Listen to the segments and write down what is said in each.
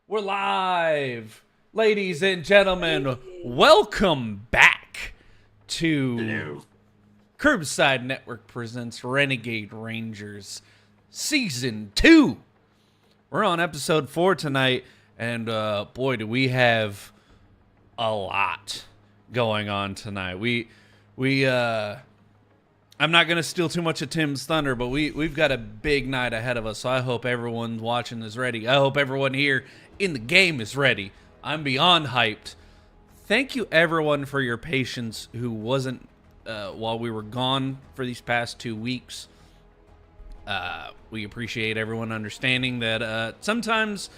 We're live, ladies and gentlemen. Welcome back to Curbside Network presents Renegade Rangers Season 2. We're on episode 4 tonight, and boy, do we have a lot going on tonight. I'm not going to steal too much of Tim's thunder, but we've got a big night ahead of us, so I hope everyone watching is ready. I hope everyone here in the game is ready. I'm beyond hyped. Thank you, everyone, for your patience who wasn't while we were gone for these past 2 weeks. We appreciate everyone understanding that sometimes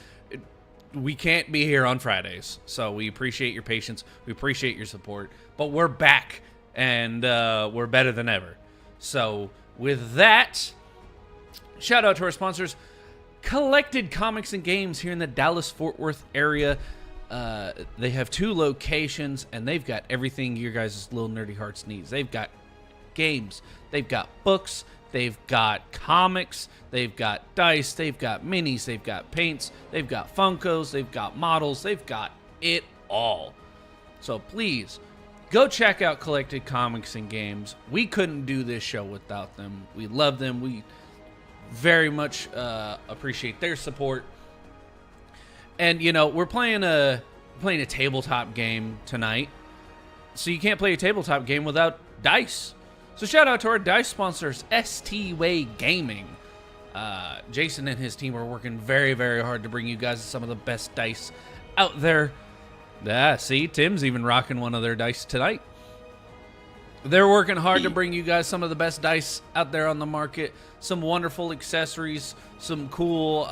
we can't be here on Fridays, so we appreciate your patience. We appreciate your support, but we're back, and we're better than ever. So, with that, shout out to our sponsors, Collected Comics and Games here in the Dallas-Fort Worth area. They have 2 locations, and they've got everything your guys' little nerdy hearts needs. They've got games, they've got books, they've got comics, they've got dice, they've got minis, they've got paints, they've got Funkos, they've got models, they've got it all. So please, go check out Collected Comics and Games. We couldn't do this show without them. We love them. We very much appreciate their support. And, you know, we're playing a tabletop game tonight. So you can't play a tabletop game without dice. So shout out to our dice sponsors, ST-Way Gaming. Jason and his team are working very, very hard to bring you guys some of the best dice out there. See, Tim's even rocking one of their dice tonight. They're working hard to bring you guys some of the best dice out there on the market. Some wonderful accessories, some cool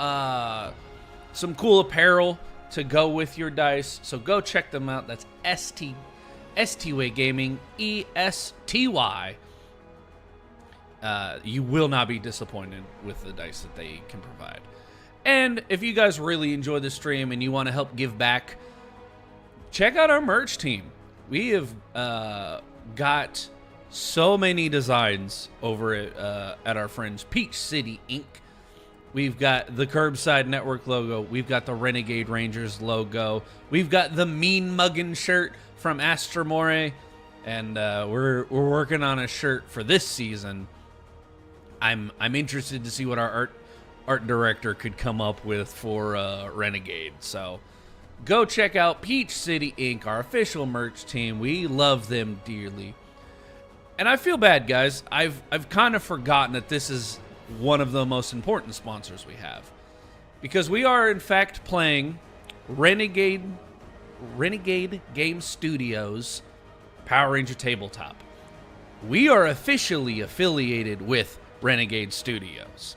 apparel to go with your dice. So go check them out. That's ST-Way Gaming, ESTY. You will not be disappointed with the dice that they can provide. And if you guys really enjoy the stream and you want to help give back, check out our merch team. We have got so many designs over at our friends Peach City Inc. We've got the Curbside Network logo. We've got the Renegade Rangers logo. We've got the Mean Muggin shirt from Astromore. And we're working on a shirt for this season. I'm interested to see what our art director could come up with for Renegade. So go check out Peach City Inc., our official merch team. We love them dearly. And I feel bad, guys. I've kind of forgotten that this is one of the most important sponsors we have. Because we are, in fact, playing Renegade Game Studios Power Ranger Tabletop. We are officially affiliated with Renegade Studios.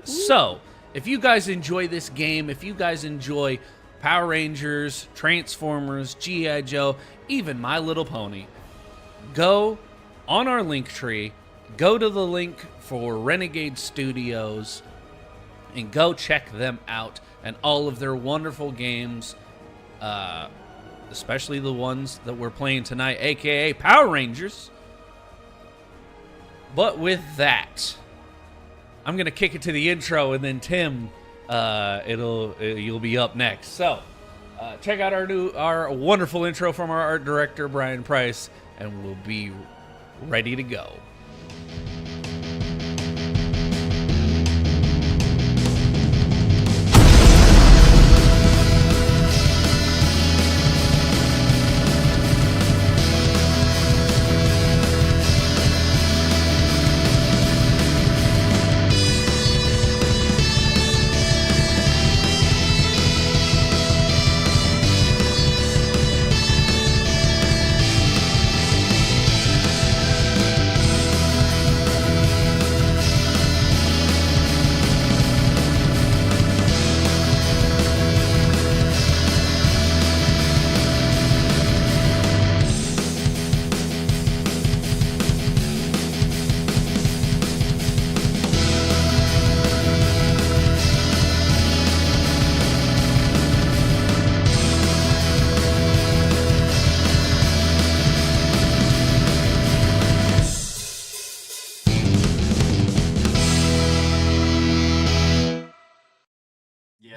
So, if you guys enjoy this game, if you guys enjoy Power Rangers, Transformers, G.I. Joe, even My Little Pony, go on our link tree, go to the link for Renegade Studios, and go check them out and all of their wonderful games, especially the ones that we're playing tonight, aka Power Rangers. But with that, I'm gonna kick it to the intro, and then Tim, you'll be up next. So, check out our wonderful intro from our art director Brian Price, and we'll be ready to go.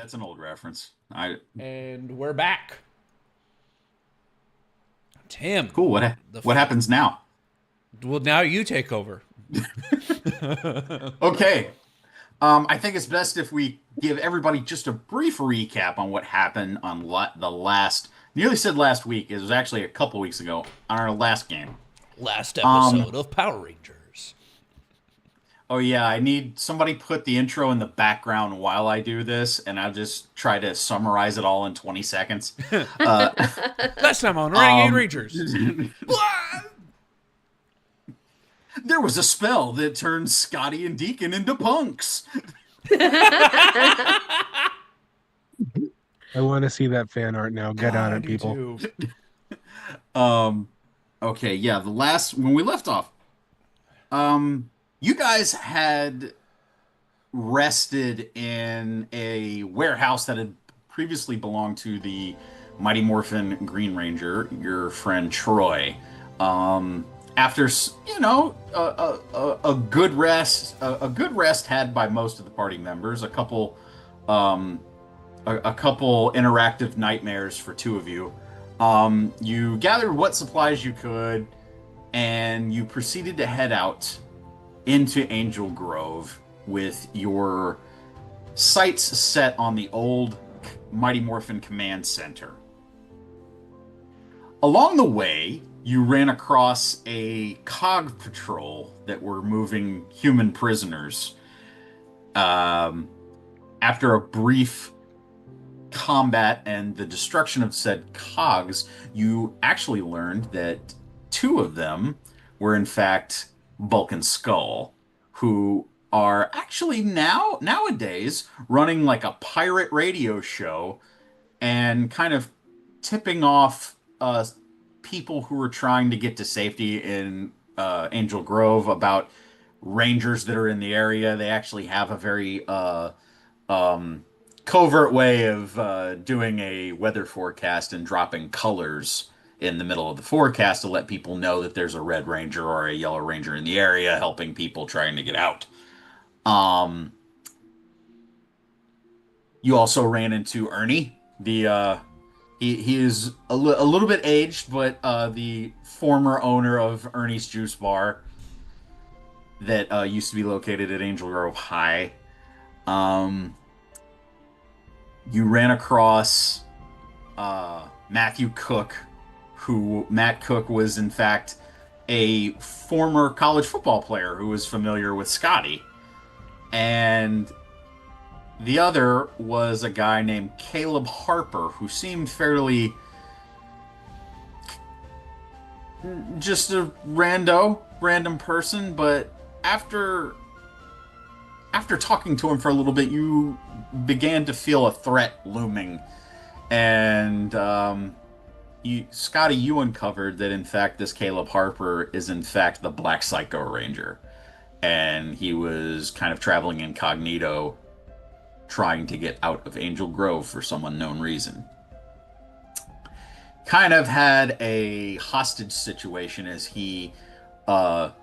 That's an old reference. And we're back. Tim, Cool. the What happens now? well, now you take over. Okay. I think it's best if we give everybody just a brief recap on what happened on the last, nearly said last week. It was actually a couple weeks ago on our last game. Last Um, episode of Power Rangers. oh yeah, I need somebody put the intro in the background while I do this, and I'll just try to summarize it all in 20 seconds. Uh, Last time on Renegade um, Rangers. there was a spell that turned Scotty and Deacon into punks. I want to see that fan art now. Get on I it, do people. too. Um, okay, yeah, when we left off, you guys had rested in a warehouse that had previously belonged to the Mighty Morphin Green Ranger, your friend Troy. After a good rest, a good rest had by most of the party members, um, a couple interactive nightmares for two of you. You gathered what supplies you could, and you proceeded to head out into Angel Grove with your sights set on the old Mighty Morphin Command Center. Along the way, you ran across a COG patrol that were moving human prisoners. After a brief combat and the destruction of said cogs, you actually learned that two of them were in fact Bulk and Skull, who are actually nowadays running like a pirate radio show and kind of tipping off people who are trying to get to safety in Angel Grove about rangers that are in the area. They actually have a very um, covert way of doing a weather forecast and dropping colors in the middle of the forecast to let people know that there's a red ranger or a yellow ranger in the area helping people trying to get out. Um, you also ran into Ernie. He is a little bit aged, but the former owner of Ernie's Juice Bar that used to be located at Angel Grove High. Um, you ran across Matthew Cook, who Matt Cook was in fact a former college football player who was familiar with Scotty. And the other was a guy named Caleb Harper, who seemed fairly just a random person, but after talking to him for a little bit, you began to feel a threat looming. And Scotty, you uncovered that in fact this Caleb Harper is in fact the Black Psycho Ranger. And he was kind of traveling incognito, trying to get out of Angel Grove for some unknown reason. Kind of had a hostage situation as he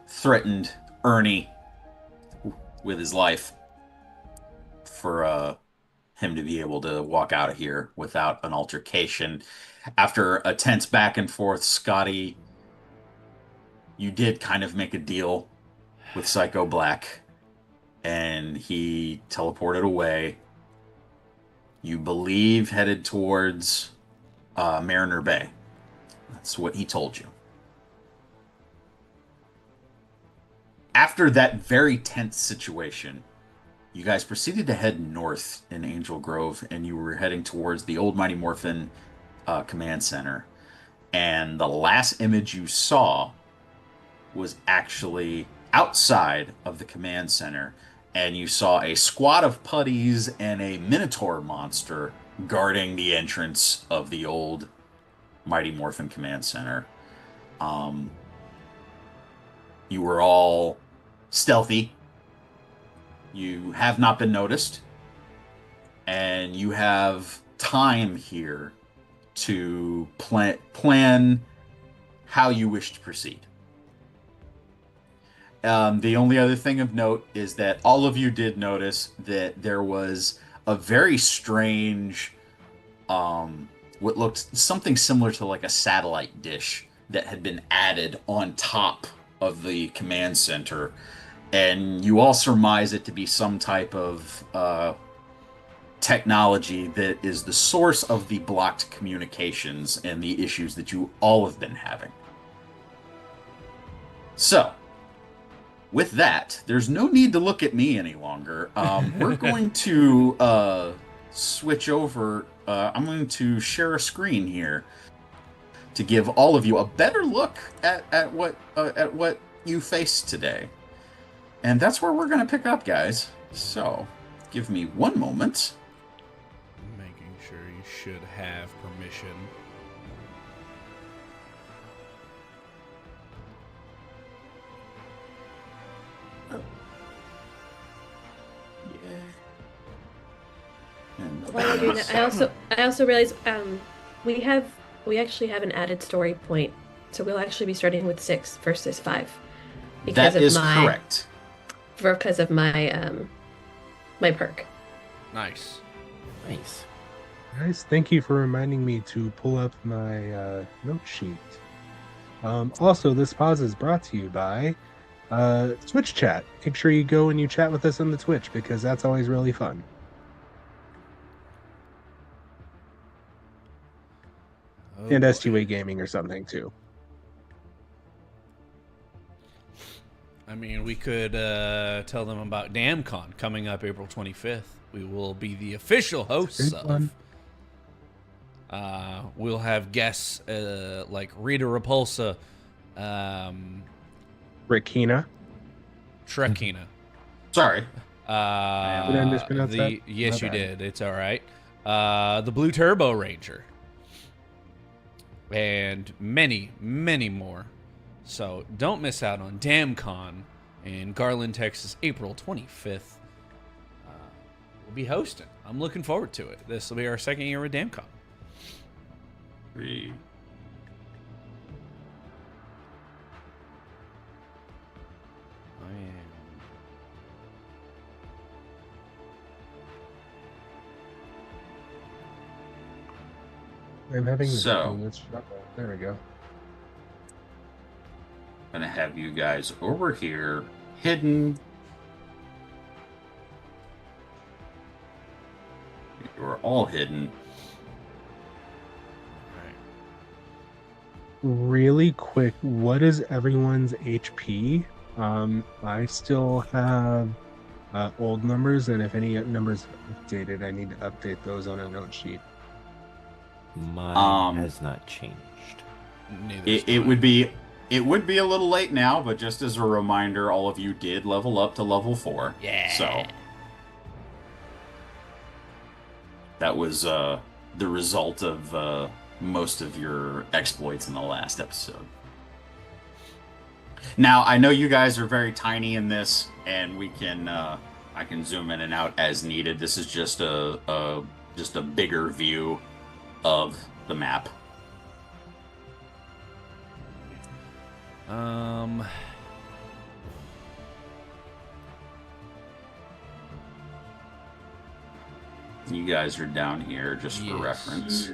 threatened Ernie with his life for him to be able to walk out of here without an altercation. After a tense back and forth, Scotty, you did kind of make a deal with Psycho Black, and he teleported away. You believe headed towards Mariner Bay. That's what he told you. After that very tense situation, you guys proceeded to head north in Angel Grove, and you were heading towards the old Mighty Morphin Command Center. And the last image you saw was actually outside of the command center, and you saw a squad of putties and a minotaur monster guarding the entrance of the old Mighty Morphin Command Center. You were all stealthy. You have not been noticed, and you have time here to plan how you wish to proceed. The only other thing of note is that all of you did notice that there was a very strange, what looked something similar to like a satellite dish that had been added on top of the command center. And you all surmise it to be some type of technology that is the source of the blocked communications and the issues that you all have been having. So, with that, there's no need to look at me any longer. We're going to switch over. I'm going to share a screen here to give all of you a better look at what you faced today. And that's where we're going to pick up, guys. So, give me one moment. Making sure you should have permission. While we're doing that, I also realized we actually have an added story point, so we'll actually be starting with 6 versus 5. That is correct. Because of my my perk. Nice. Nice. Guys, thank you for reminding me to pull up my note sheet. Also, this pause is brought to you by Twitch chat. Make sure you go and you chat with us on the Twitch because that's always really fun. Oh, And boy. SUA Gaming or something too. I mean, we could tell them about DamnCon coming up April 25th. We will be the official hosts Good one. of. We'll have guests like Rita Repulsa, Rakina. Trekina. Sorry. Did I mispronounce that? Yes, My you bad. did. It's all right. The Blue Turbo Ranger. And many, many more. So don't miss out on DamnCon in Garland, Texas, April 25th. We'll be hosting. I'm looking forward to it. This will be our second year with DamnCon. 3. I'm having this. So- There we go. Gonna have you guys over here hidden. You're all hidden. Really quick, what is everyone's HP? I still have old numbers, and if any numbers updated, I need to update those on a note sheet. Mine has not changed. It would be a little late now, but just as a reminder, all of you did level up to level 4. Yeah. So that was the result of most of your exploits in the last episode. Now, I know you guys are very tiny in this, and we can I can zoom in and out as needed. This is just a bigger view of the map. You guys are down here just for Yes. reference.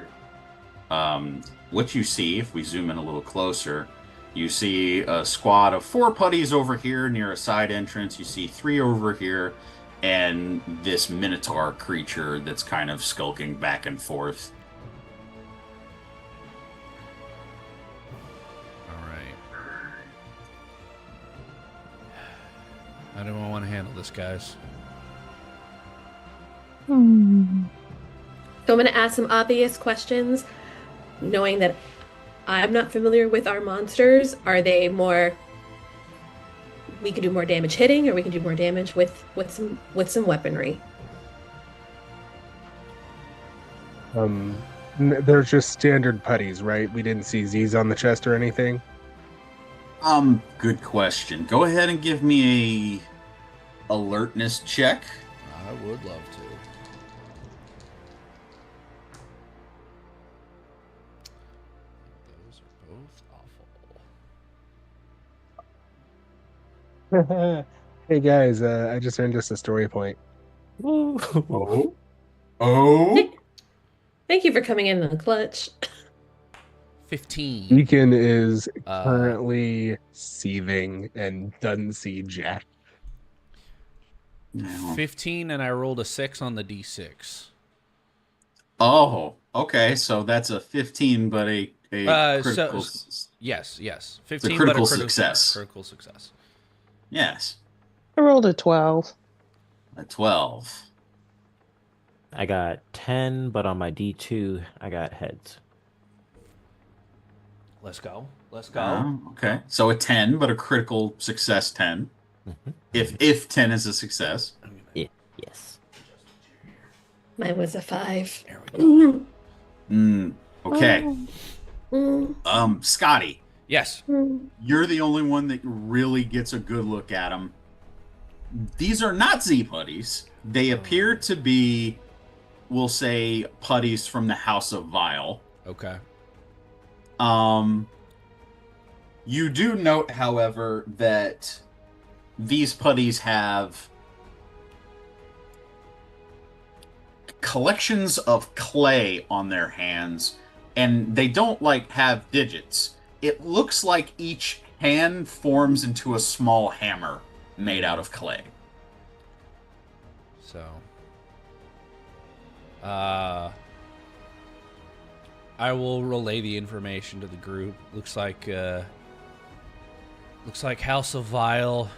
What you see, if we zoom in a little closer, you see a squad of 4 putties over here near a side entrance. You see 3 over here, and this minotaur creature that's kind of skulking back and forth. All right. How do I want to handle this, guys? So I'm going to ask some obvious questions, knowing that I'm not familiar with our monsters. Are they more? We can do more damage hitting, or we can do more damage with some weaponry. They're just standard putties, right? We didn't see Z's on the chest or anything. Good question. Go ahead and give me a alertness check. I would love to. Those are both awful. Hey guys, I just earned us a story point. Ooh. Oh, Thank you for coming in the clutch. 15. Deacon is Uh, currently seething and doesn't see Jack. no. 15, and I rolled a 6 on the d6. Oh, okay. So that's a 15, but a critical. Yes. It's a 15, but a critical success. critical success. Yes, I rolled a 12. a 12. I got 10, but on my D2, I got heads. Let's go. Let's go. Okay. So a 10, but a critical success 10. Mhm. If 10 is a success. Yeah, yes. Mine was a 5. There we go. Okay. Scotty, Yes. you're the only one that really gets a good look at them. These are not Z putties. They appear to be, we'll say, putties from the House of Vile. Okay. You do note, however, that these putties have collections of clay on their hands, and they don't like have digits. It looks like each hand forms into a small hammer made out of clay. So, I will relay the information to the group. Looks like House of Vile.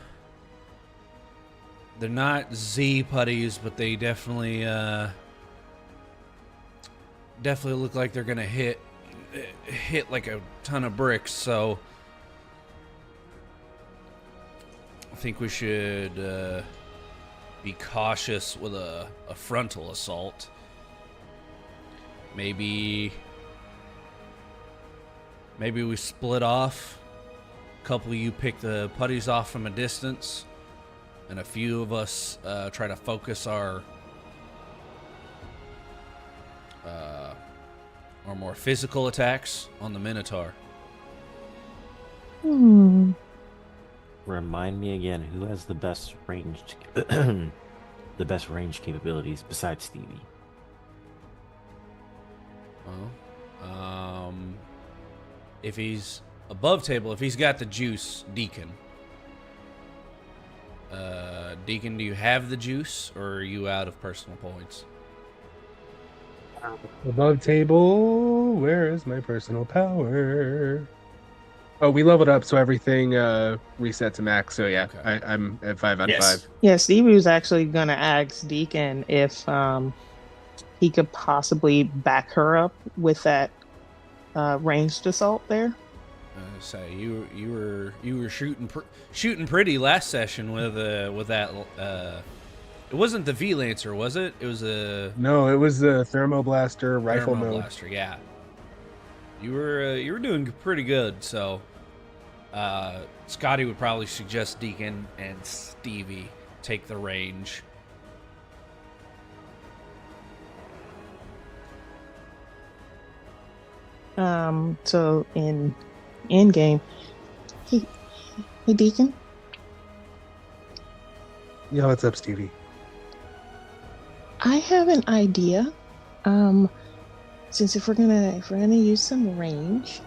They're not Z putties, but they definitely look like they're gonna hit like a ton of bricks. So I think we should be cautious with a frontal assault. Maybe we split off. A couple of you pick the putties off from a distance, and a few of us try to focus our more physical attacks on the Minotaur. Remind me again, who has the best ranged, the best range capabilities besides Stevie? Well, if he's above table, if he's got the juice, Deacon. Deacon, do you have the juice, or are you out of personal points? Above table, where is my personal power? Oh, we leveled up, so everything reset to max. So yeah, Okay. I'm at 5 out of Yes. 5. Yeah, Stevie was actually gonna ask Deacon if he could possibly back her up with that ranged assault there. So you were shooting pretty last session with that. It wasn't the V Lancer, was it? It was a No, it was the thermoblaster rifle thermal mode. blaster. Yeah, you were doing pretty good. So Scotty would probably suggest Deacon and Stevie take the range. So in end game, hey Deacon, Yeah, what's up, Stevie? I have an idea. Since if we're gonna use some range,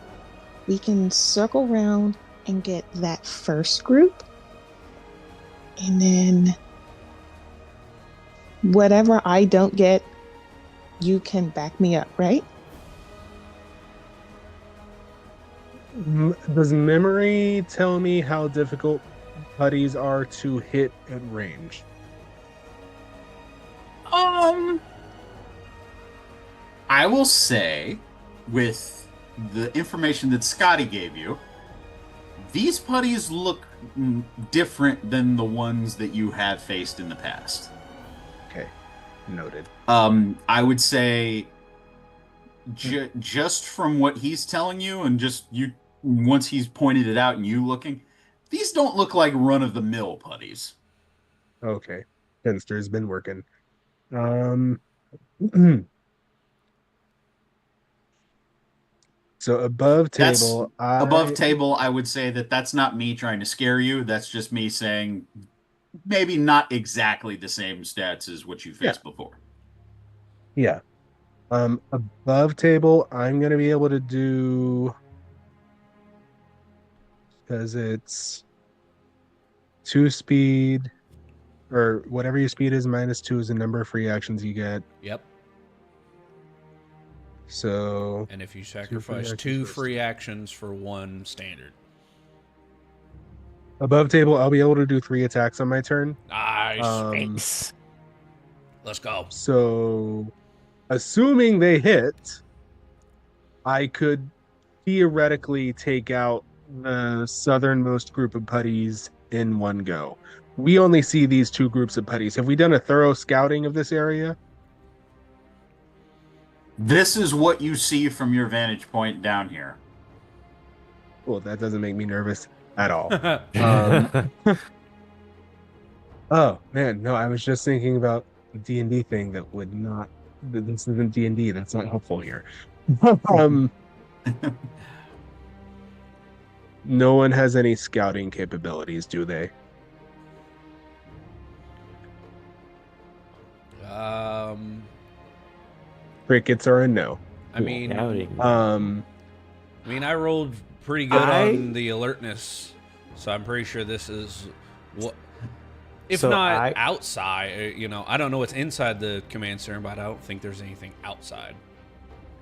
we can circle around and get that first group, and then whatever I don't get, you can back me up, right? Does memory tell me how difficult putties are to hit at range? I will say, with the information that Scotty gave you, these putties look different than the ones that you have faced in the past. Okay, noted. I would say, just from what he's telling you, and just you, once he's pointed it out and you looking, these don't look like run-of-the-mill putties. Okay, Finster's been working. So above table, Above table, I would say that that's not me trying to scare you. That's just me saying maybe not exactly the same stats as what you faced before. Yeah. Above table, I'm gonna be able to do because it's 2 speed or whatever your speed is, -2 is the number of free actions you get. Yep. So And if you 2 free sacrifice actions two first. free actions for one standard. Above table, I'll be able to do 3 attacks on my turn. Nice. Nice. Let's go. So assuming they hit, I could theoretically take out the southernmost group of putties in one go. We only see these 2 groups of putties. Have we done a thorough scouting of this area? This is what you see from your vantage point down here. Well, that doesn't make me nervous at all. Um, oh man, no, I was just thinking about the D&D thing that would not. This isn't D&D. That's not helpful here. um, no one has any scouting capabilities, do they? um, Crickets are a no. I mean, Scouting. I rolled pretty good I- on the alertness, so I'm pretty sure this is what. If So not outside, I don't know what's inside the command center, but I don't think there's anything outside.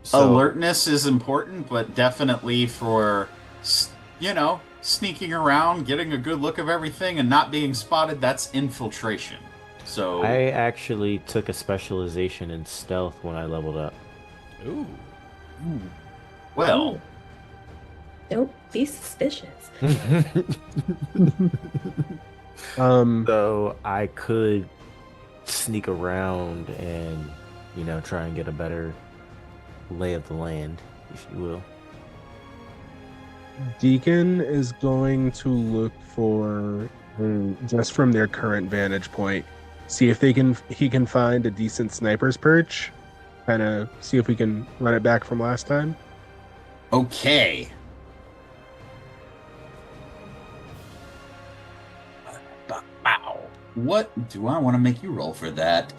so Alertness is important, but definitely for, sneaking around, getting a good look of everything, and not being spotted, that's infiltration. So I actually took a specialization in stealth when I leveled up. Ooh. well, Don't be suspicious. So I could sneak around and, try and get a better lay of the land, if you will. Deacon is going to look for just from their current vantage point, see if he can find a decent sniper's perch. Kind of see if we can run it back from last time. okay. Wow. What do I want to make you roll for that?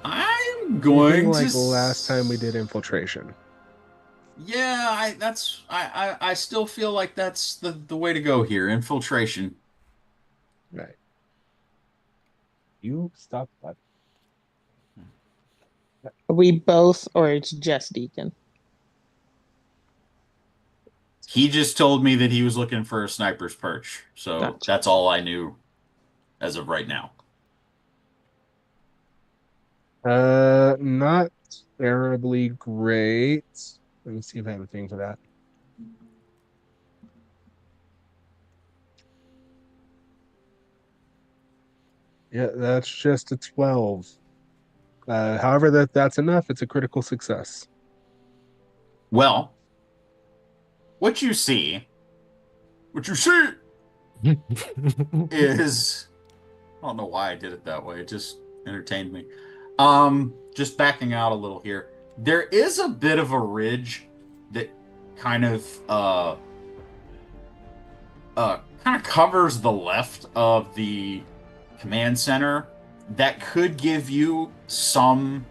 I'm going Anything to like last time we did infiltration. Yeah, I still feel like that's the way to go here. Infiltration. Right. You stop that. Are we both, or it's just Deacon? He just told me that he was looking for a sniper's perch, so Gotcha. that's all I knew as of right now. Not terribly great. Let me see if I have a thing for that. Yeah, that's just a 12. However, that's enough. It's a critical success. Well, what you see is I don't know why I did it that way. It just entertained me. Just backing out a little here. There is a bit of a ridge that kind of covers the left of the command center that could give you some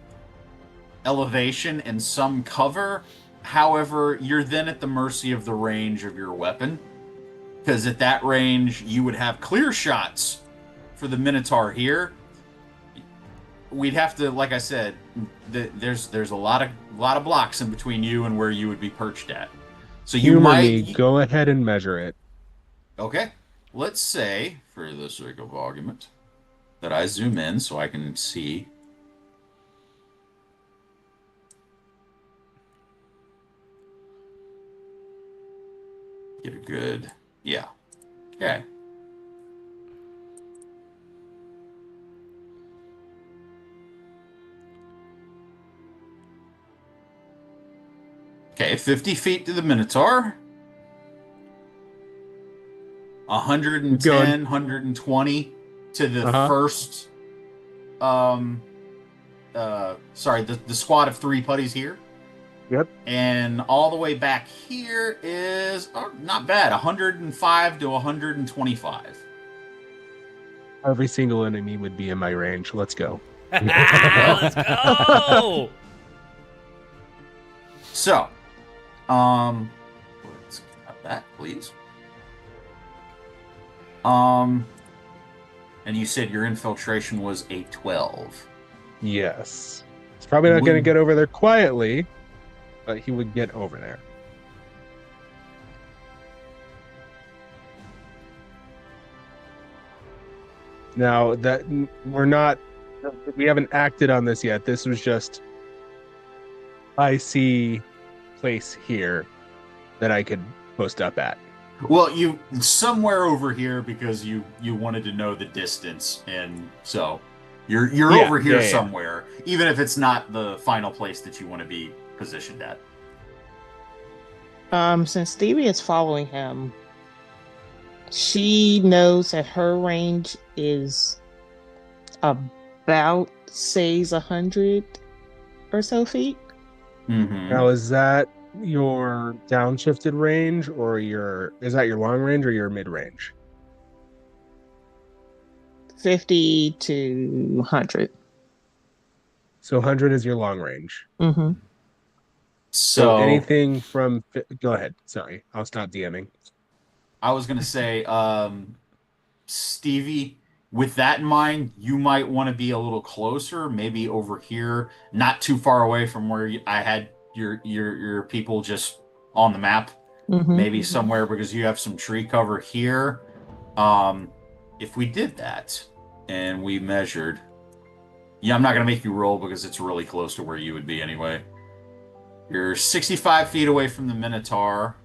elevation and some cover. However, you're then at the mercy of the range of your weapon, because at that range you would have clear shots for the Minotaur here. We'd have to, like I said, there's a lot of blocks in between you and where you would be perched at. So you Humor might me. Go ahead and measure it. Okay. Let's say, for the sake of argument, that I zoom in so I can see. Get a good, yeah. Okay. Okay, 50 feet to the Minotaur. 110, Going. 120 to the Uh-huh. first sorry, the squad of 3 putties here. Yep. And all the way back here is not bad, 105 to 125. Every single enemy would be in my range. Let's go. Let's go. So, let's cut that, please. And you said your infiltration was a 12. Yes. He's probably not going to Would- get over there quietly, but he would get over there. Now that we haven't acted on this yet. This was just, I see place here that I could post up at. Well, you somewhere over here because you wanted to know the distance, and so you're Yeah, over here yeah. somewhere, even if it's not the final place that you want to be positioned at. Since Stevie is following him, she knows that her range is about, says, 100 or so feet. Mm-hmm. Now, is that your downshifted range, or is that your long range or your mid range? 50 to 100. So 100 is your long range. Mm-hmm. So anything from go ahead. Sorry, I'll stop DMing. I was gonna say, Stevie, with that in mind, you might want to be a little closer, maybe over here, not too far away from where I had your people just on the map. Mm-hmm. Maybe somewhere because you have some tree cover here. If we did that and we measured, I'm not gonna make you roll because it's really close to where you would be anyway. You're 65 feet away from the Minotaur,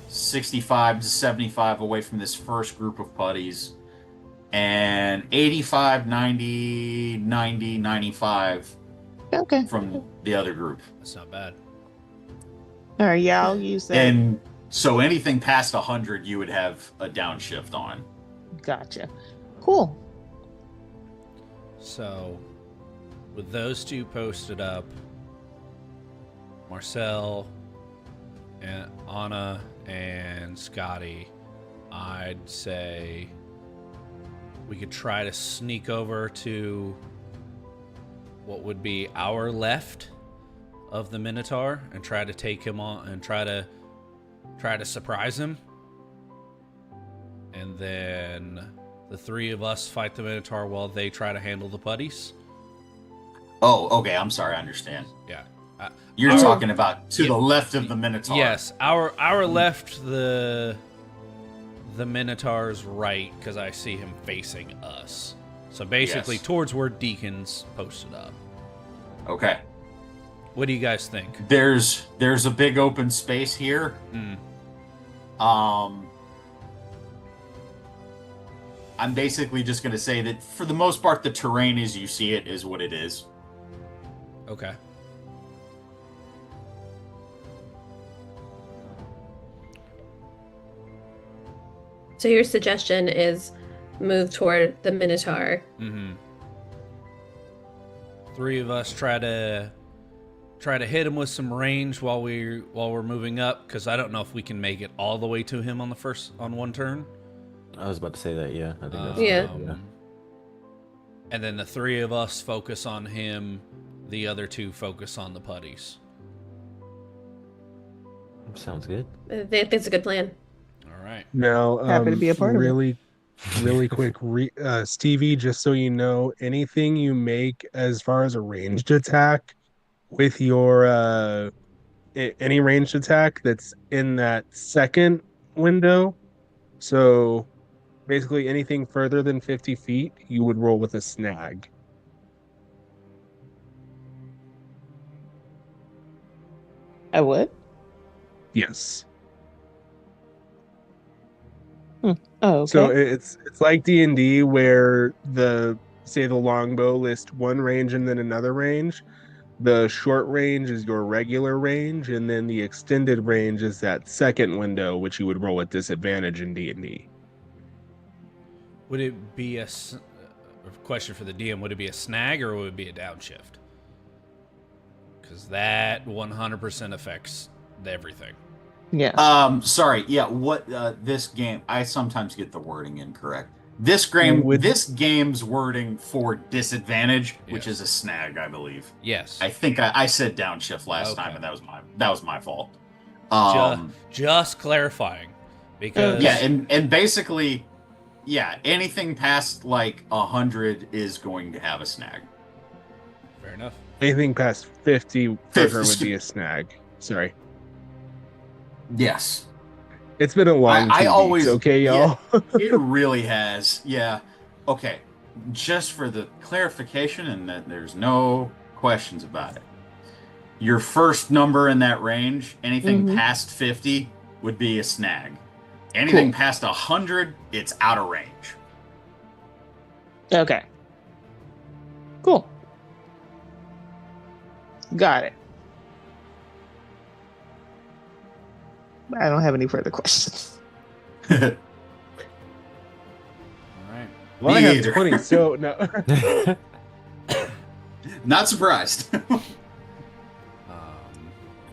65 to 75 away from this first group of putties, and 85, 90, 90, 95 Okay. from the other group. That's not bad. All right, yeah, I'll use that. And so anything past 100, you would have a downshift on. Gotcha. Cool. So, with those two posted up, Marcel and Anna and Scotty, I'd say we could try to sneak over to what would be our left of the Minotaur and try to take him on and try to surprise him. And then the three of us fight the Minotaur while they try to handle the putties. Oh, okay. I'm sorry. I understand. Yeah. You're Our- talking about to Yeah, the left of the Minotaur. Yes, our left, the Minotaur's right, because I see him facing us. So basically Yes. towards where Deacon's posted up. Okay. What do you guys think? There's a big open space here. Mm. I'm basically just going to say that for the most part, the terrain as you see it is what it is. Okay. So your suggestion is move toward the Minotaur. Mm-hmm. Three of us try to hit him with some range while we're moving up, because I don't know if we can make it all the way to him on one turn. I was about to say that, yeah. I think that's Yeah. And then the three of us focus on him. The other two focus on the putties. Sounds good. That's a good plan. All right. Now, Happy to be a part of it. really quick, Stevie, just so you know, anything you make as far as a ranged attack with your any ranged attack that's in that second window, so basically anything further than 50 feet, you would roll with a snag. I would. Yes. Oh, okay. So it's like D&D where the longbow lists one range and then another range. The short range is your regular range, and then the extended range is that second window, which you would roll at disadvantage in D&D. Would it be a question for the DM? Would it be a snag or would it be a downshift? Because that 100% affects everything. Yeah. Sorry. Yeah. What this game? I sometimes get the wording incorrect. This game's wording for disadvantage, which is a snag, I believe. Yes. I think I said downshift last time, and that was my fault. Just clarifying, because and basically, anything past like 100 is going to have a snag. Fair enough. Anything past 50 for her would be a snag. Sorry. Yes. It's been a long weeks, okay, y'all? Yeah, it really has. Yeah. Okay. Just for the clarification, and that there's no questions about it. Your first number in that range, anything past 50 would be a snag. Anything past 100, it's out of range. Okay. Cool. Got it. I don't have any further questions. All right. Well, I have 20, so no. Not surprised.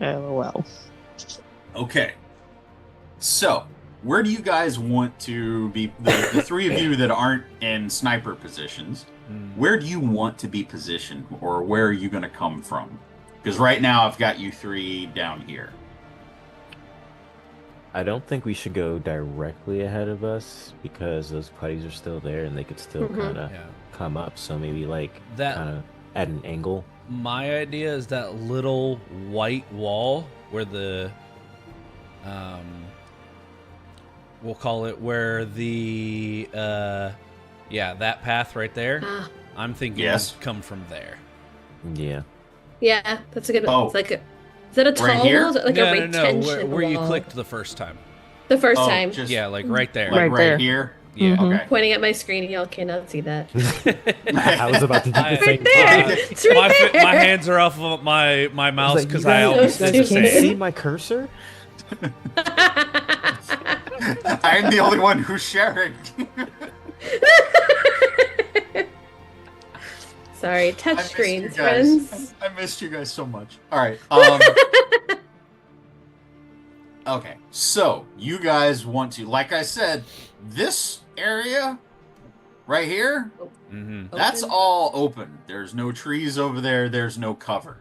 LOL. Okay. So, where do you guys want to be? The three of you that aren't in sniper positions, where do you want to be positioned, or where are you going to come from? Because right now I've got you three down here. I don't think we should go directly ahead of us because those putties are still there and they could still kind of come up. So maybe like kind of at an angle. My idea is that little white wall where the, we'll call it where the, that path right there. I'm thinking come from there. Yeah. Yeah, that's a good one. It's like is that a tall wall? Is it like a retention where you wall? clicked the first time. The first time. Like right there. Like right there. Here? Yeah. Okay. Pointing at my screen and y'all cannot see that. I was about to do the same there. thing. It's right there. My hands are off of my mouse because I always so do the stupid. Can't see same. my cursor? I'm the only one who's sharing. Sorry, touch screens, you guys. friends. I missed you guys so much. All right. Okay, so you guys want to, like I said, this area right here, that's all open. There's no trees over there. There's no cover.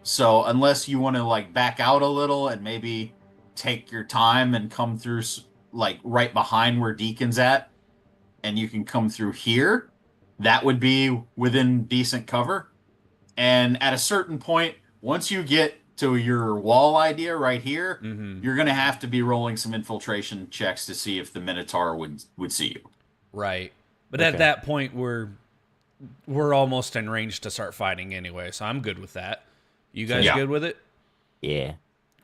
So unless you want to like back out a little and maybe take your time and come through like right behind where Deacon's at, and you can come through here, that would be within decent cover. And at a certain point, once you get to your wall idea right here, you're going to have to be rolling some infiltration checks to see if the Minotaur would see you. Right. But at that point, we're almost in range to start fighting anyway, so I'm good with that. You guys good with it? Yeah.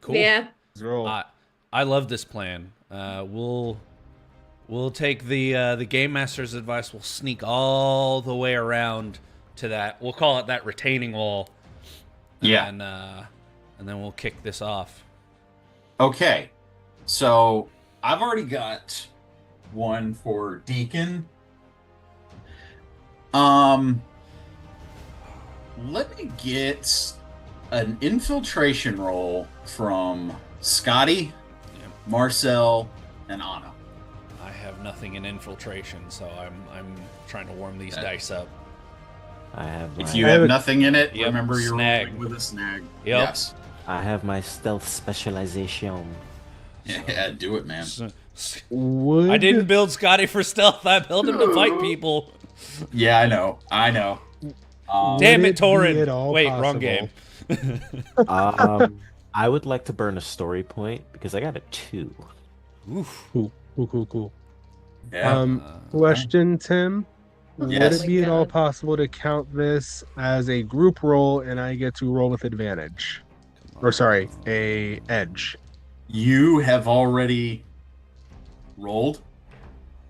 Cool. Yeah. I love this plan. We'll take the game master's advice. We'll sneak all the way around to that. We'll call it that retaining wall. And then we'll kick this off. Okay. So I've already got one for Deacon. Let me get an infiltration roll from Scotty, Marcel, and Anna. I have nothing in infiltration, so I'm trying to warm these dice up. I have If you have nothing in it, remember you're snag. rolling with a snag. Yep. Yes. I have my stealth specialization. Yeah, do it, man. I didn't build Scotty for stealth. I built him to fight people. Yeah, I know. Damn it, Would it be at Torin. all Wait, possible? wrong game. I would like to burn a story point because I got a 2. Oof. Cool. Yeah. Question, Tim. Yes. Would it be at all possible to count this as a group roll and I get to roll with advantage? Or sorry, a edge. You have already rolled.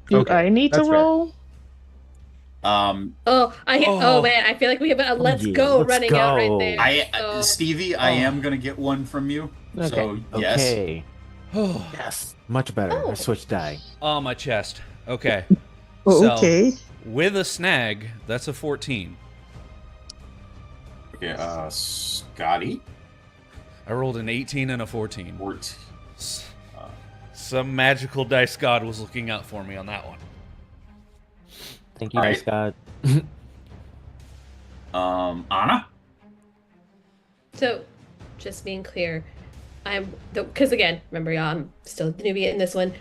Do Okay, I need to that's fair. roll? Um, Oh man, I feel like we have a let's go let's running out go. right there. Stevie, I am gonna get one from you. Okay. So yes. Okay. Yes. Much better. I switched die. Oh, my chest. Okay. Oh, So- okay. With a snag, that's a 14. Okay, Scotty. I rolled an 18 and a 14. 14. Some magical dice god was looking out for me on that one. Thank you, All right. Scott. Anna? So, just being clear, because again, remember, y'all, I'm still the newbie in this one.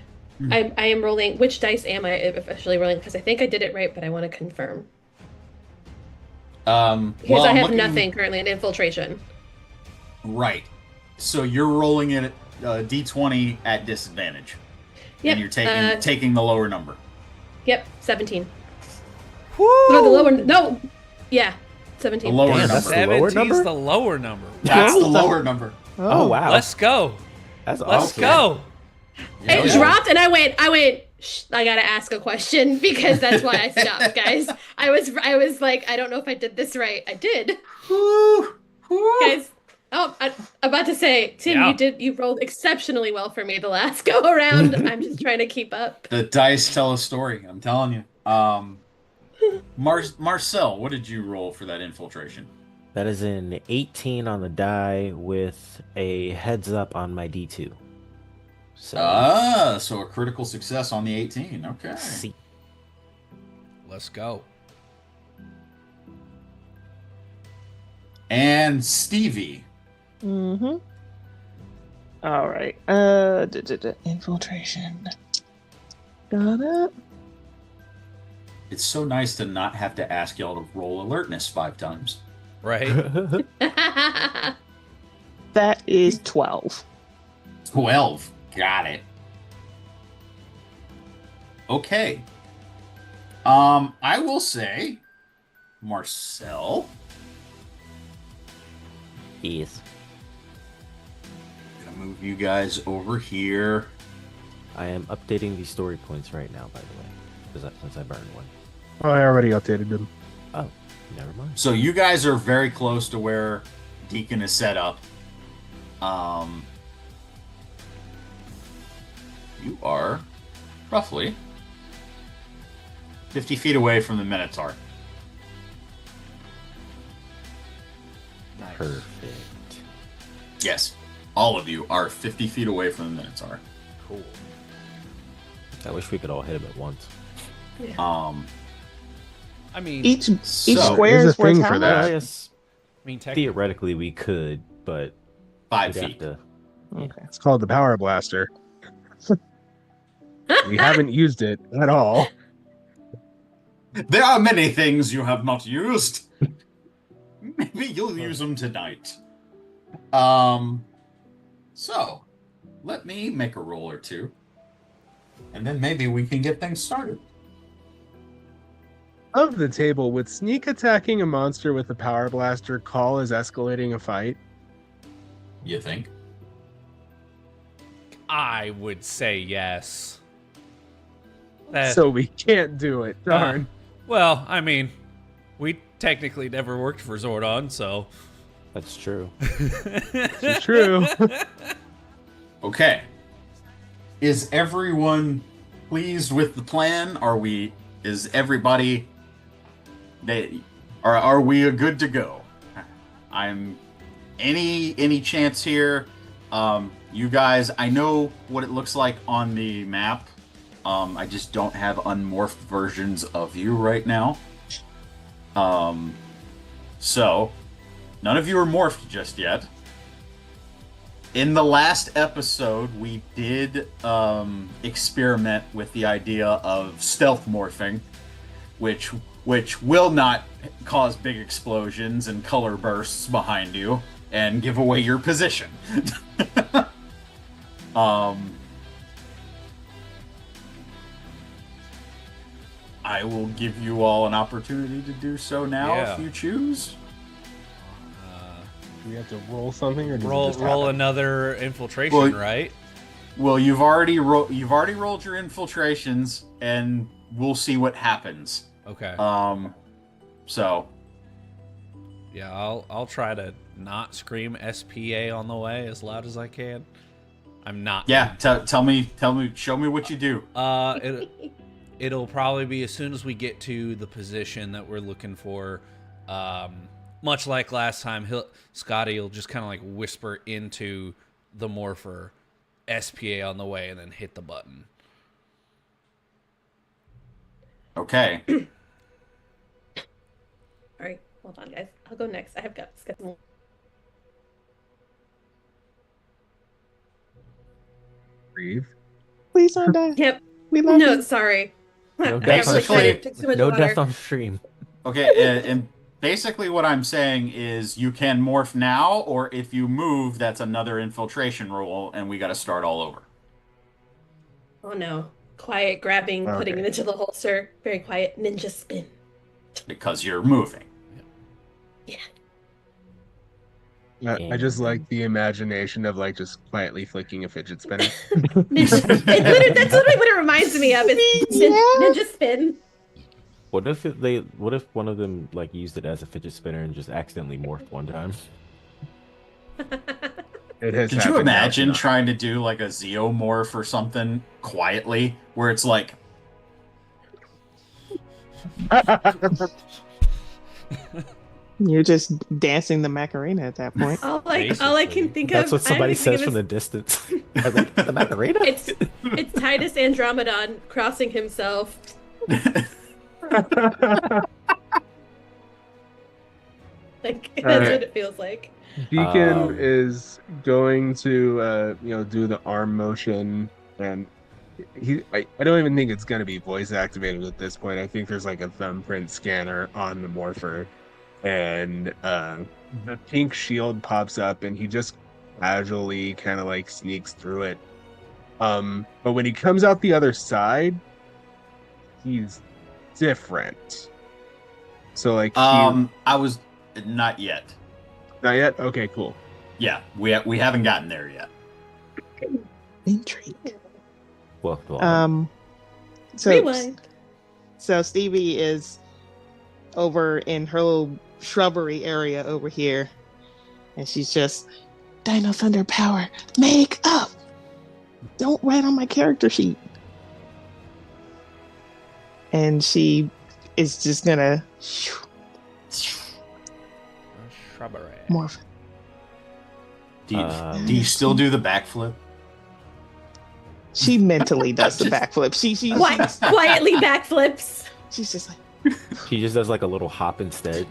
I am rolling. Which dice am I officially rolling? Because I think I did it right, but I want to confirm. Because I have nothing currently in infiltration. Right. So you're rolling it d20 at disadvantage. Yep. And you're taking the lower number. Yep, 17. Woo! No, the lower. No. Yeah, 17. The lower Damn, number. that's the lower 17's number? the lower number. That's the lower number. Oh, wow. Let's go. That's Let's awesome. go. It dropped, and I went. Shh, I gotta ask a question because that's why I stopped, guys. I was like, I don't know if I did this right. I did, guys. Oh, I'm about to say, Tim, Yeah. you rolled exceptionally well for me the last go around. I'm just trying to keep up. The dice tell a story, I'm telling you. Marcel, what did you roll for that infiltration? That is an 18 on the die with a heads up on my D2. So, So a critical success on the 18. Okay. see. Let's go. And Stevie. Mm-hmm. All right. Infiltration. Got it. It's so nice to not have to ask y'all to roll alertness 5 times. Right. That is 12. 12. Got it. Okay. I will say, Marcel. Yes. Gonna move you guys over here. I am updating the story points right now, by the way, since I burned one. Oh, I already updated them. Oh, never mind. So you guys are very close to where Deacon is set up. You are roughly 50 feet away from the Minotaur. Nice. Perfect. Yes, all of you are 50 feet away from the Minotaur. Cool. I wish we could all hit him at once. I mean, Each So- square There's is a thing worth for how that. much? Yes. I mean, technically, Theoretically, we could, but 5 we'd have feet. to. Okay. It's called the Power Blaster. We haven't used it at all. There are many things you have not used. Maybe you'll use them tonight. So, let me make a roll or two. And then maybe we can get things started. Of the table, would sneak attacking a monster with a Power Blaster call as escalating a fight? You think? I would say yes. So we can't do it. Darn. Well, I mean, we technically never worked for Zordon, so. That's true. It's true. Okay. Is everyone pleased with the plan? Is everybody are we good to go? I'm any chance here. You guys, I know what it looks like on the map. I just don't have unmorphed versions of you right now. So none of you are morphed just yet. In the last episode, we did experiment with the idea of stealth morphing, which will not cause big explosions and color bursts behind you and give away your position. I will give you all an opportunity to do so now if you choose. Do we have to roll something, or does it roll just roll happen? another infiltration, right? Well, you've already rolled your infiltrations, and we'll see what happens. Okay. So Yeah, I'll try to not scream SPA on the way as loud as I can. I'm not. yeah, tell me, show me what you do. It'll probably be as soon as we get to the position that we're looking for. Much like last time, Scotty will just kind of like whisper into the morpher SPA on the way and then hit the button. Okay. Hold on, guys. I'll go next. I have got some. Breathe. Please don't die. Yep. We love No, you. sorry. No I got death really on stream. excited. Took too much No water. death on stream. Okay, and basically what I'm saying is you can morph now, or if you move, that's another infiltration roll, and we got to start all over. Oh no. Quiet grabbing, putting Okay. it into the holster. Very quiet. Ninja spin. Because you're moving. Yeah. I just like the imagination of like just quietly flicking a fidget spinner. That's literally what it reminds me of. Is ninja spin. What if one of them like used it as a fidget spinner and just accidentally morphed one time? It has. Could you imagine trying to do like a Zeomorph or something quietly, where it's like, You're just dancing the Macarena at that point. All I can think That's of. what somebody says from the. the distance. I like the Macarena. It's Titus Andromedon crossing himself. Like that's what it feels like. Deacon is going to do the arm motion, and I don't even think it's going to be voice activated at this point. I think there's like a thumbprint scanner on the morpher, and the pink shield pops up, and he just casually kind of like sneaks through it. But when he comes out the other side, he's different. So like I was not yet. Not yet? Okay, cool. Yeah, we haven't gotten there yet. Intrigue. Well, So Rewind. So Stevie is over in her little shrubbery area over here, and she's just Dino Thunder power. Make up. Don't write on my character sheet. And she is just gonna Shrubbery. morph. Do you still do the backflip? She mentally does the backflip. She Quietly backflips. she's just like, she just does like a little hop instead.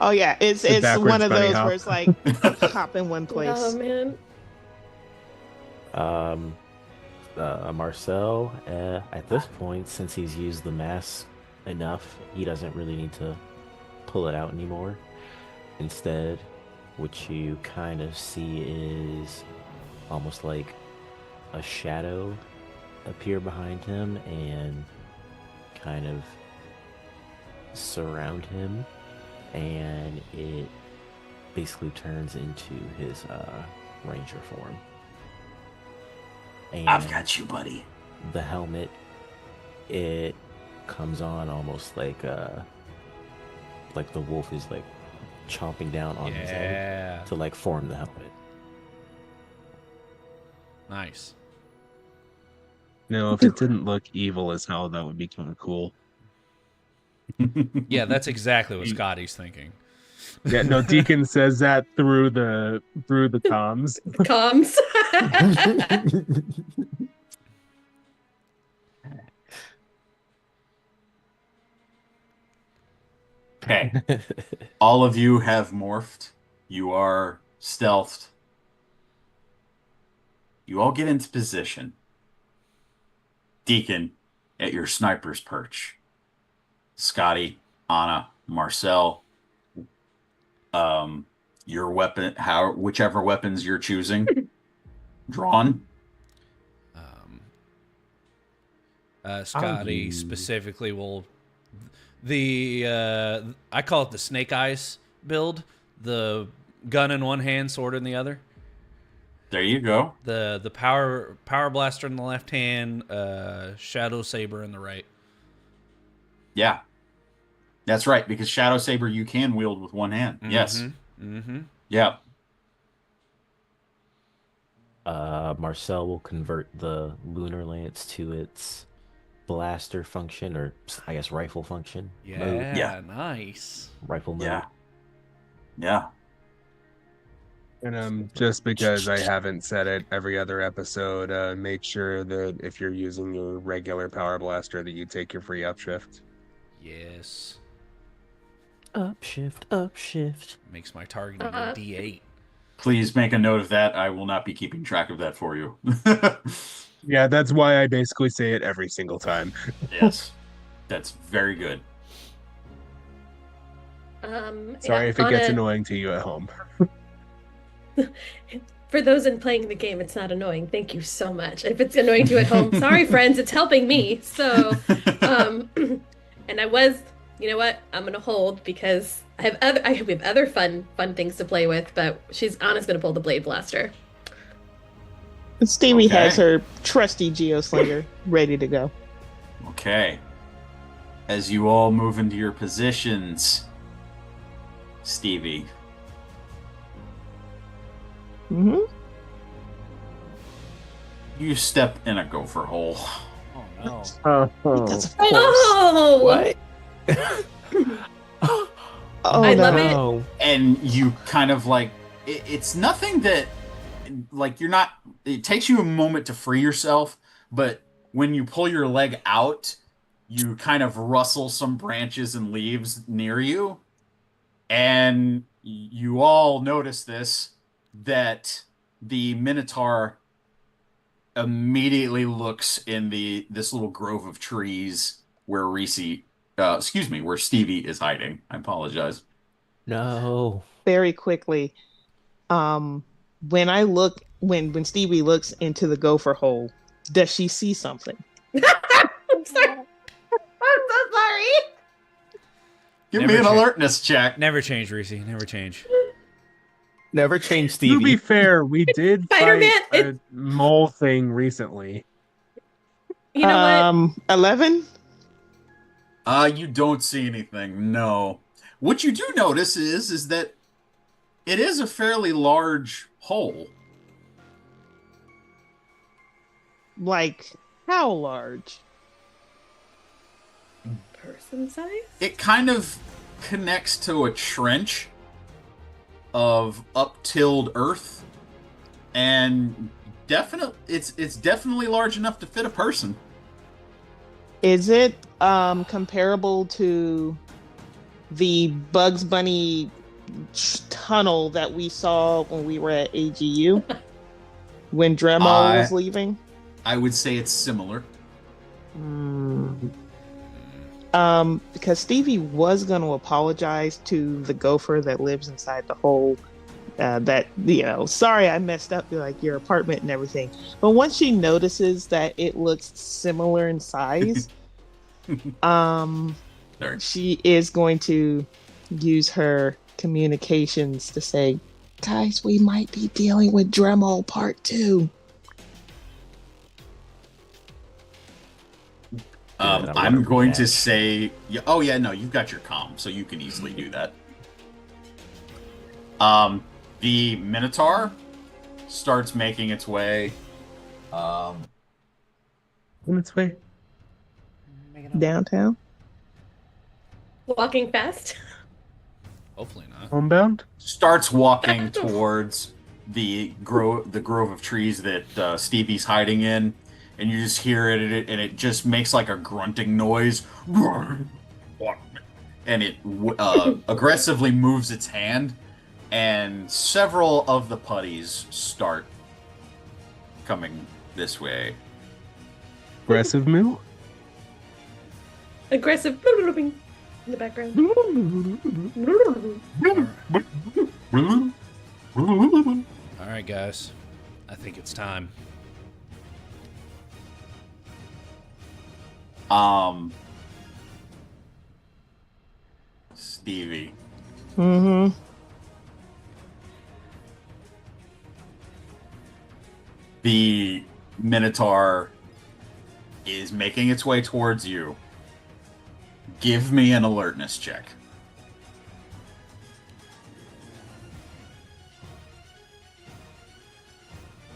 oh yeah, it's one of bunny those hop. where it's like hop in one place. Oh man. Marcel, at this point, since he's used the mask enough, he doesn't really need to pull it out anymore. Instead, what you kind of see is almost like a shadow appear behind him and kind of surround him, and it basically turns into his ranger form. And I've got you, buddy. the helmet, it comes on almost like the wolf is like chomping down on his head to like form the helmet. Nice. No, if it didn't look evil as hell, that would be kind of cool. Yeah, that's exactly what Scotty's thinking. Yeah, no, Deacon says that through the comms. Comms. Okay. All of you have morphed. You are stealthed. You all get into position. Deacon at your sniper's perch. Scotty, Anna, Marcel, your weapon, whichever weapons you're choosing, drawn. Scotty specifically will I call it the Snake Eyes build. The gun in one hand, sword in the other. There you go. The power blaster in the left hand, shadow saber in the right. Yeah. That's right, because Shadow Saber you can wield with one hand. Mm-hmm. Yes. Mm-hmm. Yeah. Marcel will convert the Lunar Lance to its blaster function, or I guess rifle function. Yeah, nice. Rifle mode. Yeah. Yeah. And just because I haven't said it every other episode, make sure that if you're using your regular power blaster that you take your free upshift. Yes. Upshift, upshift. Makes my targeting a D8. Please make a note of that. I will not be keeping track of that for you. Yeah, that's why I basically say it every single time. Yes. That's very good. Sorry if it gets annoying to you at home. For those in playing the game, it's not annoying. Thank you so much. If it's annoying to you at home, sorry, friends, it's helping me. So, and I was, you know what? I'm gonna hold because we have other fun things to play with. But Anna's gonna pull the blade blaster. Stevie Okay. has her trusty geoslinger ready to go. Okay. As you all move into your positions, Stevie, Mm-hmm. you step in a gopher hole. Oh no. Because of course. Oh, What? Oh, I love it. no. And you kind of like, it's nothing that, like, you're not, it takes you a moment to free yourself, but when you pull your leg out, you kind of rustle some branches and leaves near you. And you all notice this, that the Minotaur immediately looks in this little grove of trees where where Stevie is hiding. I apologize. No. very quickly. When I look, when Stevie looks into the gopher hole, does she see something? I'm sorry. I'm so sorry. Give Never me an check. alertness check. Never change, Reese. Never change. Never change To be Stevie. fair, we did Spider-Man, fight a mole thing recently. You know what? 11. You don't see anything. No. What you do notice is that it is a fairly large hole. Like how large? Person size? It kind of connects to a trench of up-tilled earth, and it's definitely large enough to fit a person. Is it comparable to the Bugs Bunny tunnel that we saw when we were at AGU when Dremel was leaving? I would say it's similar. Because Stevie was going to apologize to the gopher that lives inside the hole. That, sorry I messed up like your apartment and everything. But once she notices that it looks similar in size, Sorry. she is going to use her communications to say, guys, we might be dealing with Dremel Part 2. I'm going to say, oh yeah, no, you've got your comm, so you can easily do that. The Minotaur starts making its way. On its way. Downtown. Walking fast? Hopefully not. Homebound? Starts walking towards the grove of trees that Stevie's hiding in, and you just hear it, and it just makes like a grunting noise, and it aggressively moves its hand, and several of the putties start coming this way. Aggressive moo? Aggressive in the background. All right, guys. I think it's time. Stevie. Mm-hmm. The Minotaur is making its way towards you. Give me an alertness check.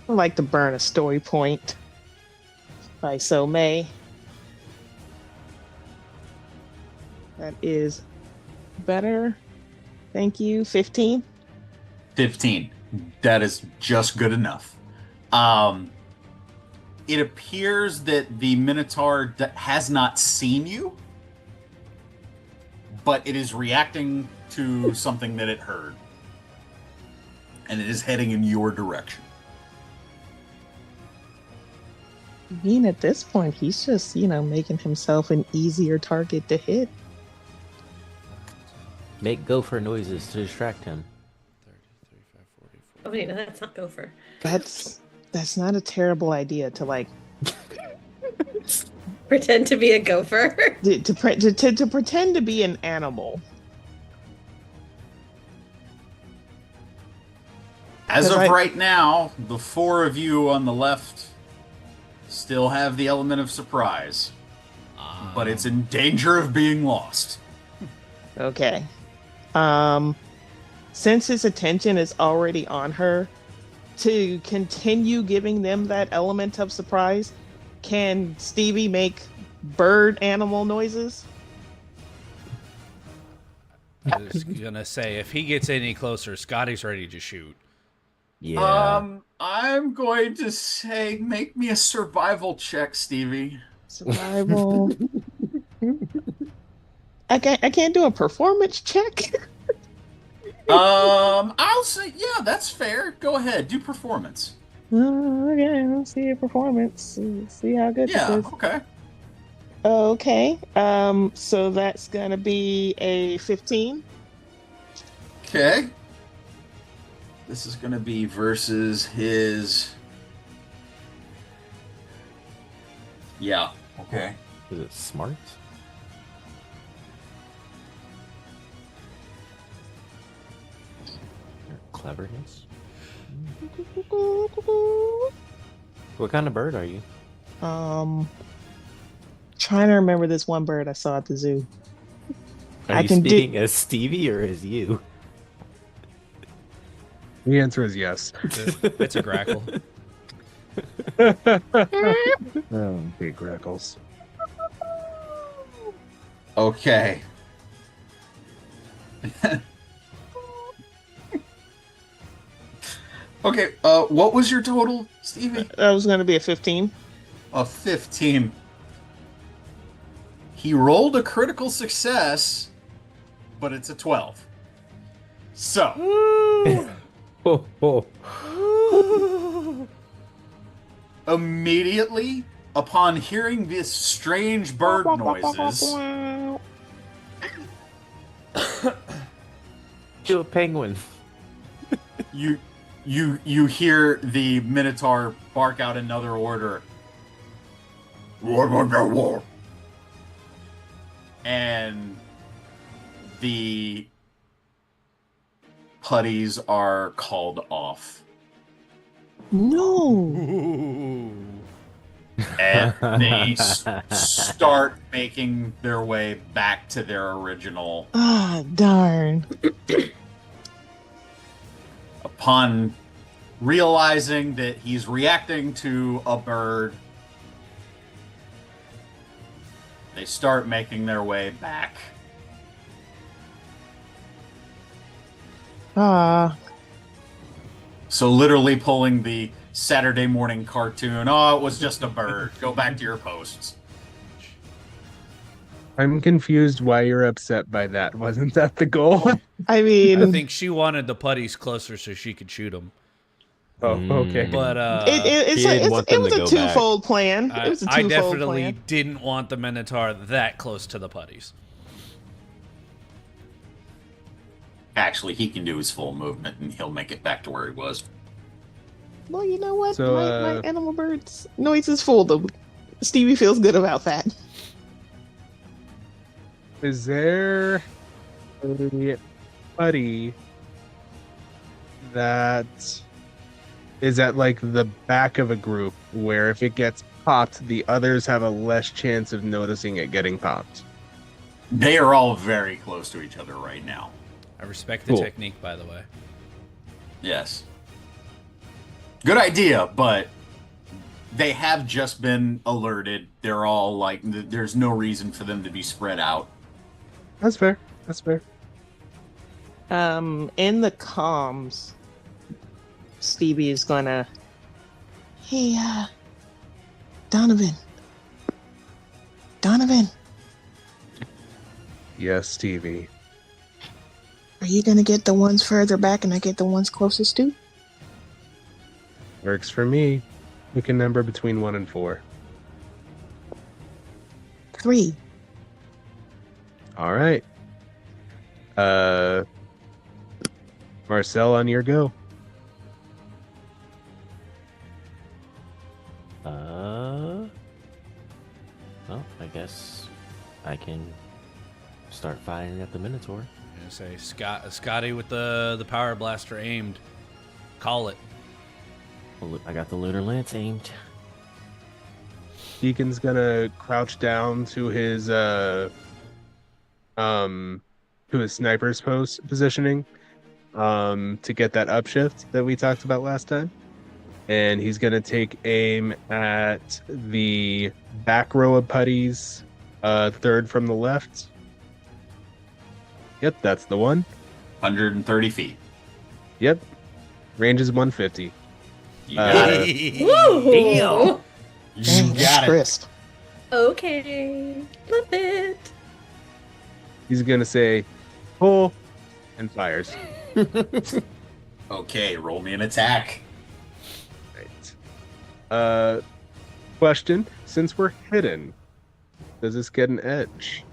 I'd like to burn a story point. If I so may. That is better. Thank you. 15. 15. That is just good enough. It appears that the Minotaur has not seen you, but it is reacting to something that it heard. And it is heading in your direction. I mean, at this point, he's just, making himself an easier target to hit. Make gopher noises to distract him. 33, 5, 44. Oh wait, no, that's not gopher. That's not a terrible idea to like Pretend to be a gopher. to pretend to be an animal. As 'Cause of right now, the four of you on the left still have the element of surprise. But it's in danger of being lost. Okay. Since his attention is already on her, to continue giving them that element of surprise, can Stevie make bird animal noises? I was gonna say, if he gets any closer, Scotty's ready to shoot. Yeah. I'm going to say make me a survival check, Stevie. Survival. I can't do a performance check. I'll say, yeah, that's fair. Go ahead, do performance. Okay, let's see a performance. See how good Yeah, this is. okay. Okay. So that's gonna be a 15. Okay. This is going to be versus his... Yeah, okay. Is it smart? Or cleverness? What kind of bird are you? Trying to remember this one bird I saw at the zoo. Are I you can do- speaking as Stevie or as you? The answer is yes. It's a grackle. Oh, big grackles. Okay. Okay, what was your total, Stevie? That was gonna be a 15. A 15. He rolled a critical success, but it's a 12. So, Oh, oh. immediately upon hearing this strange bird noises, Kill a penguin. you hear the Minotaur bark out another order. And the putties are called off. No. And they start making their way back to their original. Ah, darn. Upon realizing that he's reacting to a bird, they start making their way back. Ah. So literally pulling the Saturday morning cartoon, oh, it was just a bird. Go back to your posts. I'm confused why you're upset by that. Wasn't that the goal? I mean, I think she wanted the putties closer so she could shoot them. Oh, okay. But it He didn't want them was to a go back. twofold plan. It was a I twofold definitely plan. didn't want the Minotaur that close to the putties. Actually, he can do his full movement and he'll make it back to where he was. Well, you know what? So, my animal birds noises fooled them. Stevie feels good about that. Is there a buddy that is at like the back of a group where if it gets popped, the others have a less chance of noticing it getting popped? They are all very close to each other right now. I respect the Cool. technique, by the way. Yes. Good idea, but they have just been alerted. They're all like, there's no reason for them to be spread out. That's fair. That's fair. In the comms, Stevie is gonna, hey, Donovan. Yes, Stevie. Are you gonna get the ones further back and I get the ones closest to? Works for me. Pick a number between 1 and 4. 3. All right. Marcel, on your go. Well, I guess I can start firing at the Minotaur. I'm gonna say Scotty with the power blaster aimed. Call it. I got the Lunar Lance aimed. Deacon's gonna crouch down to his sniper's post positioning to get that upshift that we talked about last time. And he's gonna take aim at the back row of putties, third from the left. Yep, that's the one. 130 feet. Yep. Range is 150. You got it. Woo! Deal. You Dang, that's got it. crisp. Okay. Love it. He's gonna say, pull, and fires. Okay, roll me an attack. Right. Question: since we're hidden, does this get an edge?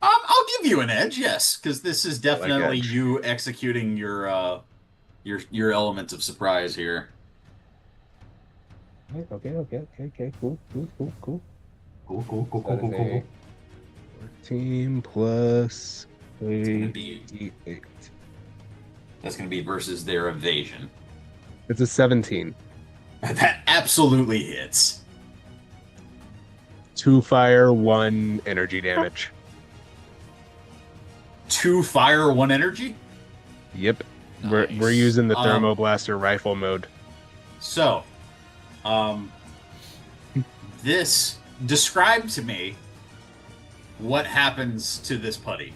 I'll give you an edge, yes, because this is definitely edge. you executing your elements of surprise here. Okay. Cool. Cool. That is a 14 plus gonna 8. be- That's going to be versus their evasion. It's a 17. That absolutely hits. 2 fire, 1 energy damage. 2 fire, 1 energy. Yep. Nice. We're using the thermoblaster rifle mode. So, this describe to me what happens to this putty.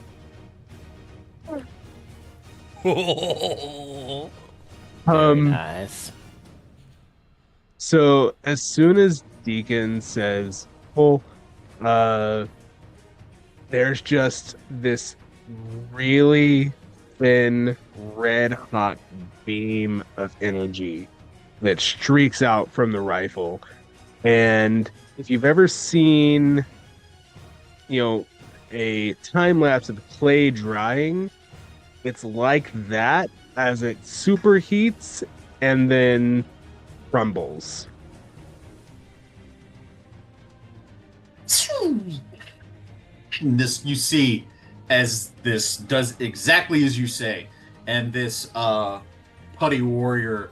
Very nice. So as soon as Deacon says, "Oh," there's just this really thin, red-hot beam of energy that streaks out from the rifle. And if you've ever seen, a time lapse of clay drying, it's like that as it superheats and then crumbles. This you see as this does exactly as you say, and this putty warrior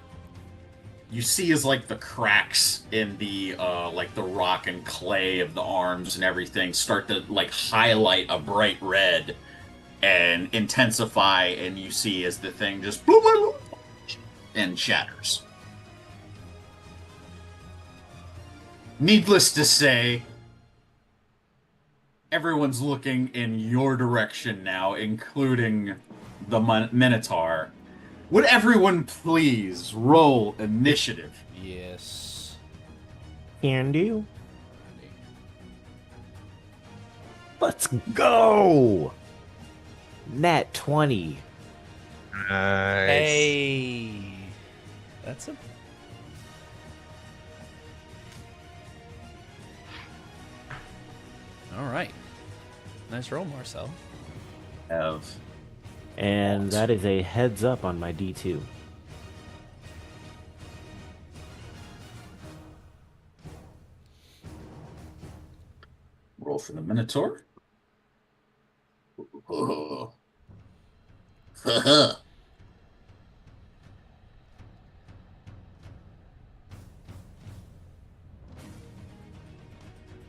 you see is like the cracks in the like the rock and clay of the arms and everything start to like highlight a bright red and intensify, and you see as the thing just and shatters. Needless to say, everyone's looking in your direction now, including the Minotaur. Would everyone please roll initiative? Yes. Can do. Let's go! Nat 20. Nice. Hey. That's a... All right. Nice roll, Marcel. Have And that is a heads up on my D2. roll for the Minotaur. Oh.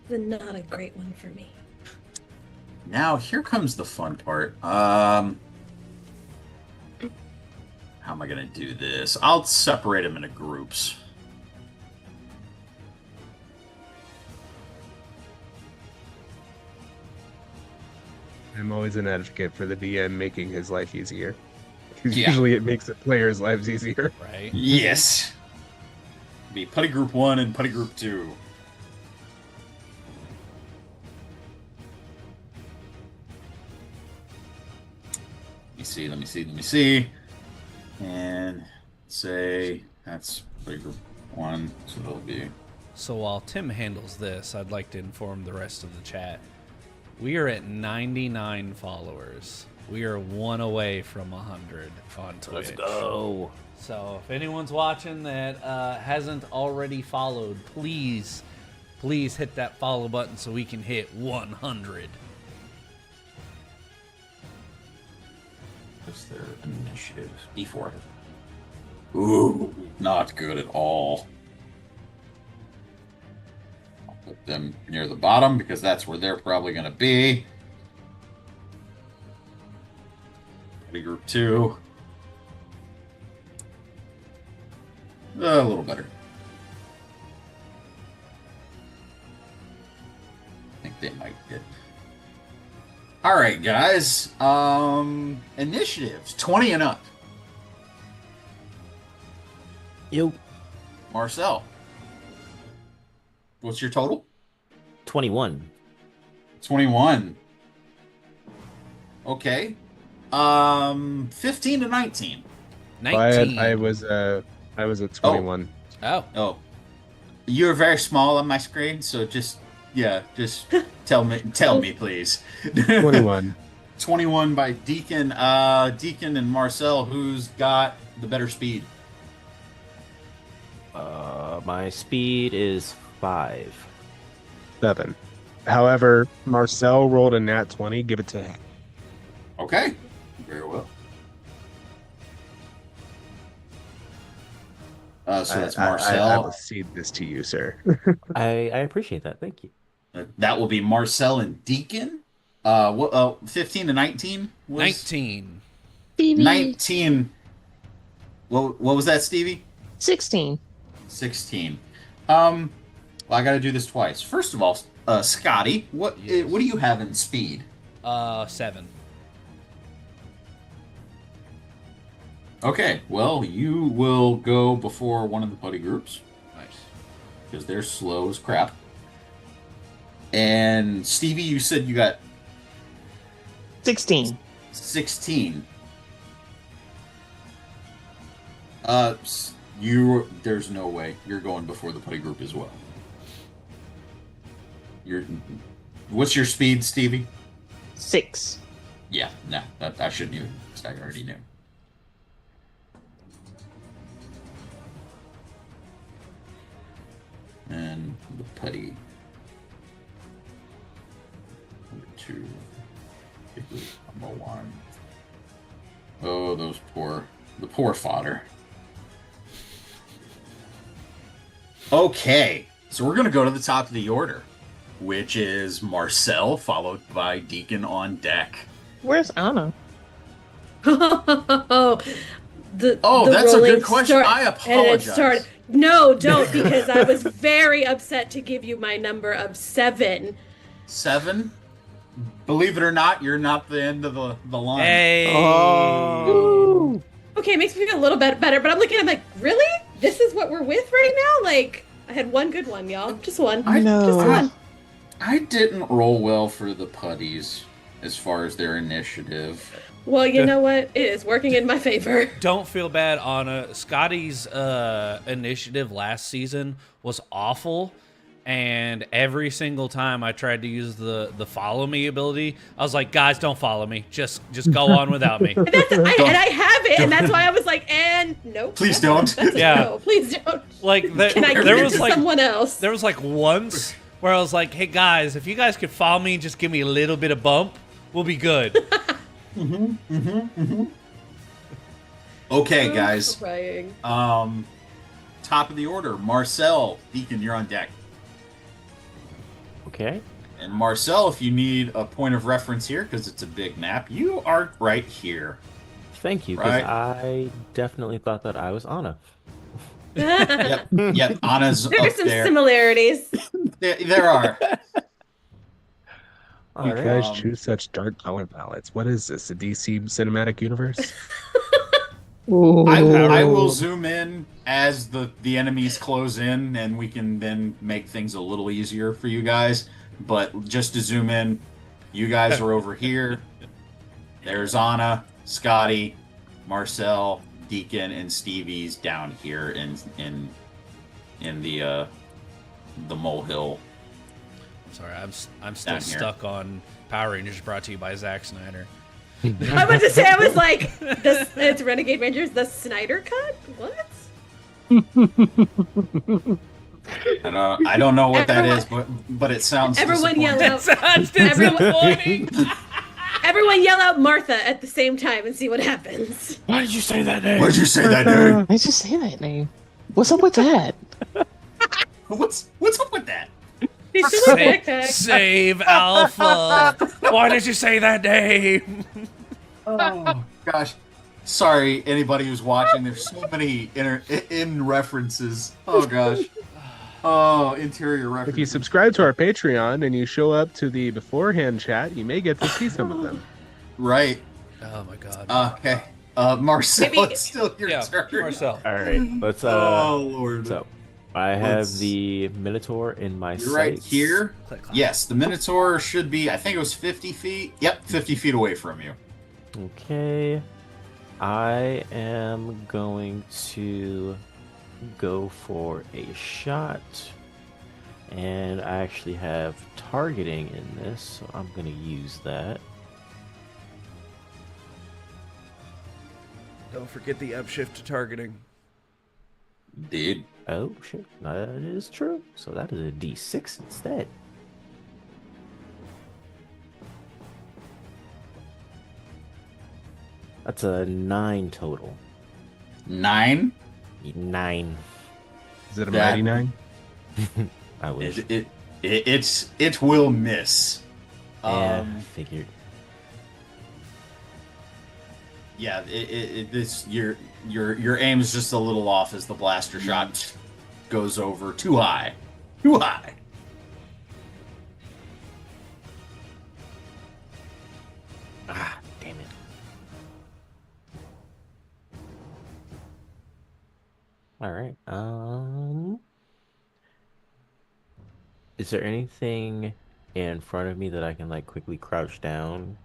Not a great one for me. Now here comes the fun part. How am I gonna do this? I'll separate them into groups. I'm always an advocate for the DM making his life easier. Because Yeah. usually it makes the players' lives easier. Right? Yes. Be Putty Group 1 and Putty Group 2. Let me see. And say that's group 1, so it'll be. So while Tim handles this, I'd like to inform the rest of the chat. We are at 99 followers. We are 1 away from 100 on Twitch. Let's go. So if anyone's watching that hasn't already followed, please hit that follow button so we can hit 100. What's their initiative? D4. Ooh, not good at all. I'll put them near the bottom because that's where they're probably going to be. Group 2. A little better. I think they might get. All right, guys. Initiatives 20 and up. Yo. Marcel, what's your total? 21. 21. Okay. 15 to 19. 19. I was at 21. Oh. You're very small on my screen, so just tell me, please. 21. 21 by Deacon. Deacon and Marcel, who's got the better speed? My speed is 5. 7. However, Marcel rolled a nat 20. Give it to him. Okay. Very well. So that's Marcel. I will cede this to you, sir. I appreciate that. Thank you. That will be Marcel and Deacon. 15 to 19 was 19. Stevie. 19. What was that, Stevie? 16. 16. Well, I got to do this twice. First of all, Scotty, what do you have in speed? 7. Okay, well, you will go before one of the buddy groups. Nice. Because they're slow as crap. And Stevie, you said you got 16. 16. There's no way you're going before the buddy group as well. What's your speed, Stevie? 6. Yeah, no, I shouldn't even. I already knew. And the putty. Number 2. Number 1. Oh, the poor fodder. Okay, so we're going to go to the top of the order, which is Marcel, followed by Deacon on deck. Where's Anna? The that's a rolling good question. I apologize. No, don't, because I was very upset to give you my number of 7. 7? Believe it or not, you're not the end of the line. Hey. Oh. Okay, it makes me feel a little bit better, but I'm like, really? This is what we're with right now? Like, I had one good one, y'all. Just one. Just one. I didn't roll well for the putties as far as their initiative. Well, you know what? It is working in my favor. Don't feel bad, Anna. Scotty's initiative last season was awful, and every single time I tried to use the follow me ability, I was like, guys, don't follow me. Just go on without me. And I have it, and that's why I was like, and nope. Please don't. No, please don't. Like Can I give it to someone else? There was like once where I was like, hey guys, if you guys could follow me and just give me a little bit of bump, we'll be good. Okay, guys. Crying. Top of the order, Marcel, Deacon, you're on deck. Okay. And Marcel, if you need a point of reference here, because it's a big map, you are right here. Thank you, because Right. I definitely thought that I was Anna. Yep, Anna's up There's some there. similarities. There are. You Alright. guys choose such dark color palettes. What is this? A DC cinematic universe? I will zoom in as the enemies close in, and we can then make things a little easier for you guys. But just to zoom in, you guys are over here. There's Anna. Scotty, Marcel, Deacon, and Stevie's down here in the molehill. Sorry, I'm still Down here. stuck on Power Rangers brought to you by Zack Snyder. I was about to say, I was like, it's Renegade Rangers, the Snyder Cut? What? I don't know what that is, but it sounds. Everyone yell disappointing. out. Sounds disappointing. Everyone yell out Martha at the same time and see what happens. Why did you say that name? Why'd you say that, dude? Why did you say that name? What's up with that? What's up with that? He's still a Save, backpack. save Alpha. Why did you say that name? Oh gosh, sorry anybody who's watching. There's so many in references. Oh gosh. Oh, interior references. If you subscribe to our Patreon and you show up to the beforehand chat, you may get to see some of them. Right. Oh my god. Okay. Marcel, Maybe- it's still your Yeah, turn. Marcel. All right, let's. Oh Lord. So, I have Let's- the Minotaur in my You're right sights. here. Click, clack. Yes, the Minotaur should be. I think it was 50 feet. Yep, 50 feet away from you. Okay. I am going to go for a shot. And I actually have targeting in this, so I'm going to use that. Don't forget the upshift to targeting. Dude. Oh, shit. That is true. So that is a D6 instead. That's a 9 total. 9. 9. Is it a That- mighty nine? I wish. It will miss. Yeah, figured. Yeah, this your aim is just a little off as the blaster shot goes over too high. Too high. Ah, damn it. All right. Is there anything in front of me that I can like quickly crouch down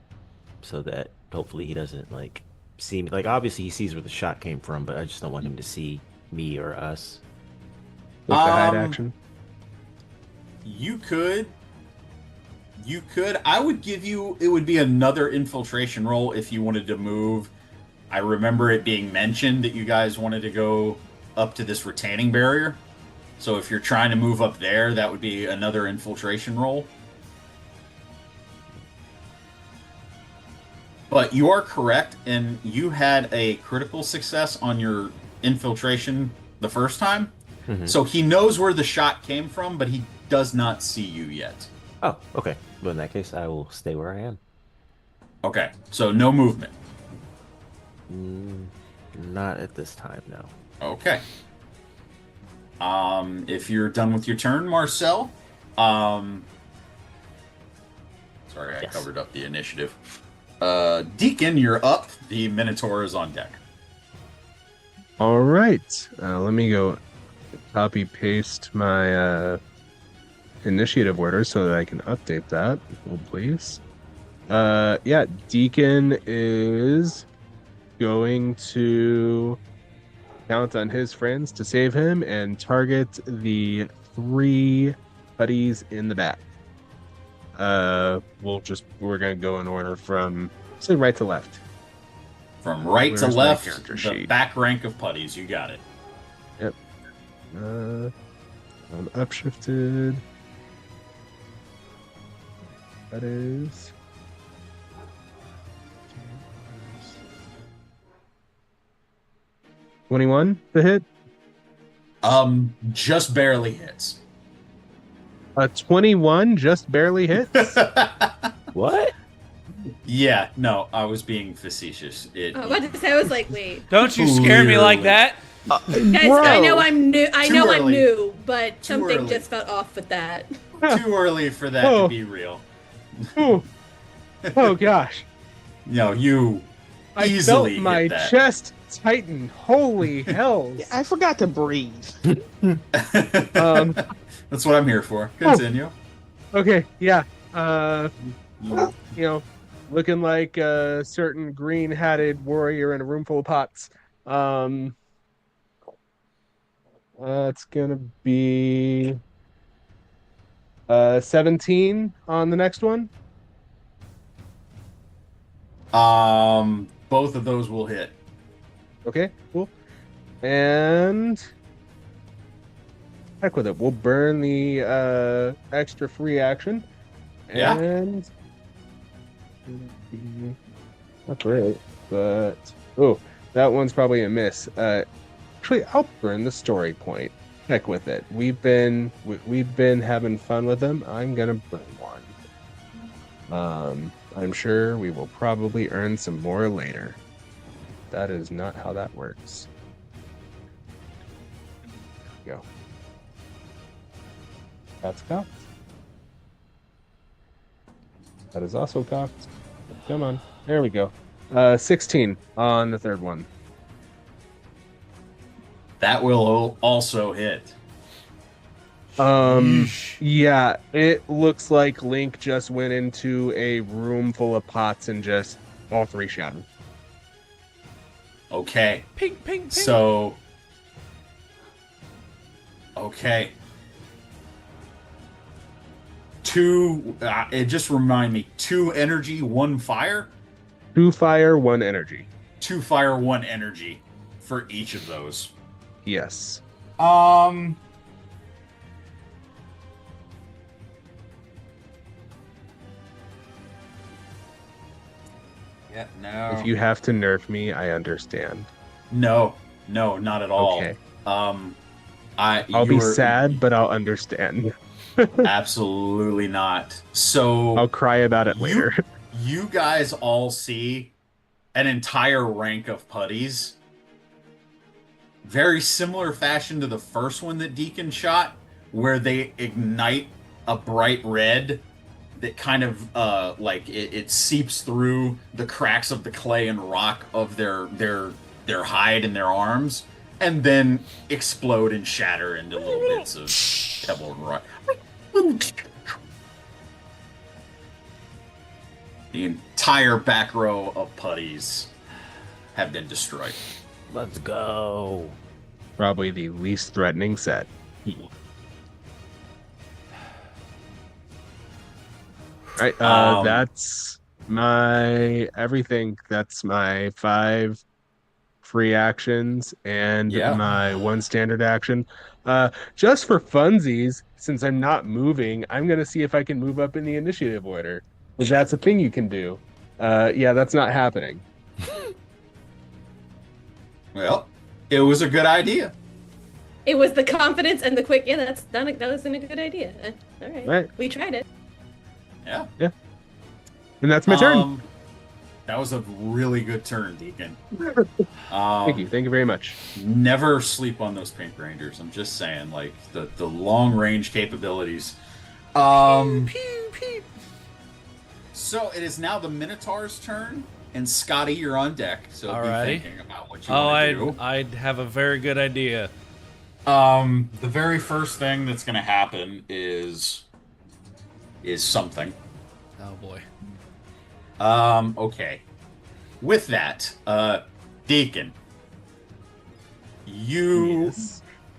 so that hopefully he doesn't like see me? Like obviously he sees where the shot came from, but I just don't want him to see me or us. With the hide Um, action? You could. I would give you. It would be another infiltration roll if you wanted to move. I remember it being mentioned that you guys wanted to go up to this retaining barrier. So if you're trying to move up there, that would be another infiltration roll. But you are correct, and you had a critical success on your infiltration the first time. Mhm. So he knows where the shot came from, but he does not see you yet. Oh, okay. Well, in that case, I will stay where I am. Okay, so no movement. Not at this time, no. Okay. If you're done with your turn, Marcel. Sorry, I Yes. covered up the initiative. Deacon, you're up. The Minotaur is on deck. All right. Let me go copy paste my initiative order so that I can update that. Hold, please. Yeah, Deacon is going to count on his friends to save him and target the 3 buddies in the back. We're gonna go in order from say right to left. From right to Where's my left, character the sheet? back rank of putties. You got it. I'm upshifted. That is 21 to hit. Just barely hits. 21 just barely hits. What? Yeah, no, I was being facetious. I was about to say, I was like, wait. Don't you scare me like Clearly. that. Guys, I know I'm new. I Too know I'm early. new, but Too something early. just felt off with that. Too early for that Oh. to be real. Oh, oh gosh. No, you I easily felt my hit that. chest tighten. Holy hells. I forgot to breathe. That's what I'm here for. Continue. Okay, yeah. You know, looking like a certain green-hatted warrior in a room full of pots. It's gonna be 17 on the next one. Both of those will hit. Okay, cool. And heck with it. We'll burn the extra free action. Yeah. And not great, but oh, that one's probably a miss. Actually, I'll burn the story point. Heck with it. We've been having fun with them. I'm gonna burn one. I'm sure we will probably earn some more later. That is not how that works. Go. That's cocked. That is also cocked. Come on. There we go. 16 on the third one. That will also hit. Yeah, it looks like Link just went into a room full of pots and just all three shattered. Okay. Ping, ping, ping. So. Okay. Two. It just remind me. 2 energy, 1 fire. 2 fire, 1 energy. 2 fire, 1 energy for each of those. Yes. Yeah. No. If you have to nerf me, I understand. No, not at all. Okay. I'll be sad, but I'll understand. Absolutely not. So I'll cry about it later. You guys all see an entire rank of putties. Very similar fashion to the first one that Deacon shot, where they ignite a bright red that kind of like it seeps through the cracks of the clay and rock of their hide and their arms, and then explode and shatter into little bits of pebble and rock. The entire back row of putties have been destroyed. Let's go. Probably the least threatening set. Right, that's my everything. That's my 5 free actions and my 1 standard action. Just for funsies, since I'm not moving, I'm gonna see if I can move up in the initiative order. If that's a thing you can do. Yeah, that's not happening. Well, it was a good idea. It was the confidence and the quick. Yeah, that wasn't a good idea. All right. We tried it. Yeah. And that's my turn. That was a really good turn, Deacon. Thank you very much. Never sleep on those Pink Rangers. I'm just saying, like the long range capabilities. Pew, pew. So it is now the Minotaur's turn, and Scotty, you're on deck. So be thinking about what you want to do. I'd have a very good idea. The very first thing that's going to happen is something. Oh boy. Okay. With that, Deacon, you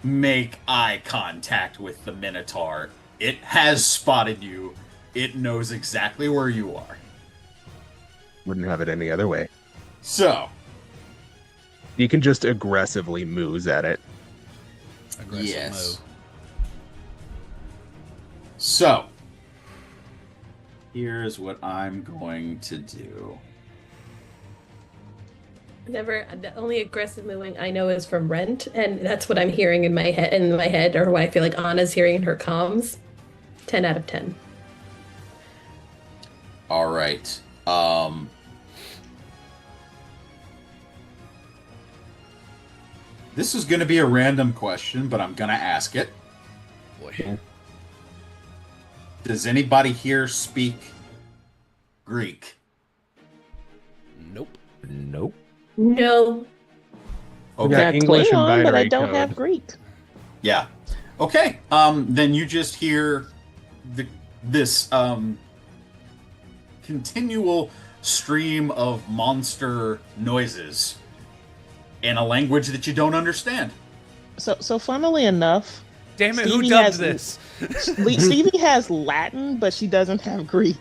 make eye contact with the Minotaur. It has spotted you. It knows exactly where you are. Wouldn't have it any other way. So, you can just aggressively moose at it. Aggressive move. So, here's what I'm going to do. The only aggressive moving I know is from Rent, and that's what I'm hearing in my head, or what I feel like Anna's hearing in her comms. 10 out of 10. All right. This is going to be a random question, but I'm going to ask it. Boy. Does anybody here speak Greek? Nope. Nope. No. We Okay. got English and Klingon, but I binary don't code. have Greek. Yeah. Okay. Then you just hear this continual stream of monster noises in a language that you don't understand. So funnily enough, Damn it, who Stevie dubbed has- this? Stevie has Latin, but she doesn't have Greek.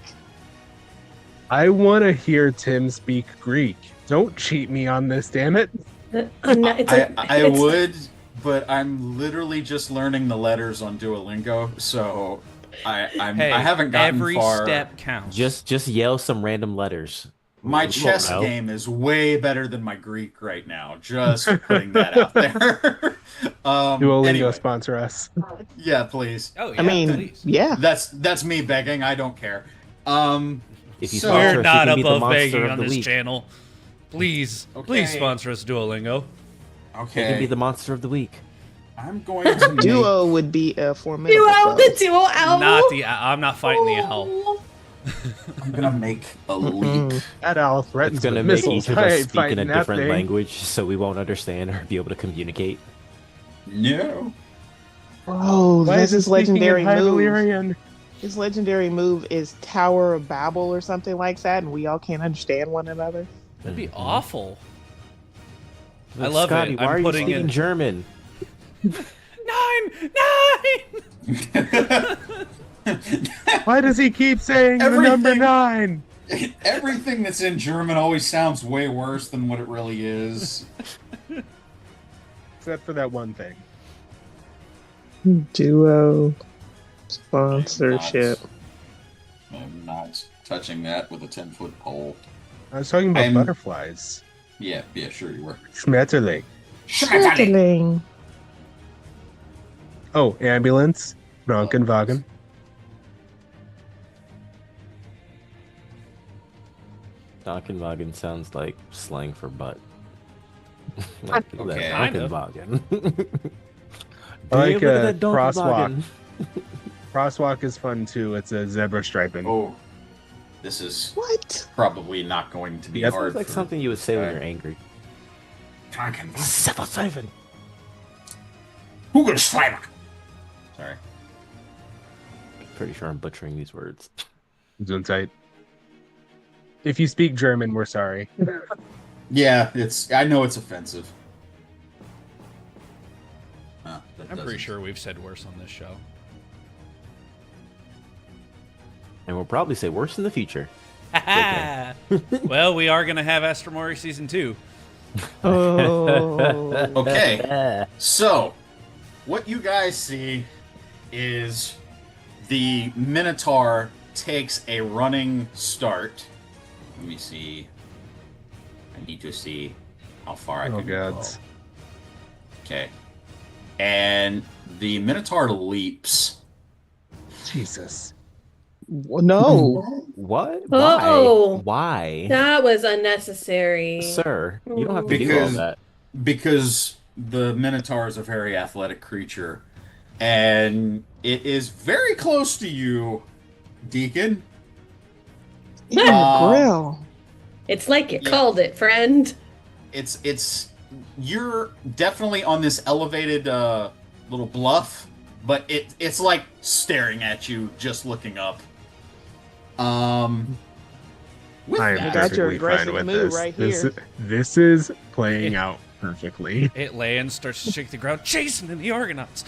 I want to hear Tim speak Greek. Don't cheat me on this, damn it. I would, but I'm literally just learning the letters on Duolingo, so I haven't gotten every far. step counts. Just yell some random letters. My We won't chess know. game is way better than my Greek right now. Just putting that out there. Duolingo Anyway, sponsor us. yeah, please. Oh, yeah, I mean, please. yeah. That's me begging. I don't care. If you So- sponsor We're us, not you can be the above monster begging of on the this week. channel. Please, Okay. please sponsor us, Duolingo. You can be Okay, the monster of the week. I'm going to make, Duo would be a formidable. Duo, foe. the duo owl. Not the. I'm not fighting the owl. I'm gonna make a leap. That owl It's threatens going to with make missiles. each of I us ain't speak in fighting a that different thing. language so we won't understand or be able to communicate. No. Oh, Why that's is his it speaking in legendary High move. Valyrian? His legendary move is Tower of Babel or something like that, and we all can't understand one another. That'd be awful. Look, love it. Scotty, why I'm are you putting speaking in- German? 9! Why does he keep saying the number Everything- 9? Everything that's in German always sounds way worse than what it really is. Except for that one thing. Duo sponsorship. I'm not touching that with a 10-foot pole. I was talking about I'm- butterflies. Yeah, sure you were. Schmetterling. Schmetterling. Oh, ambulance. Krankenwagen. Krankenwagen sounds like slang for butt. Like that Okay. Kind of. Krankenwagen. I like Damn, look at that donkey crosswalk. wagon. Crosswalk is fun too. It's a zebra striping. Oh, this is What? probably not going to be Yep. hard. Sounds like for something you would say when Okay. you're angry. Krankenwagen. 7-7. Hugelschreiber. Sorry. Pretty sure I'm butchering these words. Gesundheit. If you speak German, we're sorry. Yeah, I know it's offensive. That I'm pretty doesn't- sure we've said worse on this show. And we'll probably say worse in the future. Well, we are going to have Astromori Season 2. Oh. Okay. So, what you guys see is the Minotaur takes a running start. Let me see. I need to see how far I Oh, can go. gods. Okay. And the Minotaur leaps. Jesus. No. What? Oh. Why? That was unnecessary. Sir, you don't have to do all Because- that. Because the Minotaur is a very athletic creature. And it is very close to you, Deacon. In the Um, grill. It's like you Yeah. called it, friend. It's you're definitely on this elevated little bluff, but it's like staring at you just looking up. With I am that, got your perfectly fine aggressive with move this. right This, here. this is playing out perfectly. It lands, starts to shake the ground, chasing in the Argonauts.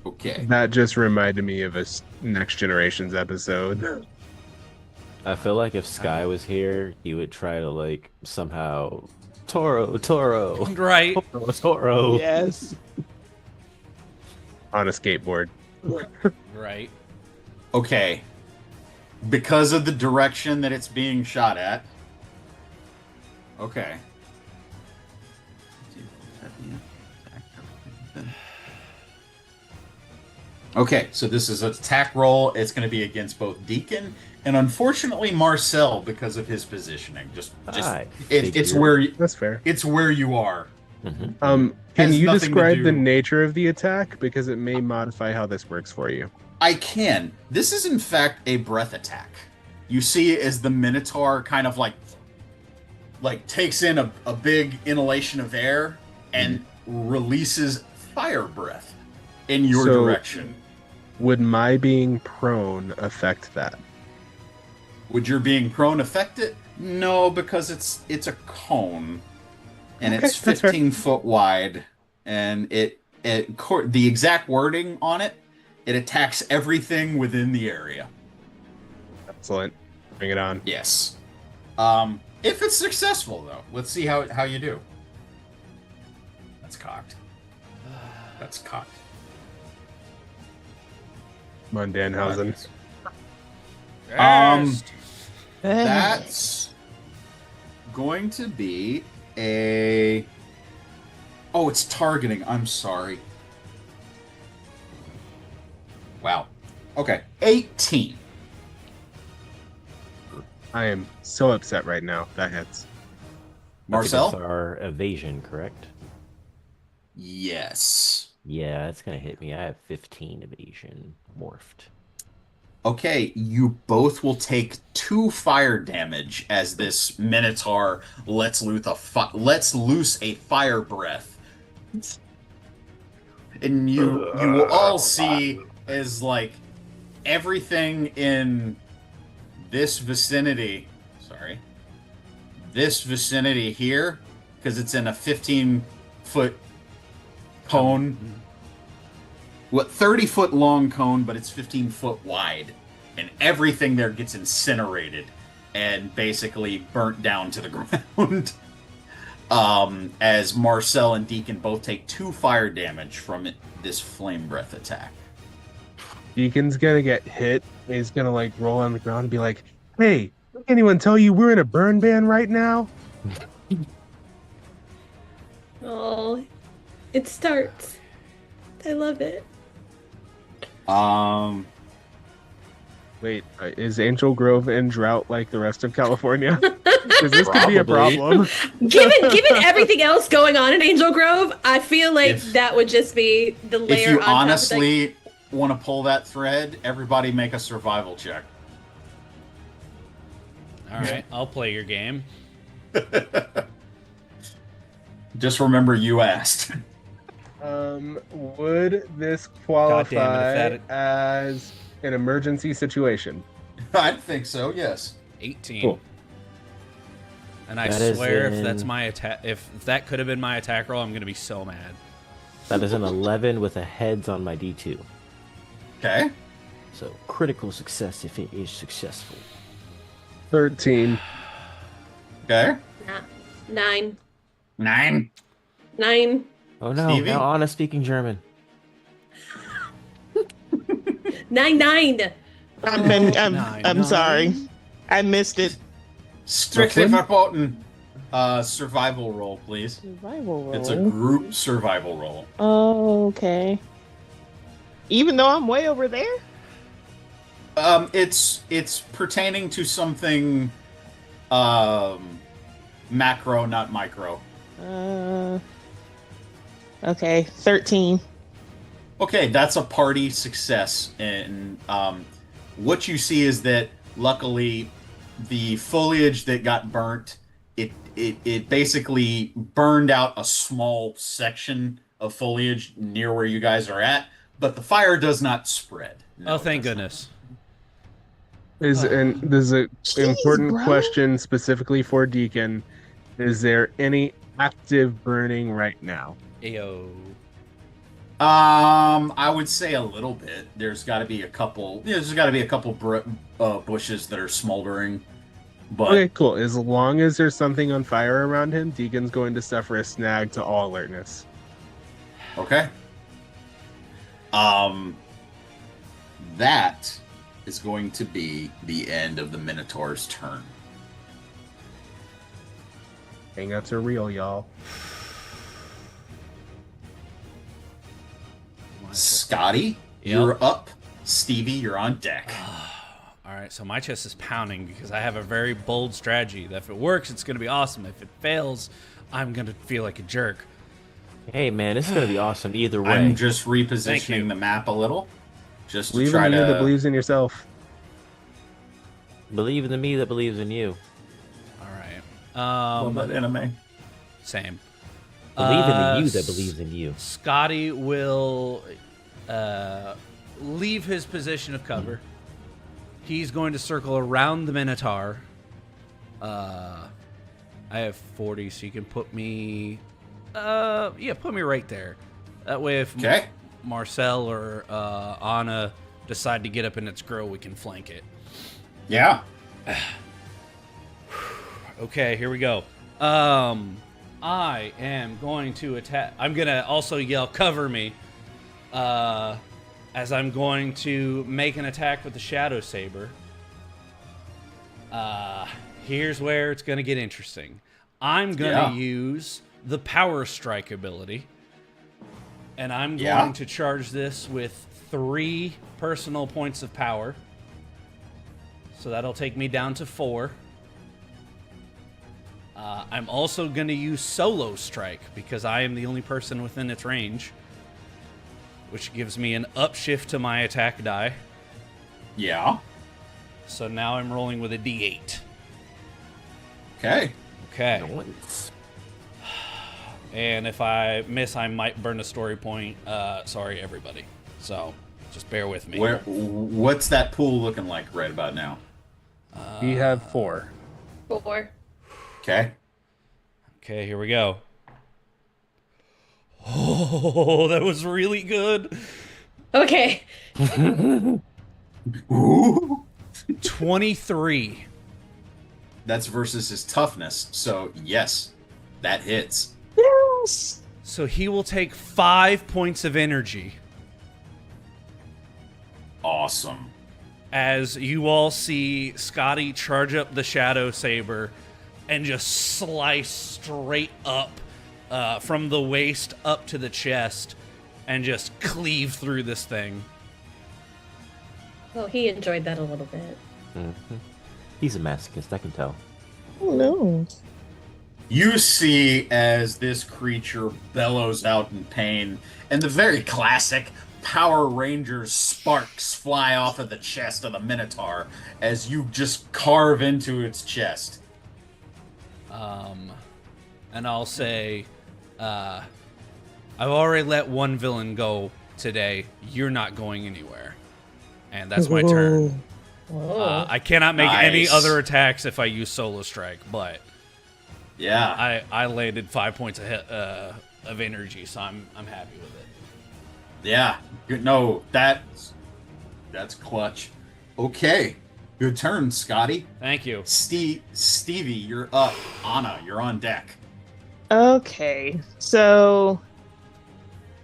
okay. That just reminded me of a Next Generations episode. I feel like if Sky was here, he would try to like somehow Toro. Right. Toro. Yes. On a skateboard. Right. Okay. Because of the direction that it's being shot at. Okay. Okay, so this is an attack roll. It's going to be against both Deacon and unfortunately Marcel because of his positioning. I It's figured. where That's fair. it's where you are. Mhm. Can Has you nothing to describe the do- nature of the attack? Because it may modify how this works for you. I can. This is in fact a breath attack. You see as the Minotaur kind of like takes in a big inhalation of air and releases fire breath in your So- direction. Would my being prone affect that? Would your being prone affect it? No, because it's a cone, and Okay, it's that's fair. 15 foot wide, and the exact wording on it, it attacks everything within the area. Excellent. Bring it on. Yes. If it's successful, though, let's see how you do. That's cocked. That's cocked. Come on, Danhausen. That's going to be a... Oh, it's targeting. I'm sorry. Wow. Okay. 18. I am so upset right now. That hits. Marcel? That's our evasion, correct? Yes. Yeah, it's gonna hit me. I have 15 evasion morphed. Okay, you both will take 2 fire damage as this Minotaur lets loose a fire breath. And you will all see as like everything in this vicinity here, because it's in a 15-foot cone. 30-foot long cone, but it's 15-foot wide. And everything there gets incinerated and basically burnt down to the ground. As Marcel and Deacon both take 2 fire damage from this flame breath attack. Deacon's gonna get hit. And he's gonna like roll on the ground and be like, "Hey, did anyone tell you we're in a burn ban right now?" Oh, it starts. I love it. Wait, is Angel Grove in drought like the rest of California? Because this could be a problem. Given everything else going on in Angel Grove, I feel like that would just be the layer. If you on top of honestly want to pull that thread, everybody make a survival check. All right, I'll play your game. Just remember you asked. Would this qualify as an emergency situation? I think so, yes. 18. Cool. And I swear, if that's my attack, if that could have been my attack roll, I'm gonna be so mad. That is an 11 with a heads on my D2. Okay. So critical success if it is successful. 13. Okay. 9. 9. 9. Oh no! Stevie? Now Anna's speaking German. 9. I'm sorry. I missed it. Strictly verboten. Survival roll, please. Survival roll. It's a group survival roll. Oh, okay. Even though I'm way over there? It's pertaining to something macro, not micro. Okay, 13. Okay, that's a party success, and what you see is that luckily the foliage that got burnt, it basically burned out a small section of foliage near where you guys are at, but the fire does not spread. No, Oh, thank goodness. There's an important bro. question specifically for Deacon. Is there any active burning right now? Ayo. I would say a little bit. There's got to be a couple. There's got to be a couple bushes that are smoldering. But Okay, cool. As long as there's something on fire around him, Deacon's going to suffer a snag to all alertness. okay. That is going to be the end of the Minotaur's turn. Hangouts are real, y'all. Scotty, Yep. you're up. Stevie, you're on deck. All right, so my chest is pounding because I have a very bold strategy that if it works, it's going to be awesome. If it fails, I'm going to feel like a jerk. Hey man, it's gonna be awesome either way. I'm just Thank you. repositioning the map a little, just to Believe try in you that to. believes in yourself. Believe in the me that believes in you. All right. Love that anime. Same. Believe in the you that believes in you. Scotty will leave his position of cover. He's going to circle around the Minotaur. I have 40, so you can put me... put me right there. That way if Marcel or Anna decide to get up in its grill, we can flank it. Yeah. Okay, here we go. I am going to attack. I'm going to also yell, cover me, as I'm going to make an attack with the Shadow Saber. Here's where it's going to get interesting. I'm going to use the Power Strike ability, and I'm going to charge this with 3 personal points of power. So that'll take me down to 4. I'm also going to use Solo Strike because I am the only person within its range, which gives me an upshift to my attack die. Yeah. So now I'm rolling with a D8. Okay. Nice. And if I miss, I might burn a story point. Sorry, everybody. So just bear with me. What's that pool looking like right about now? We have 4. 4. Okay. Okay, here we go. Oh, that was really good. Okay. Ooh. 23. That's versus his toughness. So, yes, that hits. Yes. So he will take 5 points of energy Awesome. as you all see Scotty charge up the Shadow Saber and just slice straight up from the waist up to the chest and just cleave through this thing. Oh, he enjoyed that a little bit. Mm-hmm. He's a masochist, I can tell. Oh no. You see as this creature bellows out in pain, and the very classic Power Rangers sparks fly off of the chest of the Minotaur as you just carve into its chest. And I'll say, I've already let one villain go today. You're not going anywhere. And that's my turn. Oh. I cannot make any Nice. other attacks if I use Solo Strike, but Yeah. I landed 5 points of energy, so I'm happy with it. Yeah. Good. No, that's clutch. Okay. Good turn, Scotty. Thank you. Stevie, you're up. Anna, you're on deck. Okay. So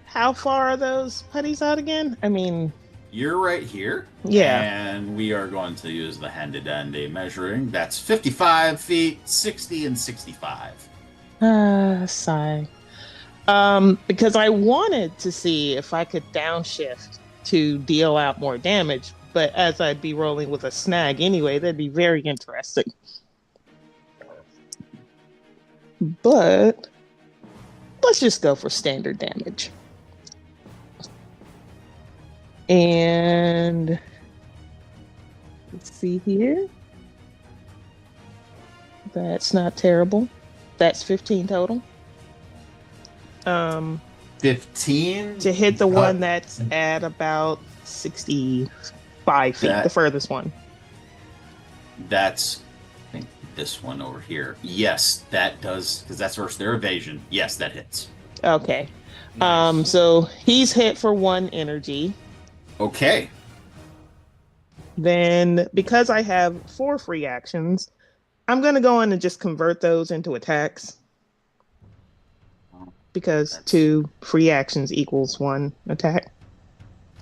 how far are those putties out again? I mean, You're right here. yeah. And we are going to use the handy-dandy measuring. That's 55 feet, 60, and 65. Sigh. Because I wanted to see if I could downshift to deal out more damage, but as I'd be rolling with a snag anyway, that'd be very interesting. But let's just go for standard damage. And let's see here. That's not terrible. That's 15 total. 15? To hit the one that's at about 65 feet, the furthest one. That's, I think, this one over here. Yes, that does, because that's versus their evasion. Yes, that hits. Okay. Nice. So he's hit for 1 energy. Okay. Then, because I have 4 free actions, I'm going to go in and just convert those into attacks. Because 2 free actions equals 1 attack.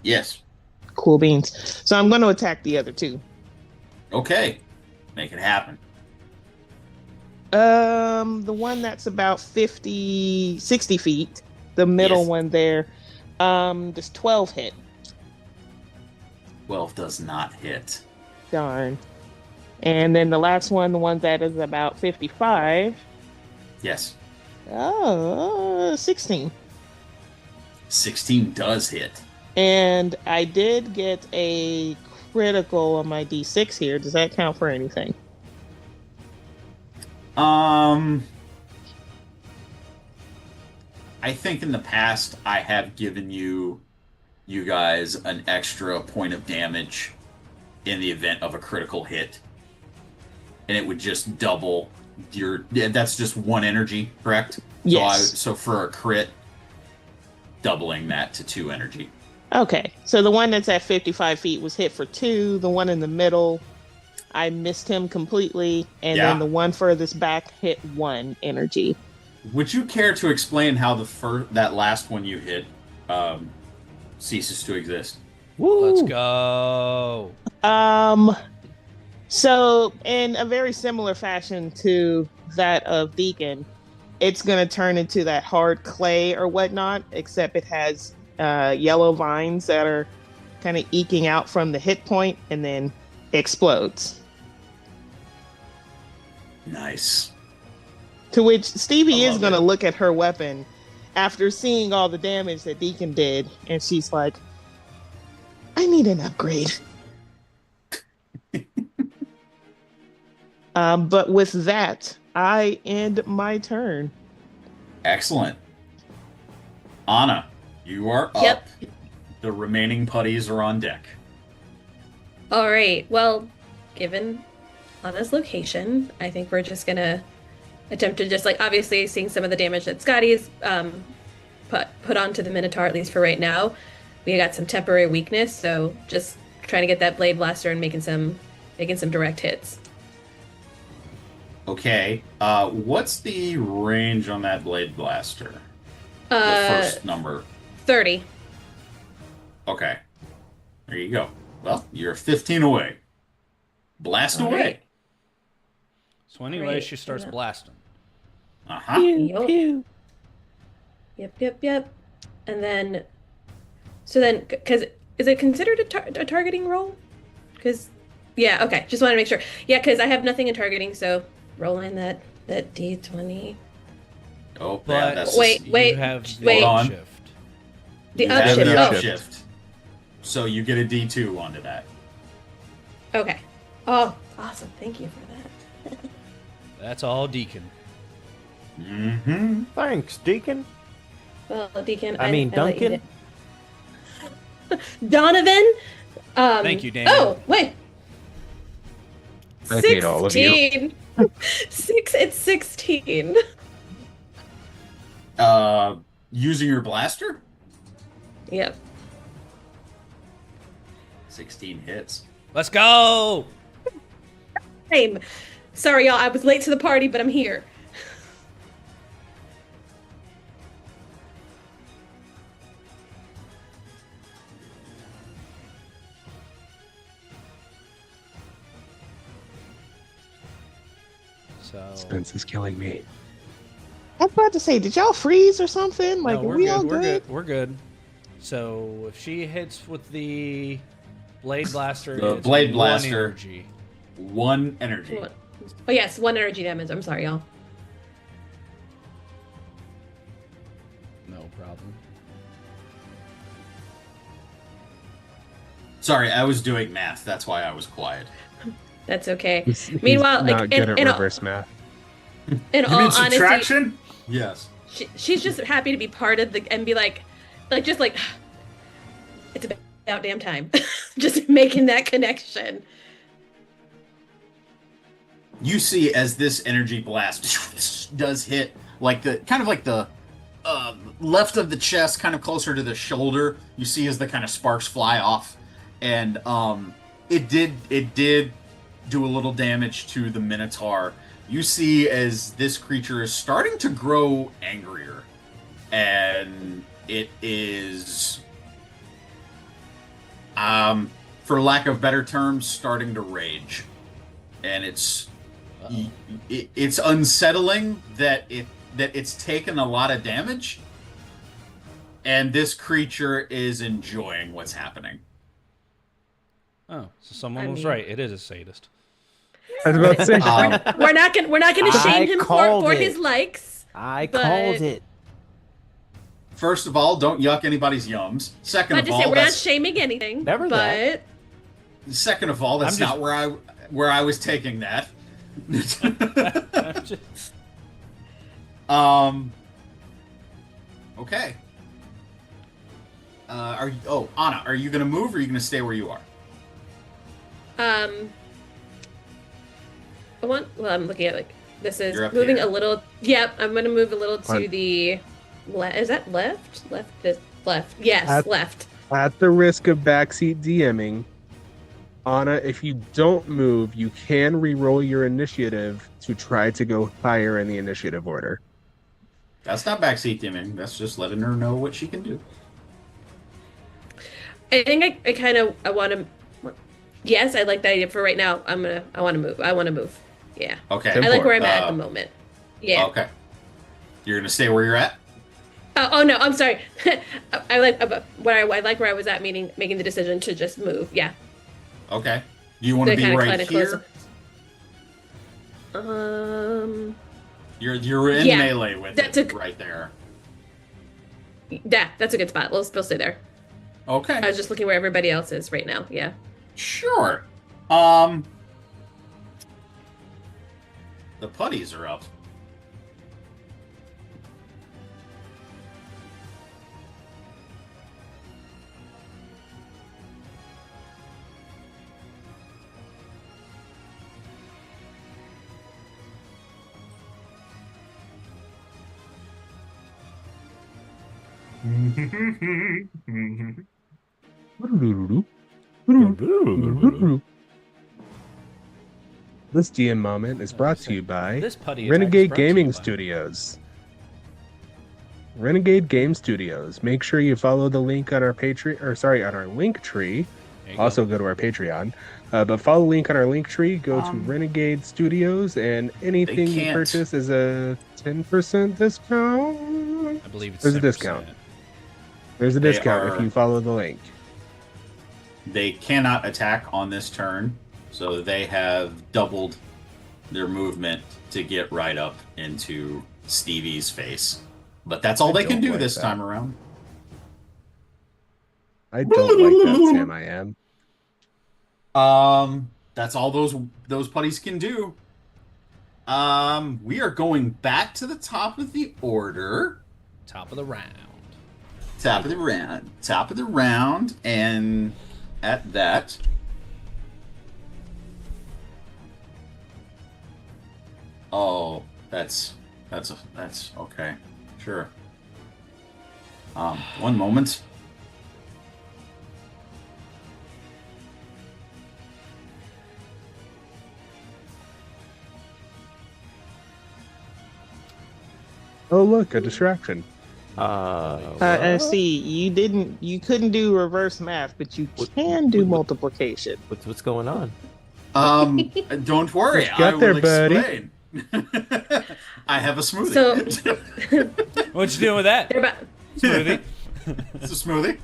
Yes. Cool beans. So I'm going to attack the other 2. Okay. Make it happen. The one that's about 60 feet, the middle Yes. one there, does 12 hit. 12 does not hit. Darn. And then the last one, the one that is about 55, Yes. 16. 16 does hit. And I did get a critical on my D6 here. Does that count for anything? I think in the past I have given you you guys an extra point of damage in the event of a critical hit. And it would just double your... That's just 1 energy, correct? Yes. So for a crit, doubling that to 2 energy. Okay, so the one that's at 55 feet was hit for 2. The one in the middle, I missed him completely. And then the one furthest back hit 1 energy. Would you care to explain how that last one you hit ceases to exist? Woo! Let's go. So in a very similar fashion to that of Deacon, it's going to turn into that hard clay or whatnot, except it has yellow vines that are kind of eking out from the hit point and then explodes. Nice. To which Stevie is going to it. look at her weapon after seeing all the damage that Deacon did, and she's like, I need an upgrade. But with that, I end my turn. Excellent. Anna, you are up. Yep. The remaining putties are on deck. All right. Well, given Anna's location, I think we're just gonna attempt to just obviously seeing some of the damage that Scotty's put onto the Minotaur, at least for right now. We got some temporary weakness, so just trying to get that blade blaster and making some direct hits. Okay. What's the range on that blade blaster? The first number. 30. Okay. There you go. Well, you're 15 away. Blast All away. right. So anyway, Great. she starts Yeah. blasting. Uh-huh. Yup. Pew. Yep. And then, because is it considered a targeting roll? Because, yeah, okay. Just want to make sure. Yeah, because I have nothing in targeting, so rolling that D20. Oh, But yeah, that's Wait, you have the wait. Hold on. upshift. The you have upshift. the Oh, upshift. So you get a D2 onto that. okay. Oh, awesome. Thank you for that. That's all Deacon. Mm-hmm. Thanks, Deacon. Well, Deacon. I mean, let you Duncan. Donovan. Thank you, Daniel. Oh, wait. I hate all of you. 16. It's 16. Using your blaster? Yep. 16 hits. Let's go. Same. Sorry, y'all. I was late to the party, but I'm here. So Spence is killing me. I was about to say, did y'all freeze or something? Like, no, are we all we're good? We're good. So if she hits with the blade blaster, The it's blade 1 blaster. energy. 1 energy. Oh, yes. 1 energy damage. I'm sorry, y'all. No problem. Sorry, I was doing math. That's why I was quiet. That's okay. He's Meanwhile, not good at in reverse math. in You all mean honesty, subtraction? Yes. she's just happy to be part of the and be it's about damn time. Just making that connection. You see as this energy blast does hit the left of the chest, kind of closer to the shoulder. You see as the kind of sparks fly off, and it did do a little damage to the Minotaur. You see as this creature is starting to grow angrier, and it is, for lack of better terms, starting to rage, and it's unsettling that it's taken a lot of damage, and this creature is enjoying what's happening. Oh, so someone I was mean- right. It is a sadist. I was about to say, We're not gonna I shame him called for it. his likes. I But- called it. First of all, don't yuck anybody's yums. Second I of just say all, we're not that's shaming anything. Never but that. second of all, that's I'm just- not where I was taking that. Okay. Anna, are you gonna move or are you gonna stay where you are? Well, I'm looking at this is You're up moving here. a little. Yep, I'm gonna move a little to On- the Is that left? Left is left. Yes, At- left. At the risk of backseat DMing, Anna, if you don't move, you can re-roll your initiative to try to go higher in the initiative order. That's not backseat dimming. That's just letting her know what she can do. I think I want to. Yes, I like that idea. For right now, I want to move. I want to move. Yeah. Okay. I like where I'm at Uh, the moment. Yeah. Okay. You're gonna stay where you're at. Oh no, I'm sorry. I like I like where I was at, meaning making the decision to just move. Yeah. Okay. Do you want to To be kinda right close. here? You're in Yeah, melee with that's it a- right there. Yeah, that's a good spot. We'll stay there. Okay. I was just looking where everybody else is right now. Yeah. Sure. The putties are up. This GM moment is brought to you by This putty attack is Renegade brought to you Gaming by- Studios. Renegade Game Studios. Make sure you follow the link on our Patreon, on our link tree. There you Also, go. go to our Patreon. But follow the link on our link tree. Go to Renegade Studios, and anything you can't- purchase is a 10% discount. I believe it's There's a 10%. discount. There's a They discount if are- you follow the link. They cannot attack on this turn, so they have doubled their movement to get right up into Stevie's face. But that's all I they can don't do like this that. time around. I don't like that, Sam. I am. That's all those putties can do. We are going back to the top of the order. Top of the round. Top of the round, and at that, oh, that's okay, sure. One moment. Oh, look, a distraction. See, you couldn't do reverse math, but you can do multiplication. What's going on? Don't worry, What you got I there, will buddy? explain. I have a smoothie. So What you doing with that? they're about. Smoothie. It's a smoothie.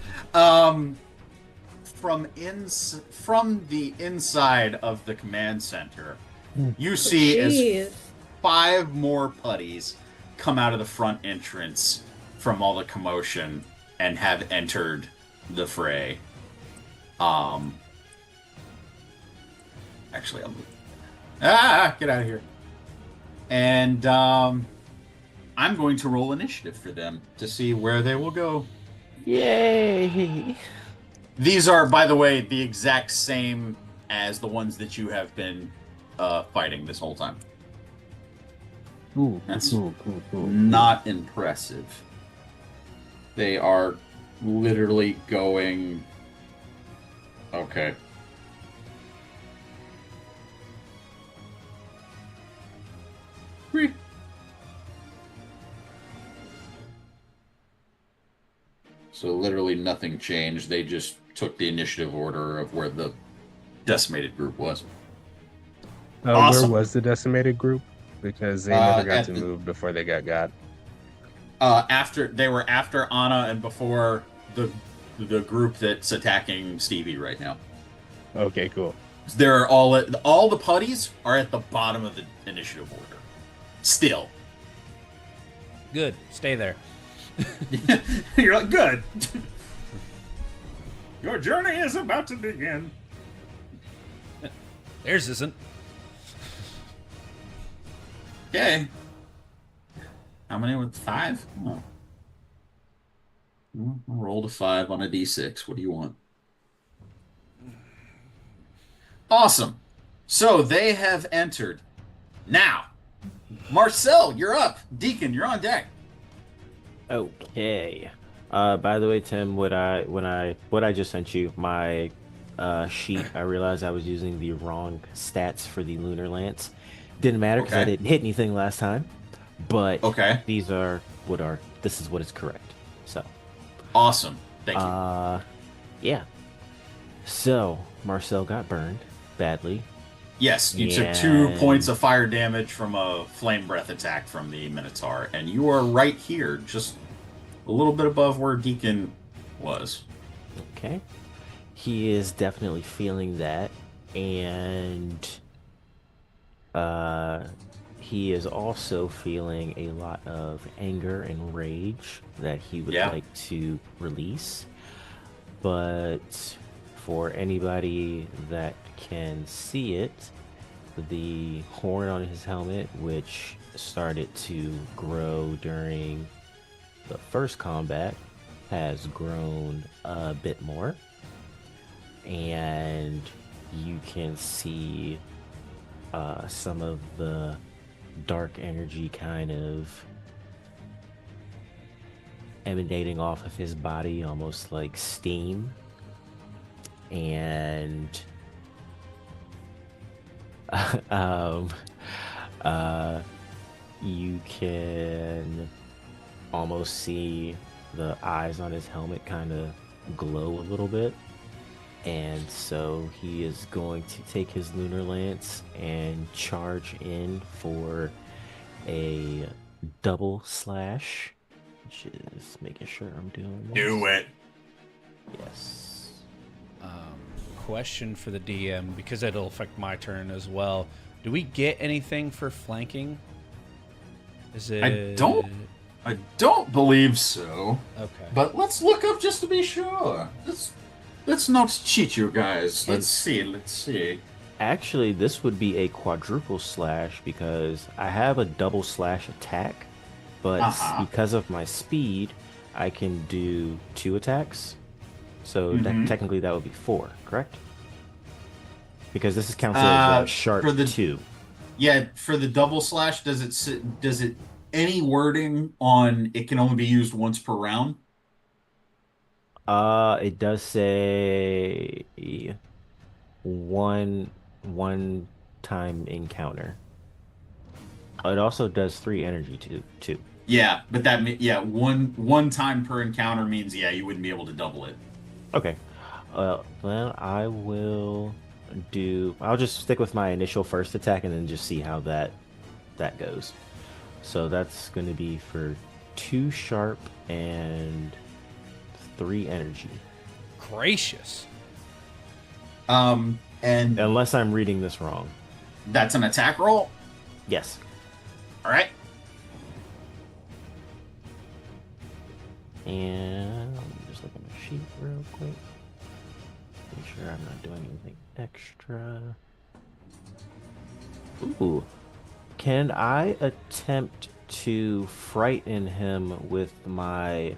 From the inside of the command center, you see as Jeez. 5 more putties come out of the front entrance from all the commotion and have entered the fray. Actually, I'll move. Get out of here. And I'm going to roll initiative for them to see where they will go. Yay! These are, by the way, the exact same as the ones that you have been fighting this whole time. Ooh, That's cool. Not impressive. They are literally going... Okay. Whee. So literally nothing changed. They just took the initiative order of where the decimated group was. Awesome. Where was the decimated group? Because they never got at to the- move before they got. They were after Anna and before the group that's attacking Stevie right now. Okay, cool. They're all the putties are at the bottom of the initiative order. Still. Good. Stay there. You're like, good. Your journey is about to begin. Theirs isn't. Okay. How many with 5? Oh. Rolled a 5 on a d6. What do you want? Awesome. So they have entered. Now, Marcel, you're up. Deacon, you're on deck. Okay. By the way, Tim, what I just sent you, my sheet, I realized I was using the wrong stats for the Lunar Lance. Didn't matter because I Okay. didn't hit anything last time, but Okay. this is what is correct. So, Awesome. Thank you. yeah. So, Marcel got burned badly. Yes, you took 2 And points of fire damage from a flame breath attack from the Minotaur, and you are right here, just a little bit above where Deacon was. okay. He is definitely feeling that, and uh, he is also feeling a lot of anger and rage that he would Yeah. like to release. But for anybody that can see it, the horn on his helmet, which started to grow during the first combat, has grown a bit more. And you can see some of the dark energy kind of emanating off of his body, almost like steam. And um, you can almost see the eyes on his helmet kind of glow a little bit. And so he is going to take his Lunar Lance and charge in for a double slash, which is making sure I'm doing this. Do it. Yes. Question for the DM, because it'll affect my turn as well. Do we get anything for flanking? Is it? I don't believe so. Okay. But let's look up just to be sure. Let's not cheat you guys. Let's see. Actually, this would be a quadruple slash because I have a double slash attack, but because of my speed, I can do 2 attacks. So technically that would be 4, correct? Because this is counted as a sharp for the 2. Yeah, for the double slash, does it any wording on it can only be used once per round? It does say one time encounter. It also does 3 energy too. Yeah, but one time per encounter means you wouldn't be able to double it. Okay. Then I'll just stick with my initial first attack and then just see how that goes. So that's going to be for 2 sharp and 3 energy. Gracious. And Unless I'm reading this wrong. that's an attack roll? Yes. All right. And let me just look at my sheet real quick. Make sure I'm not doing anything extra. Ooh. Can I attempt to frighten him with my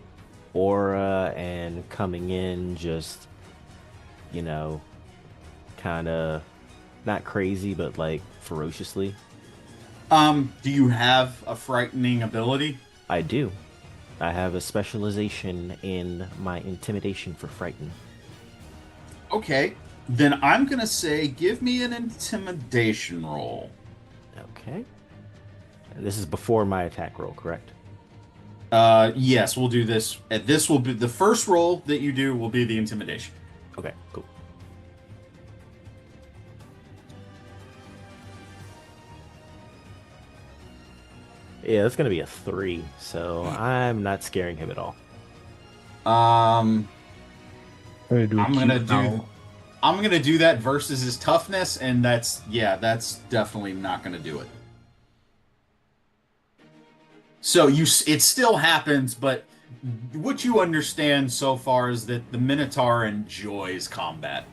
aura and coming in just, kind of not crazy, but like ferociously? Do you have a frightening ability? I do. I have a specialization in my intimidation for frighten. Okay. Then I'm going to say give me an intimidation roll. Okay. And this is before my attack roll, correct? Yes, we'll do this. This will be the first roll that you do will be the intimidation. Okay, cool. Yeah, that's gonna be a 3, so I'm not scaring him at all. I'm I'm gonna do that versus his toughness, and that's definitely not gonna do it. So it still happens, but what you understand so far is that the Minotaur enjoys combat.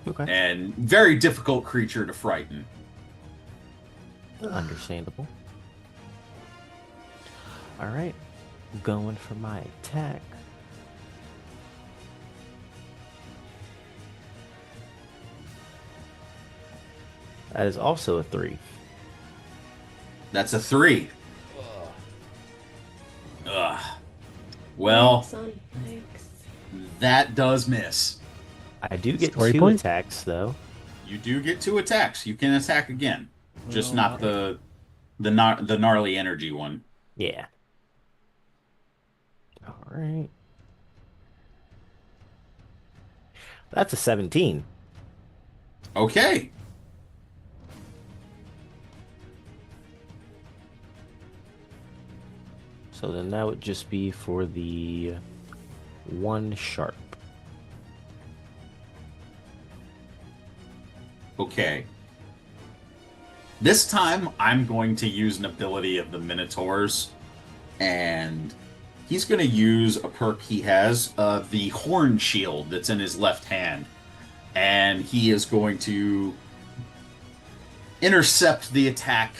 Okay. And very difficult creature to frighten. Understandable. All right, going for my attack. That is also a 3. That's a 3. Ugh. Well, Thanks, son. Thanks. that does miss. I do get Story 2 point? attacks, though. You do get 2 attacks. You can attack again, just Well, not the gnarly energy one. Yeah. All right. That's a 17. Okay. So then that would just be for the 1 sharp. Okay. This time, I'm going to use an ability of the Minotaurs, and he's going to use a perk he has, the Horn Shield that's in his left hand, and he is going to intercept the attack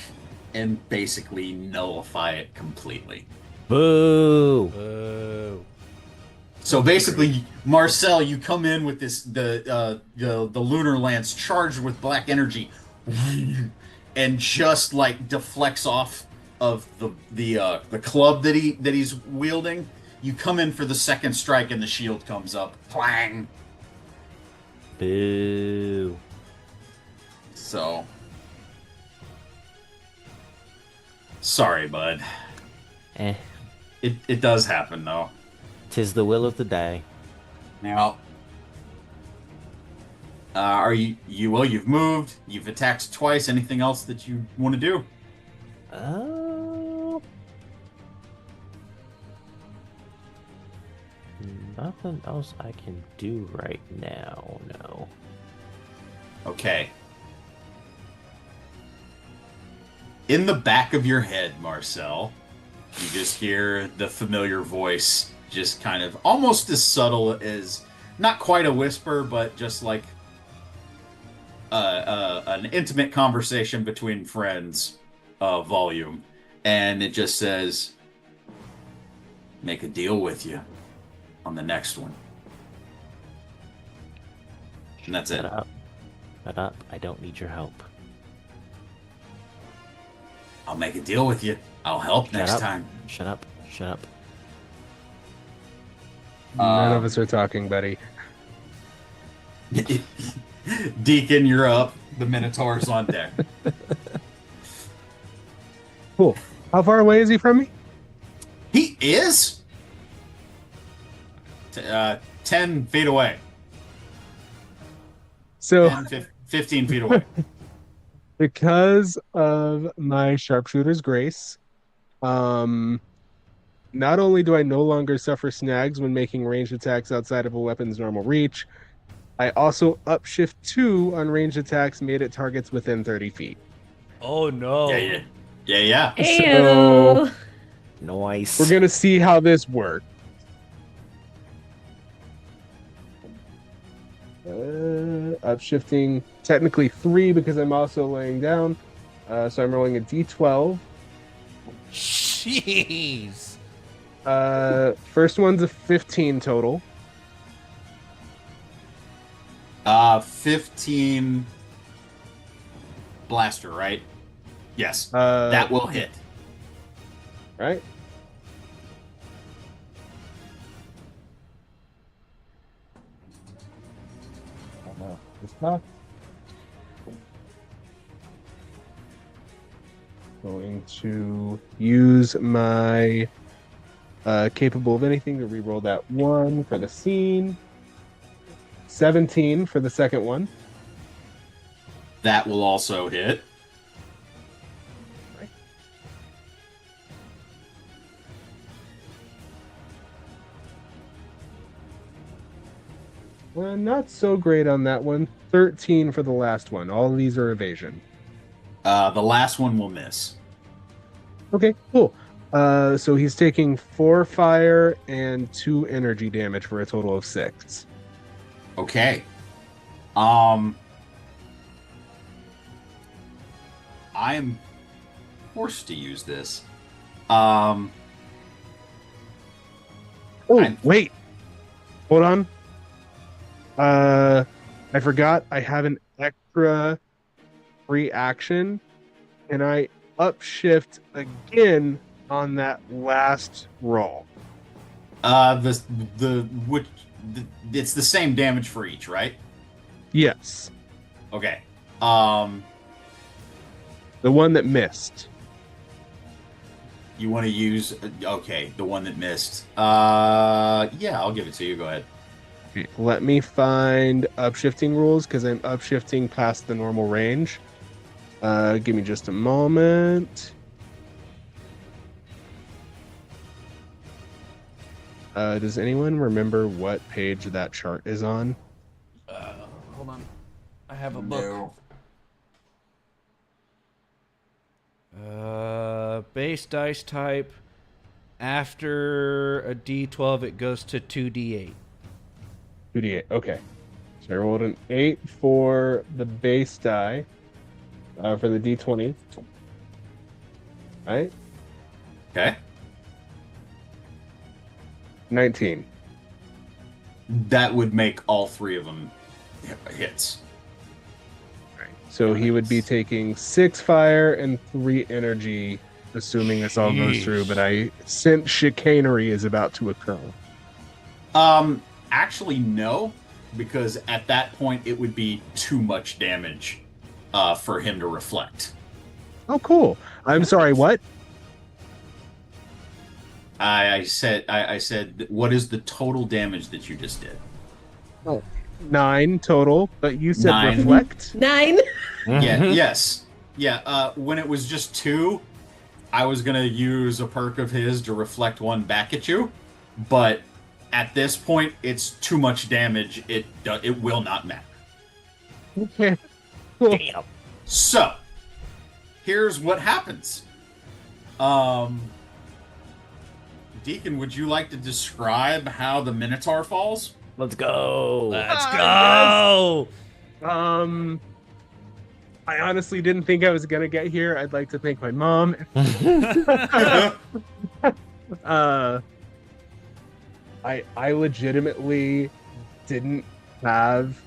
and basically nullify it completely. Boo! Boo. So basically, Marcel, you come in with this the lunar lance charged with black energy, and just like deflects off of the club that he's wielding. You come in for the second strike, and the shield comes up, clang. Boo! So sorry, bud. Eh. It does happen though. 'Tis the will of the day. Now, are you? Well, you've moved. You've attacked twice. Anything else that you want to do? Nothing else I can do right now, no. Okay. In the back of your head, Marcel, you just hear the familiar voice, just kind of almost as subtle as, not quite a whisper, but just like an intimate conversation between friends volume. And it just says, make a deal with you on the next one. And that's it. Shut up. Shut up. I don't need your help. I'll make a deal with you. I'll help next time. Shut up. Shut up. None of us are talking, buddy. Deacon, you're up. The Minotaur's on deck. Cool. How far away is he from me? He is 10 feet away. So 15 feet away. because of my sharpshooter's grace, not only do I no longer suffer snags when making ranged attacks outside of a weapon's normal reach, I also upshift 2 on ranged attacks made at targets within 30 feet. Oh no. Yeah. Ayo. Nice. We're gonna see how this works. Upshifting technically 3 because I'm also laying down. So I'm rolling a d12. Jeez. First one's a 15 total. 15 blaster, right? Yes. Uh, that will hit. Right? Oh no, it's not. Going to use my capable of anything to reroll that 1 for the scene. 17 for the second one. That will also hit. Not so great on that one. 13 for the last one. All of these are evasion. The last one will miss. Okay, cool. So he's taking 4 fire and 2 energy damage for a total of 6. Okay. I am forced to use this. Oh, I- wait. Hold on. I forgot I have an extra free action, and I upshift again on that last roll. It's the same damage for each, right? Yes, Okay. the one that missed. You want to use okay, the one that missed. Yeah, I'll give it to you. Go ahead. Let me find upshifting rules because I'm upshifting past the normal range. Give me just a moment. Does anyone remember what page that chart is on? Hold on. I have a book. Base dice type. After a D12, it goes to 2D8. 2d8. Okay. So I rolled an 8 for the base die. For the d20. Right? Okay. 19. That would make all three of them hits. So he would be taking 6 fire and 3 energy, assuming this all goes through, but I sense chicanery is about to occur. Actually, no, because at that point it would be too much damage for him to reflect. Oh, cool. I'm sorry, what? I said, what is the total damage that you just did? Oh, 9 total, but you said 9. reflect? 9. Yeah, yes. Yeah, when it was just 2, I was going to use a perk of his to reflect 1 back at you, but at this point, it's too much damage. It will not matter. Okay. Cool. Damn. So, here's what happens. Deacon, would you like to describe how the Minotaur falls? Let's go. Let's go! I honestly didn't think I was going to get here. I'd like to thank my mom. I legitimately didn't have.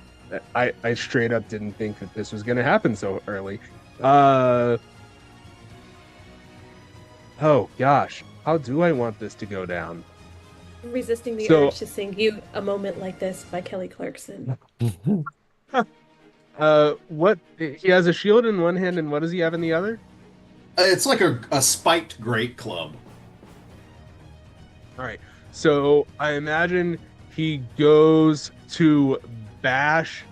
I straight up didn't think that this was going to happen so early. Oh gosh, how do I want this to go down? Resisting the So- urge to sing "You a Moment Like This" by Kelly Clarkson. What he has a shield in one hand, and what does he have in the other? It's like a spiked great club. All right. So I imagine he goes to bash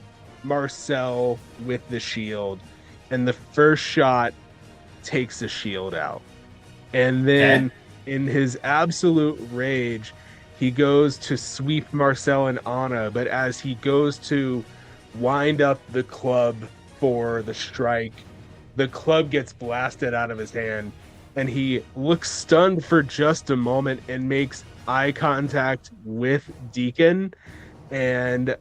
Marcel with the shield, and the first shot takes the shield out. And then in his absolute rage, he goes to sweep Marcel and Anna, but as he goes to wind up the club for the strike, the club gets blasted out of his hand, and he looks stunned for just a moment and makes eye contact with Deacon, and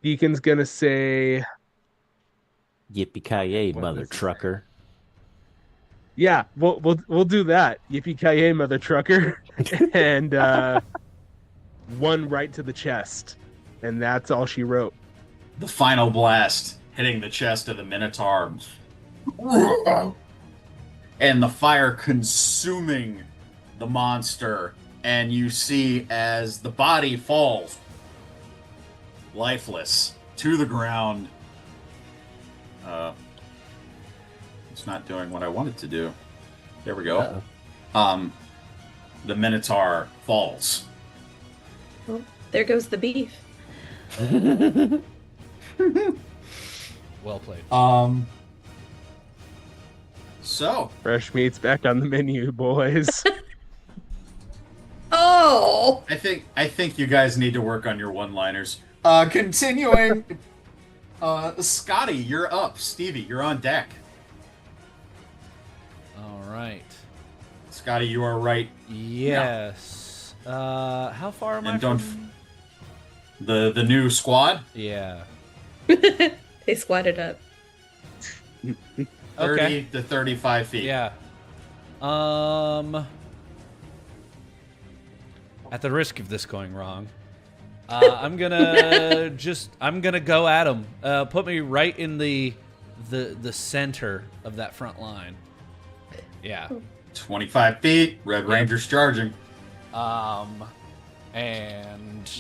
Deacon's gonna say, Yippee-ki-yay, What mother does he say? trucker. "Yeah, we'll do that. Yippee-ki-yay, mother trucker," and one right to the chest, and that's all she wrote. The final blast hitting the chest of the Minotaur. And the fire consuming the monster. And you see as the body falls lifeless to the ground. It's not doing what I want it to do. There we go. The Minotaur falls. Well, there goes the beef. Well played. So Fresh meat's back on the menu, boys. Oh! I think you guys need to work on your one-liners. Continuing. Scotty, you're up. Stevie, you're on deck. All right. Scotty, you are right. Yes. How far am I And don't from... the new squad. Yeah. They squatted up. 30 Okay. to 35 feet. Yeah. At the risk of this going wrong, I'm gonna go at him. Put me right in the the center of that front line. Yeah. 25 feet. Red Ranger's charging. And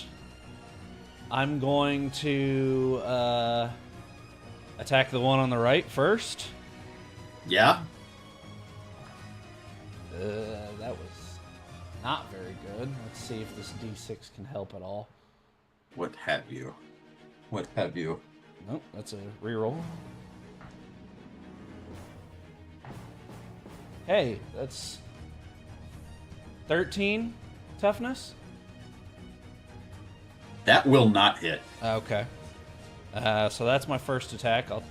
I'm going to attack the one on the right first. Yeah. That was not very good. Let's see if this D6 can help at all. What have you? What have you? Nope, that's a reroll. Hey, that's 13 toughness. That will not hit. Okay. So that's my first attack. I'll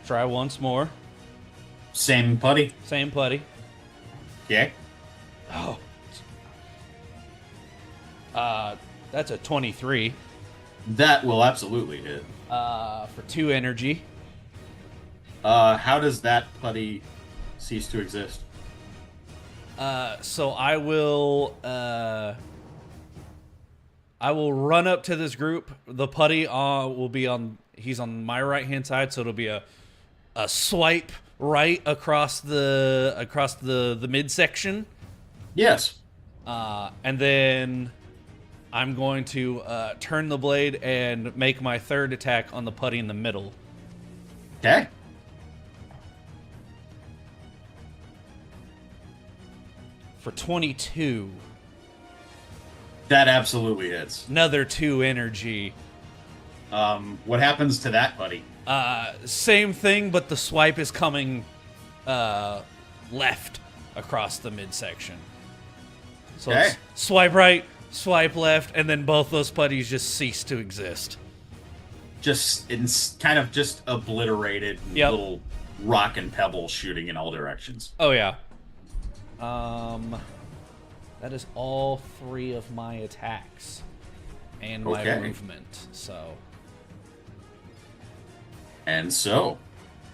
try once more. Same putty. Same putty. Okay. Oh. That's a 23. That will absolutely hit. For 2 energy. How does that putty cease to exist? So I will run up to this group. The putty will be on. He's on my right hand side, so it'll be a swipe right across the midsection. Yes. And then I'm going to turn the blade and make my third attack on the putty in the middle. Okay. For 22. That absolutely hits. Another 2 energy. What happens to that putty? Same thing, but the swipe is coming left across the midsection. So Okay. it's swipe right, swipe left, and then both those putties just cease to exist. It's kind of just obliterated. Yep. Little rock and pebble shooting in all directions. Oh yeah. That is all 3 of my attacks and my Okay. movement. So And so,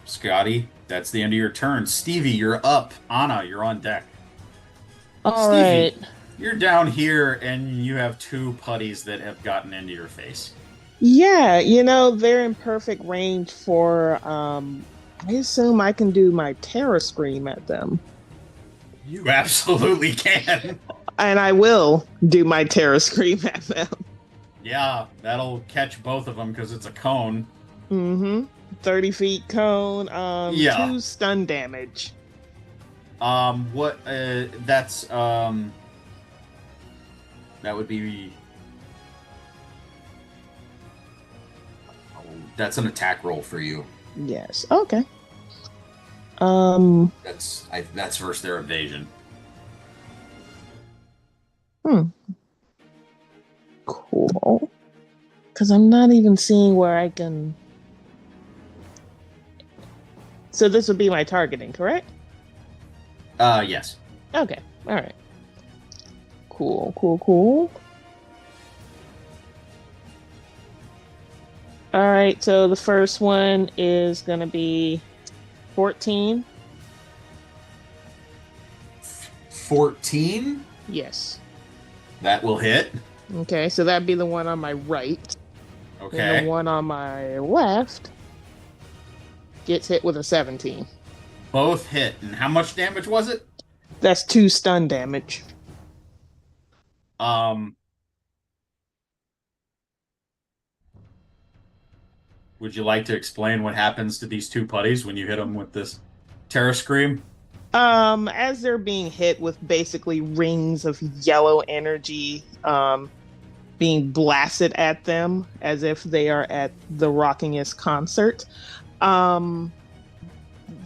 Scotty, that's the end of your turn. Stevie, you're up. Anna, you're on deck. All Stevie, right. you're down here, and you have 2 putties that have gotten into your face. Yeah, they're in perfect range for I assume I can do my terror scream at them. You absolutely can. And I will do my terror scream at them. Yeah, that'll catch both of them because it's a cone. Mm-hmm. 30 feet cone. Yeah. 2 stun damage. That's that would be. That's an attack roll for you. Yes. Okay. That's versus their evasion. Cool. Because I'm not even seeing where I can. So this would be my targeting, correct? Yes. Okay. All right. Cool. All right. So the first one is going to be 14. 14? Yes. That will hit. Okay. So that'd be the one on my right. And Okay. the one on my left gets hit with a 17. Both hit. And how much damage was it? That's 2 stun damage. Would you like to explain what happens to these 2 putties when you hit them with this terror scream? As they're being hit with basically rings of yellow energy, being blasted at them as if they are at the rockingest concert,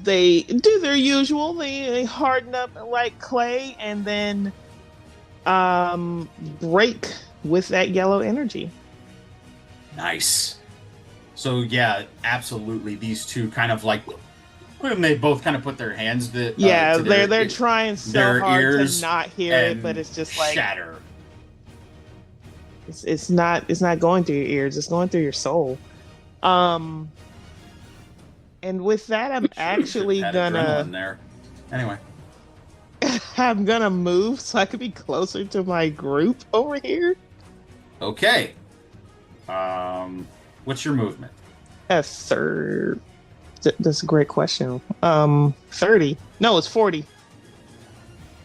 they do their usual. They harden up like clay and then break with that yellow energy. Nice. So yeah, absolutely. These 2 kind of like when they both kind of put their hands to They're trying so their hard ears to not hear it, but it's just like shatter. it's not going through your ears, it's going through your soul. And with that, I'm actually Had gonna adrenaline there. Anyway, I'm gonna move so I could be closer to my group over here. okay. What's your movement? A third. That's a great question. 30. No, it's 40.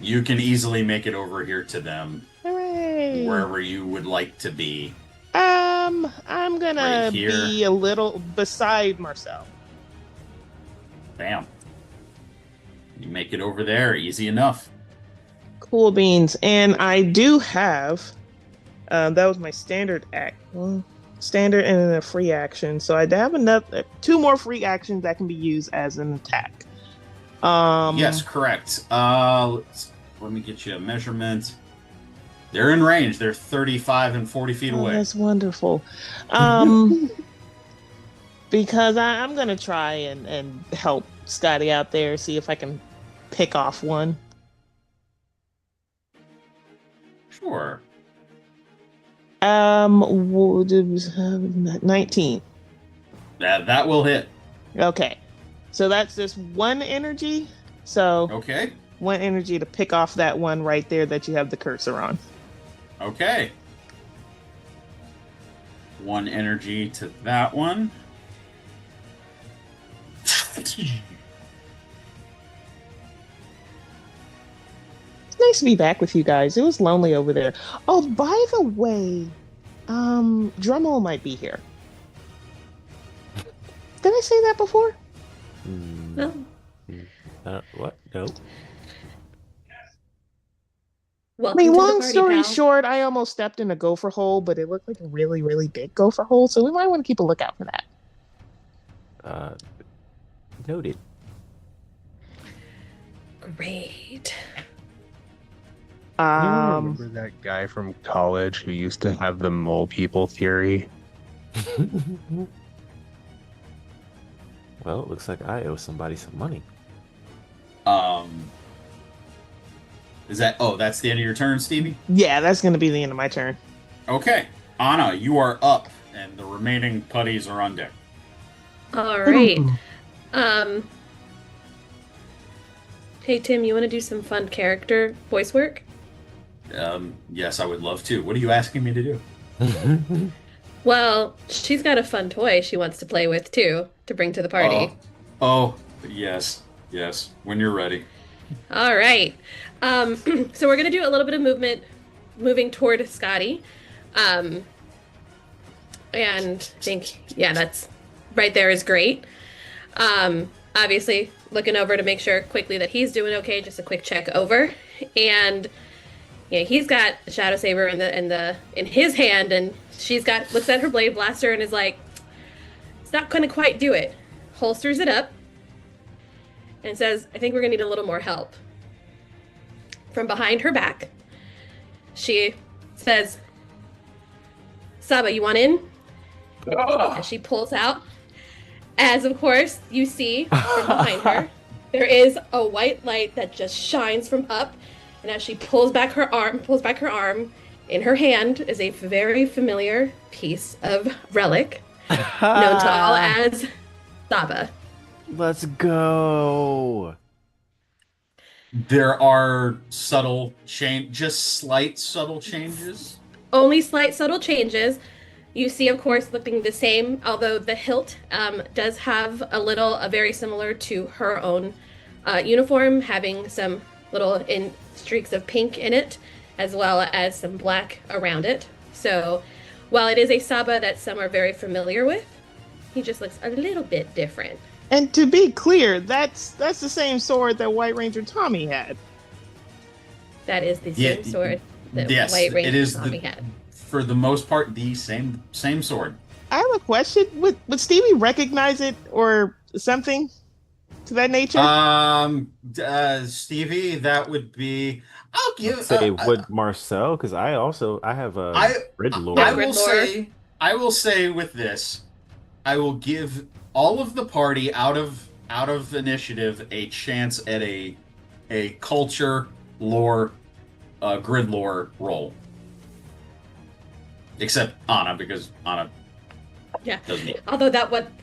You can easily make it over here to them, Hooray! wherever you would like to be. I'm gonna Right here. be a little beside Marcel. Bam. You make it over there, easy enough. Cool beans. And I do have, that was my standard standard and then a free action. So I have another 2 more free actions that can be used as an attack. Yes, correct. Let me get you a measurement. They're in range. They're 35 and 40 feet away. That's wonderful. Because I'm gonna try and help Scotty out there, see if I can pick off one. Sure. 19. That will hit. Okay. So that's just 1 energy. So Okay. 1 energy to pick off that one right there that you have the cursor on. Okay. 1 energy to that one. It's nice to be back with you guys. It was lonely over there. Oh, by the way, Drummel might be here. Did I say that before? No. What? No. Welcome I mean, to the long party, story pal. short, I almost stepped in a gopher hole, but it looked like a really, really big gopher hole, so we might want to keep a lookout for that. Noted. You Great. remember that guy from college who used to have the mole people theory? Well, it looks like I owe somebody some money. Is that? Oh, that's the end of your turn, Stevie? Yeah, that's going to be the end of my turn. Okay. Anna, you are up, and the remaining putties are on deck. All right. Hey Tim, you want to do some fun character voice work? Yes, I would love to. What are you asking me to do? Well, she's got a fun toy she wants to play with too to bring to the party. Oh, yes. When you're ready. All right. So we're gonna do a little bit of moving toward Scotty, and I think that's right there is great. Obviously looking over to make sure quickly that he's doing okay. Just a quick check over, and he's got a shadow saber in his hand, and looks at her blade blaster and is like, it's not gonna quite do it. Holsters it up and says, I think we're gonna need a little more help. From behind her back, she says, Saba, you want in? And she pulls out. As of course you see from behind her, there is a white light that just shines from up, and as she pulls back her arm, in her hand is a very familiar piece of relic, known to all as Saba. Let's go. There are just slight subtle changes. Only slight subtle changes. You see, of course, looking the same, although the hilt does have a very similar to her own uniform, having some little streaks of pink in it, as well as some black around it. So, while it is a Saba that some are very familiar with, he just looks a little bit different. And to be clear, that's the same sword that White Ranger Tommy had. That is the same sword that yes, White Ranger it is Tommy had. For the most part, the same sword. I have a question. Would Stevie recognize it or something to that nature? Stevie, that would be. I'll give. Say would Marcel, because I have a grid lore. I will say with this, I will give all of the party out of initiative a chance at a culture lore, grid lore roll. Except Anna, because Anna doesn't need it. Although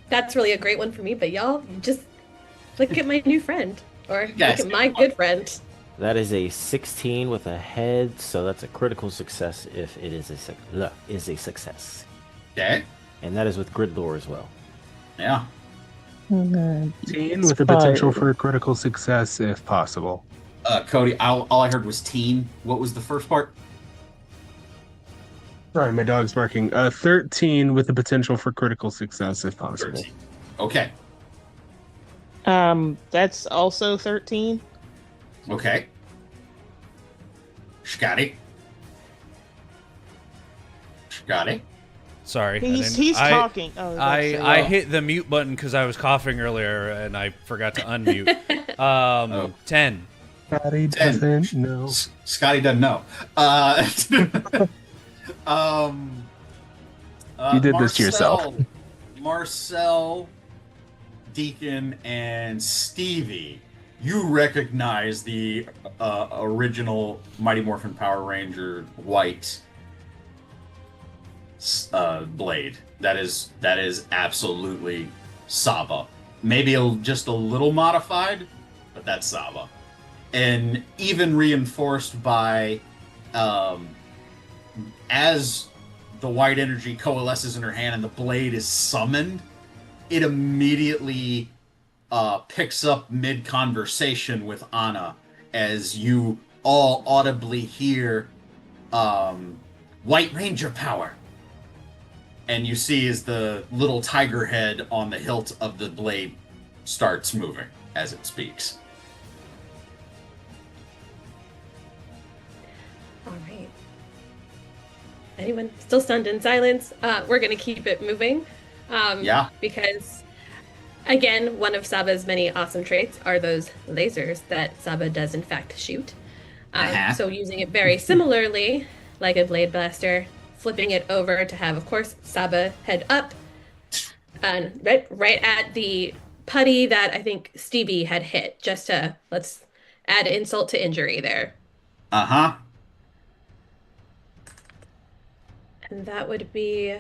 that's really a great one for me, but y'all just look at my new friend. Or Guys, look at my good friend. That is a 16 with a head, so that's a critical success if it is a success. Okay. And that is with grid lore as well. Yeah. Teen with the potential for critical success if possible. Cody, all I heard was teen. What was the first part? Sorry, my dog's barking. 13 with the potential for critical success if possible. 13. Okay. That's also 13. Okay. Scotty. Sorry. He's talking. Oh, I hit the mute button because I was coughing earlier and I forgot to unmute. 10. Scotty doesn't know. Scotty doesn't know. You did this to yourself. Marcel, Deacon, and Stevie, you recognize the original Mighty Morphin Power Ranger white blade. That is absolutely Saba. Maybe just a little modified, but that's Saba. And even reinforced by as the white energy coalesces in her hand and the blade is summoned, it immediately picks up mid-conversation with Anna as you all audibly hear White Ranger power. And you see as the little tiger head on the hilt of the blade starts moving as it speaks. All right. Anyone still stunned in silence? We're going to keep it moving. Yeah. Because, again, one of Saba's many awesome traits are those lasers that Saba does, in fact, shoot. So using it very similarly, like a blade blaster, flipping it over to have, of course, Saba head up, and right at the putty that I think Stevie had hit, just to, let's add insult to injury there. Uh-huh. And that would be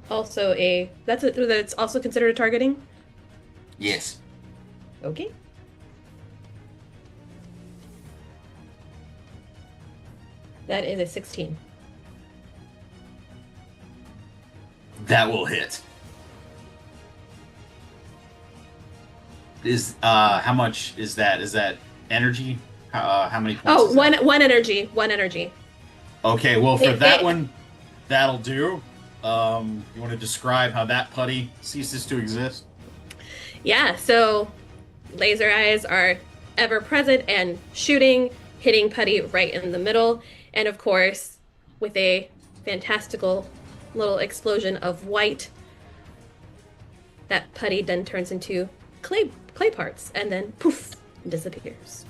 also that's also considered a targeting? Yes. Okay. That is a 16. That will hit. Is how much is that? Is that energy? How many points? Oh, is that? one energy. One energy. Okay, well for that one, that'll do. You want to describe how that putty ceases to exist? Yeah, so laser eyes are ever present and shooting, hitting putty right in the middle, and of course, with a fantastical little explosion of white, that putty then turns into clay parts and then poof, disappears.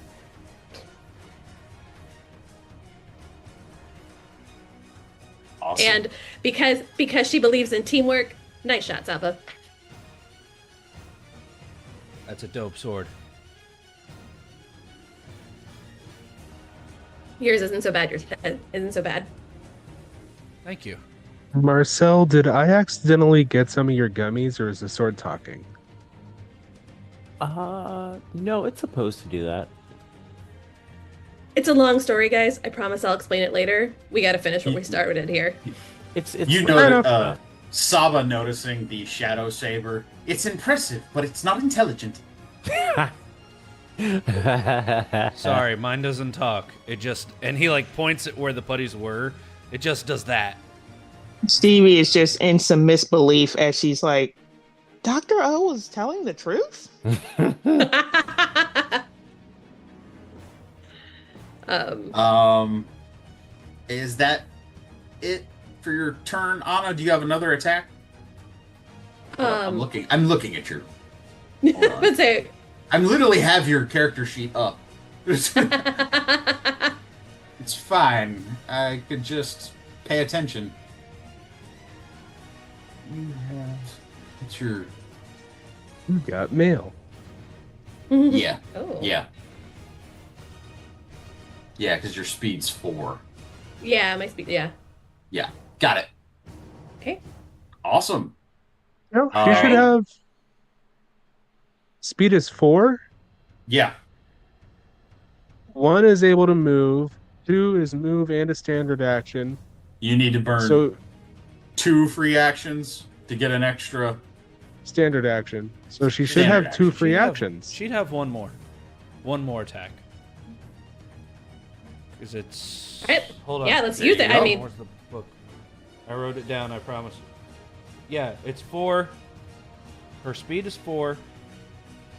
Awesome. And because she believes in teamwork, nice shot, Saba. That's a dope sword. Yours isn't so bad. Yours isn't so bad. Thank you. Marcel, did I accidentally get some of your gummies, or is the sword talking? No, it's supposed to do that. It's a long story, guys. I promise I'll explain it later. We gotta finish what we started here. It's You know that Saba noticing the shadow saber. It's impressive, but it's not intelligent. Sorry, mine doesn't talk. It just, and he like points at where the putties were. It just does that. Stevie is just in some misbelief as she's like, Dr. O was telling the truth? Is that it for your turn, Anna? Do you have another attack? I'm looking at your. Let's say. I'm literally have your character sheet up. It's fine. I could just pay attention. You have. It's your. You got mail. Yeah. Oh. Yeah. Yeah, because your speed's 4. Yeah, my speed. Yeah. Yeah. Got it. Okay. Awesome. No, you should have. Speed is 4. Yeah. 1 is able to move. 2 is move and a standard action. You need to burn So 2 free actions to get an extra Standard action. So she should Standard have two action. free actions. She'd have one more. One more attack. Because it's... Alright. Hold on. Yeah, let's There use you it. go. I mean, Where's the book? I wrote it down, I promise. Yeah, it's 4. Her speed is 4.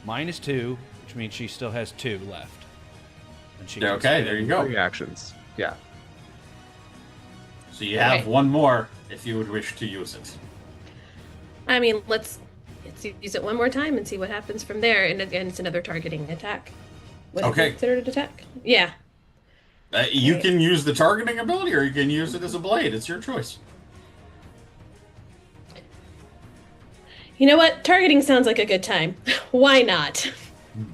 Mine is 2, which means she still has 2 left. And she can Okay, spend- there you go. Free actions. Yeah. So you have Okay. one more if you would wish to use it. I mean, let's use it one more time and see what happens from there. And again, it's another targeting attack. Would Okay. it be considered an attack? Yeah. You Okay. can use the targeting ability, or you can use it as a blade. It's your choice. You know what? Targeting sounds like a good time. Why not?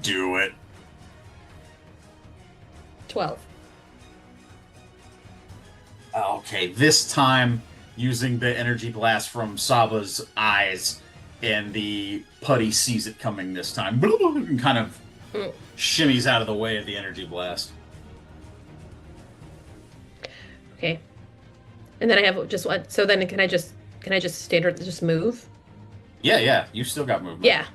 Do it. 12. Okay, this time using the energy blast from Saba's eyes, and the putty sees it coming this time, and kind of shimmies out of the way of the energy blast. Okay. And then I have just one. So then can I just standard just move? Yeah, you still got movement. Yeah.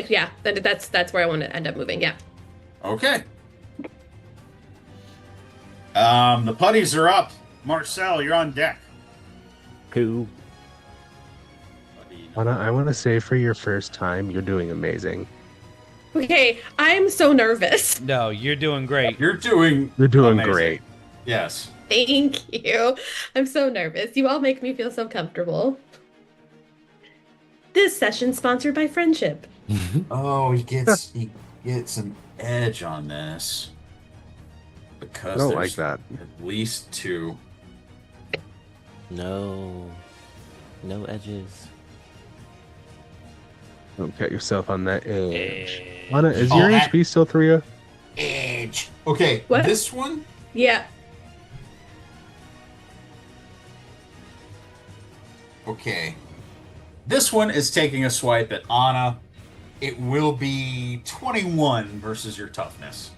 Yeah. Then that's where I want to end up moving. Yeah. Okay. The putties are up. Marcel, you're on deck. Cool. I want to say for your first time, you're doing amazing. Okay. I'm so nervous. No, you're doing great. You're doing amazing. Great. Yes. Thank you. I'm so nervous. You all make me feel so comfortable. This session sponsored by Friendship. Oh, he gets an edge on this. Because I don't there's like that. at least 2. No edges. Don't get yourself on that edge. Eh. Anna, is Oh, your I- HP still 3? Edge. Okay, What? this one. Yeah. Okay. This one is taking a swipe at Anna. It will be 21 versus your toughness.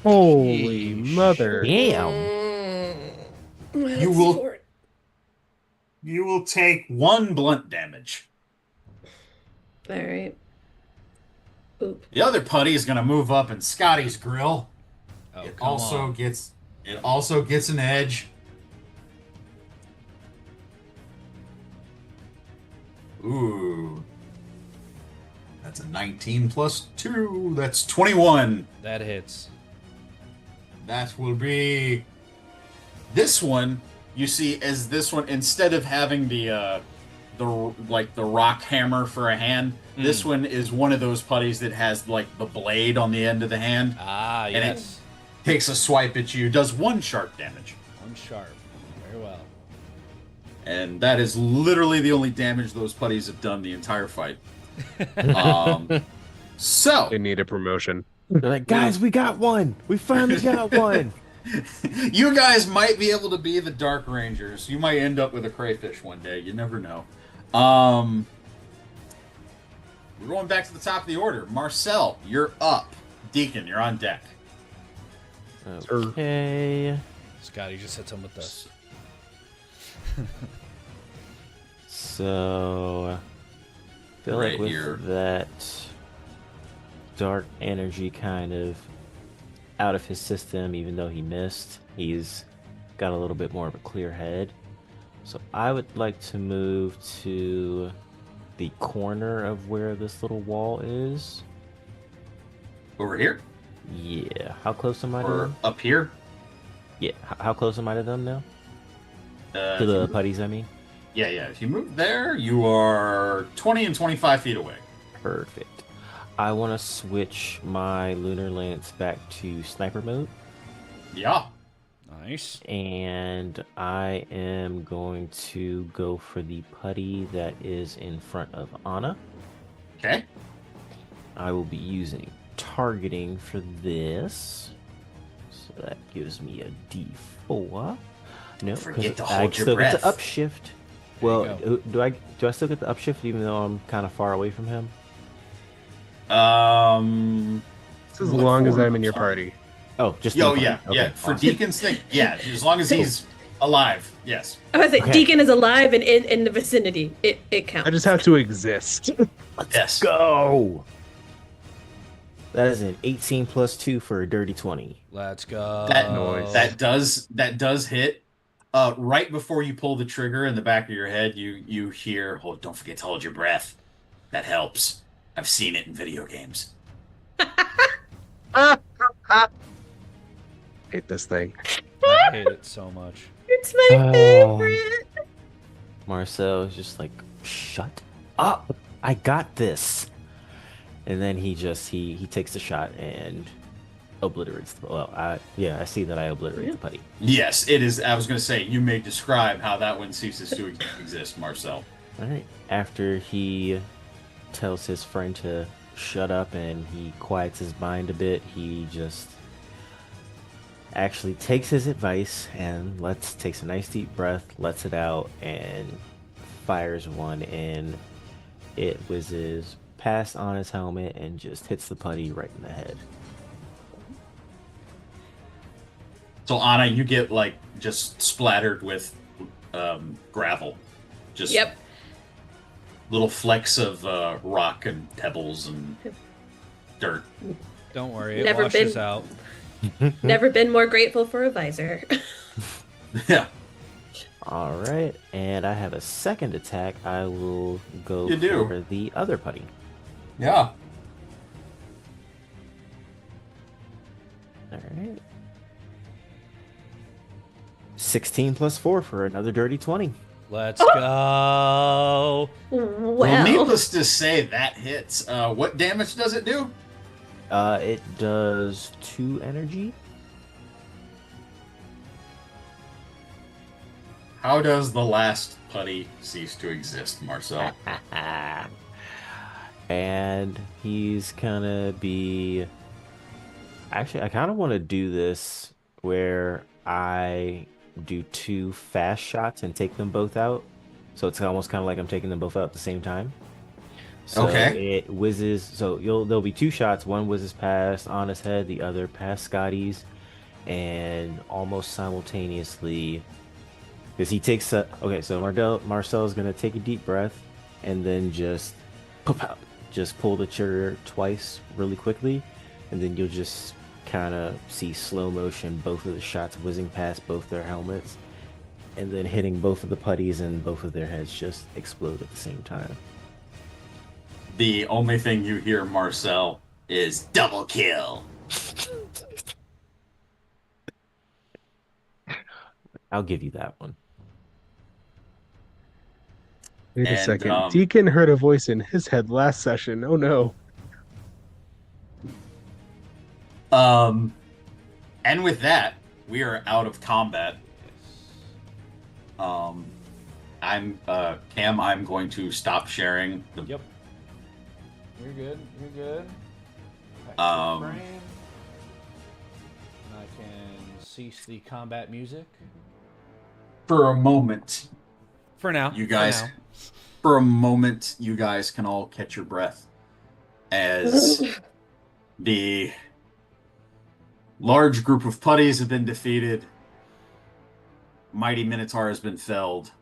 Holy Sheesh. mother. Damn. You will- You will take 1 blunt damage. All right. Oop. The other putty is going to move up in Scotty's grill. Oh, It come also on. gets an edge. Ooh. That's a 19 plus 2. That's 21. That hits. That will be this one. You see, as this one, instead of having the rock hammer for a hand, this one is one of those putties that has like the blade on the end of the hand. Ah, it- yes. Takes a swipe at you, does 1 sharp damage. 1 sharp. Very well. And that is literally the only damage those putties have done the entire fight. So, They need a promotion. They're like, guys, we got one. We finally got one. you guys might be able to be the Dark Rangers. You might end up with a crayfish one day. You never know. We're going back to the top of the order. Marcel, you're up. Deacon, you're on deck. Okay. Scotty just hit him with this. So, I feel Right like with here. that dark energy kind of out of his system, even though he missed, he's got a little bit more of a clear head. So I would like to move to the corner of where this little wall is. Over here? Yeah. How close am I to Or them? up here? Yeah. How close am I to them now? Uh, To if you the move- putties, I mean? Yeah. If you move there, you are 20 and 25 feet away. Perfect. I want to switch my Lunar Lance back to sniper mode. Yeah. Nice. And I am going to go for the putty that is in front of Anna. Okay. I will be using targeting for this. So that gives me a D4. No, Forget to I hold your still get breath. the upshift. There you Well, go. do I still get the upshift even though I'm kind of far away from him? As What long as form? I'm in your Sorry. party. Oh, just Oh, the yeah. putty. Yeah. Okay, For awesome. Deacon's thing, yeah. As long as he's Alive, yes. I was like, Okay. Deacon is alive and in the vicinity. It counts. I just have to exist. Yes. Go! That is an 18 plus 2 for a dirty 20. Let's go. That does hit. Right before you pull the trigger, in the back of your head, you hear, "Oh, don't forget to hold your breath. That helps. I've seen it in video games." Hate this thing. I hate it so much. It's my favorite. Marcel is just like, shut up! I got this! And then he takes the shot and obliterates the, I see that I obliterate the putty. Yes, it is. I was going to say, you may describe how that one ceases to exist, Marcel. Alright. After he tells his friend to shut up and he quiets his mind a bit, he just actually takes his advice and takes a nice deep breath, lets it out, and fires one, and it whizzes past on his helmet and just hits the putty right in the head. So Anna, you get like just splattered with gravel. Just Yep. little flecks of rock and pebbles and dirt. Don't worry, it Never washes been- out. Never been more grateful for a visor. Yeah. Alright, and I have a second attack. I will go You do. for the other putty. Yeah. Alright. 16 plus 4 for another dirty 20. Let's go. Well, Well, needless to say, that hits. What damage does it do? It does 2 energy. How does the last putty cease to exist, Marcel? And he's gonna be. Actually, I kind of want to do this where I do 2 fast shots and take them both out. So it's almost kind of like I'm taking them both out at the same time. So Okay. it whizzes. So there'll be 2 shots. One whizzes past Anna's head, the other past Scotty's, and almost simultaneously, because he takes a. Okay, so Marcel's gonna take a deep breath, and then just pop out, just pull the trigger twice really quickly, and then you'll just kind of see slow motion both of the shots whizzing past both their helmets, and then hitting both of the putties, and both of their heads just explode at the same time. The only thing you hear, Marcel, is double kill. I'll give you that one. Wait a And, second. Deacon heard a voice in his head last session. Oh no. And with that, we are out of combat. I'm Cam. I'm going to stop sharing the. Yep. You're good. You're good. Um, Frame. I can cease the combat music. For a moment, For now. you for guys. now. For a moment, you guys can all catch your breath as the large group of putties have been defeated. Mighty Minotaur has been felled.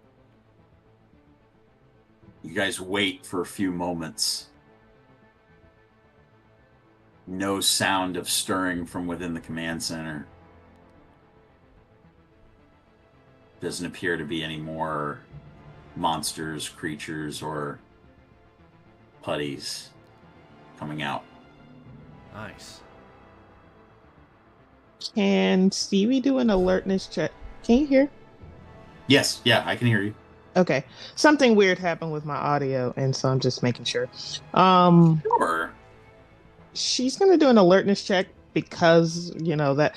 You guys wait for a few moments. No sound of stirring from within the command center. Doesn't appear to be any more monsters, creatures, or putties coming out. Nice. Can Stevie do an alertness check? Can you hear? Yes, yeah, I can hear you. Okay. Something weird happened with my audio, and so I'm just making sure. Sure. She's gonna do an alertness check because, you know, that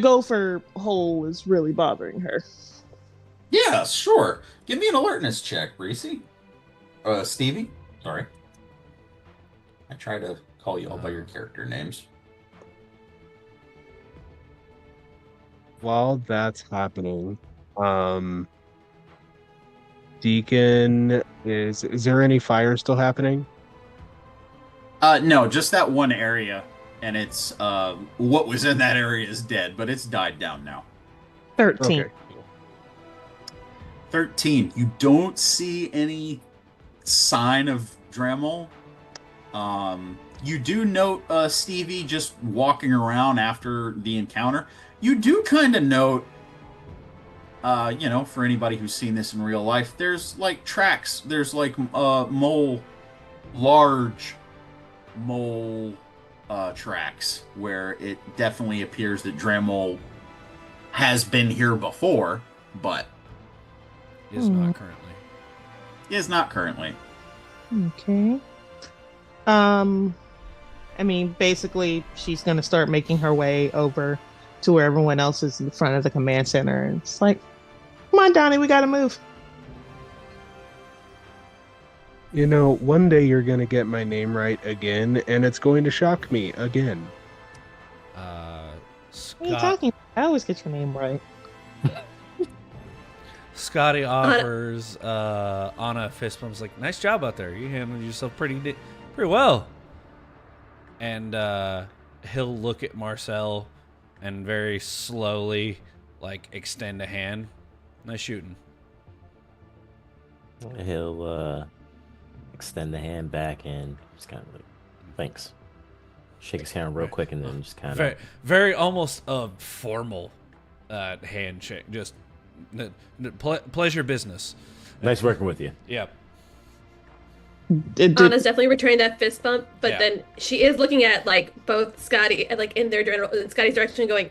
gopher hole is really bothering her. Yeah, sure. Give me an alertness check, Reese. Stevie? Sorry. I try to call you all by your character names. While that's happening, Deacon, is there any fire still happening? No, just that one area, and it's what was in that area is dead, but it's died down now. 13. Okay. 13. You don't see any sign of Dremel. You do note Stevie just walking around after the encounter. You do kind of note, for anybody who's seen this in real life, there's like tracks. There's like large mole tracks where it definitely appears that Dremel has been here before, but Is not currently. is not currently. Okay. I mean, basically, she's gonna start making her way over to where everyone else is in the front of the command center, and it's like, "Come on, Donnie, we gotta move." You know, one day you're going to get my name right again, and it's going to shock me again. What are you Scott, talking about? I always get your name right. Scotty offers Anna a fist bump. He's like, nice job out there. You handled yourself pretty well. And he'll look at Marcel and very slowly, like, extend a hand. Nice shooting. He'll extend the hand back and just kind of like, thanks. Shake his hand real quick and then just kind Very, of. very almost a formal handshake. Just pleasure business. Nice working with you. Yep. Anna's definitely returning that fist bump, but Yeah. then she is looking at like both Scotty and like in their general Scotty's direction, going,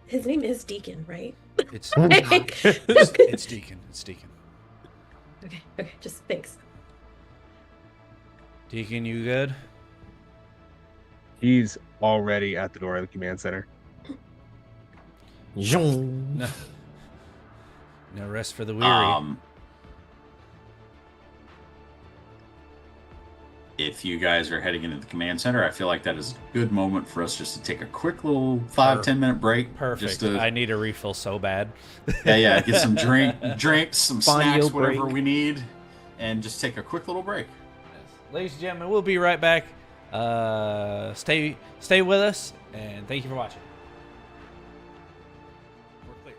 "His name is Deacon, right?" It's Like- it's Deacon. It's Deacon. Okay, just thanks. Deacon, you good? He's already at the door of the command center. Zhong. No. No rest for the weary. If you guys are heading into the command center, I feel like that is a good moment for us just to take a quick little 5-10 minute break. Perfect. Just to, I need a refill so bad. yeah, get some drinks, some Audio snacks, whatever break. we need, and just take a quick little break. Ladies and gentlemen, we'll be right back. Stay with us, and thank you for watching. We're clear.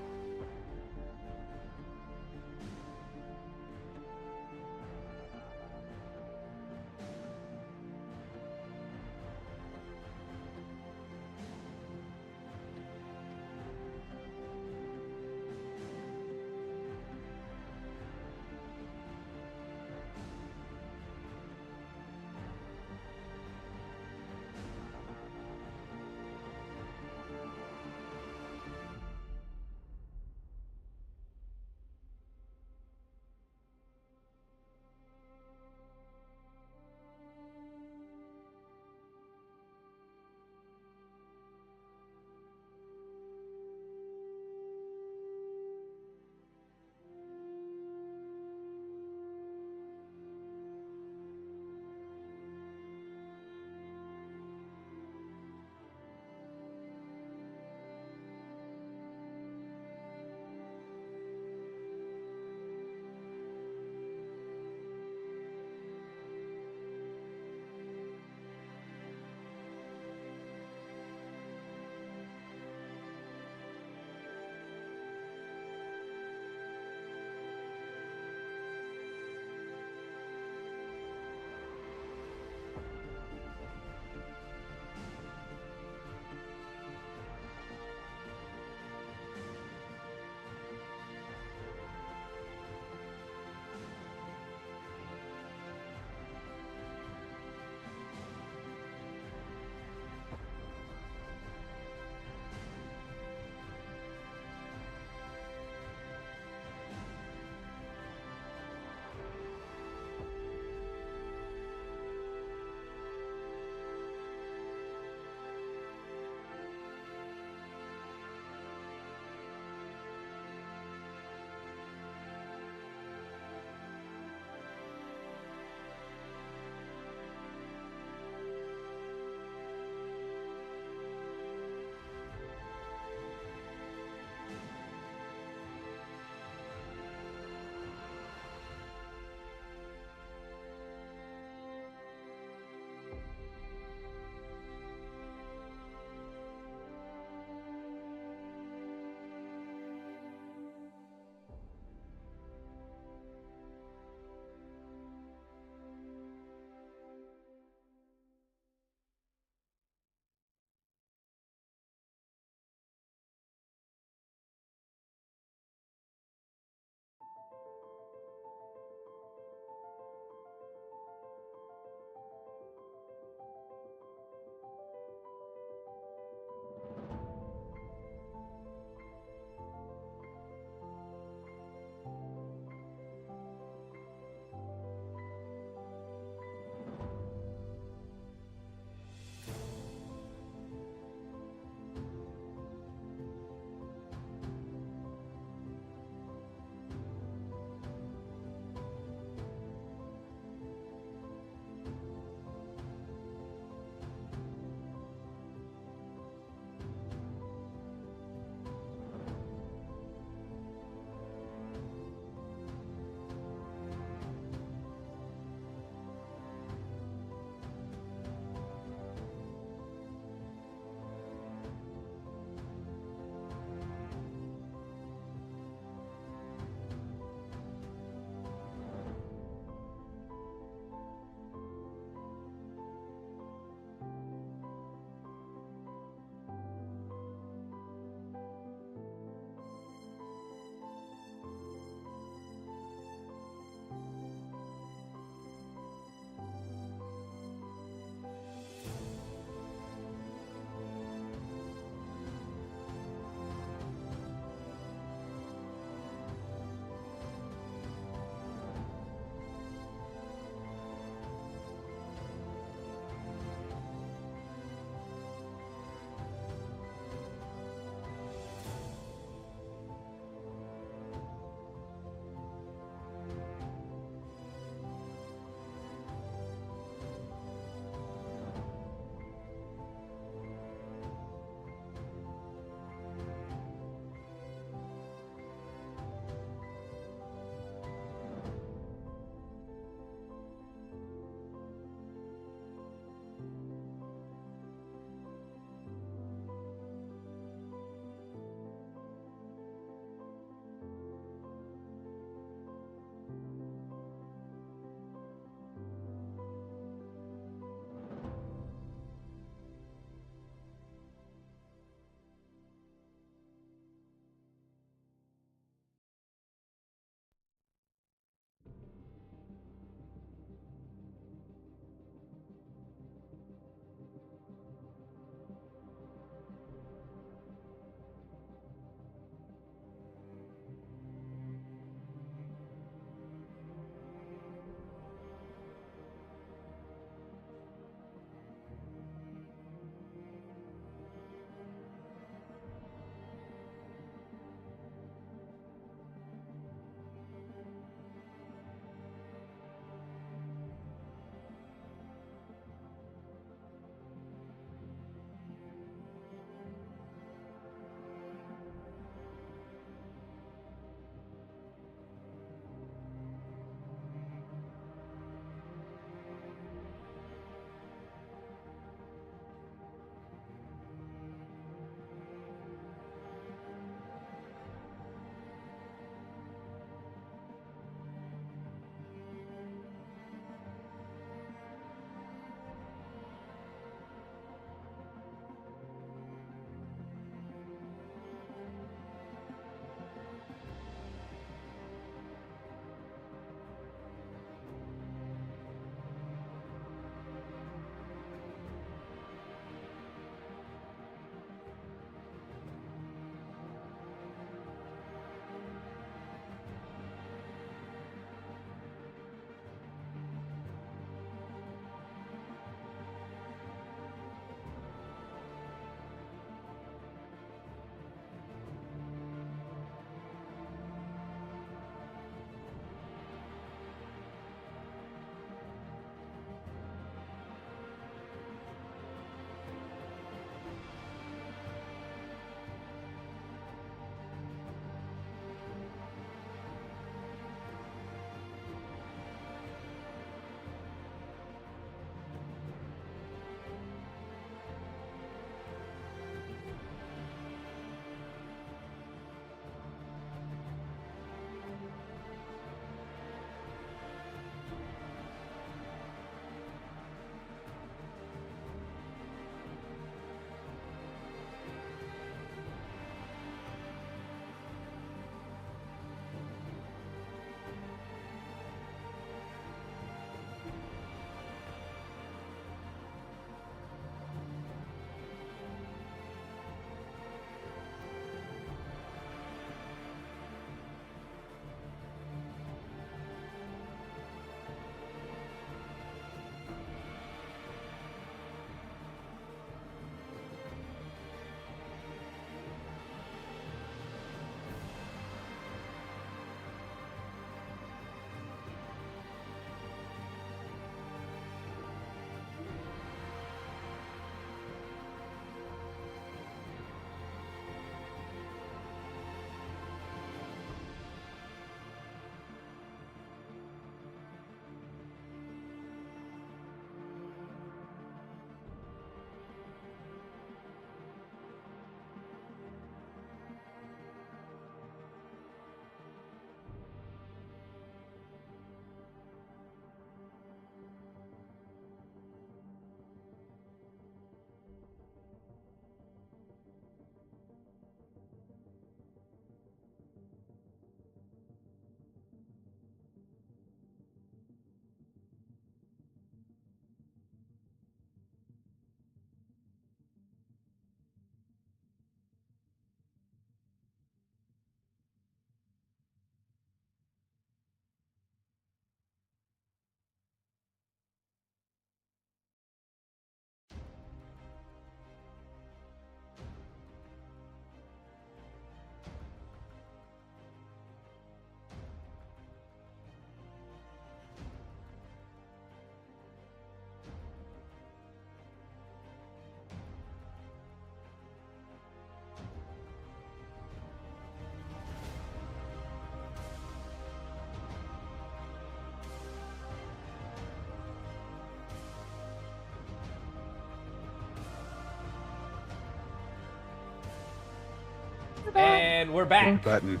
And we're The back. button.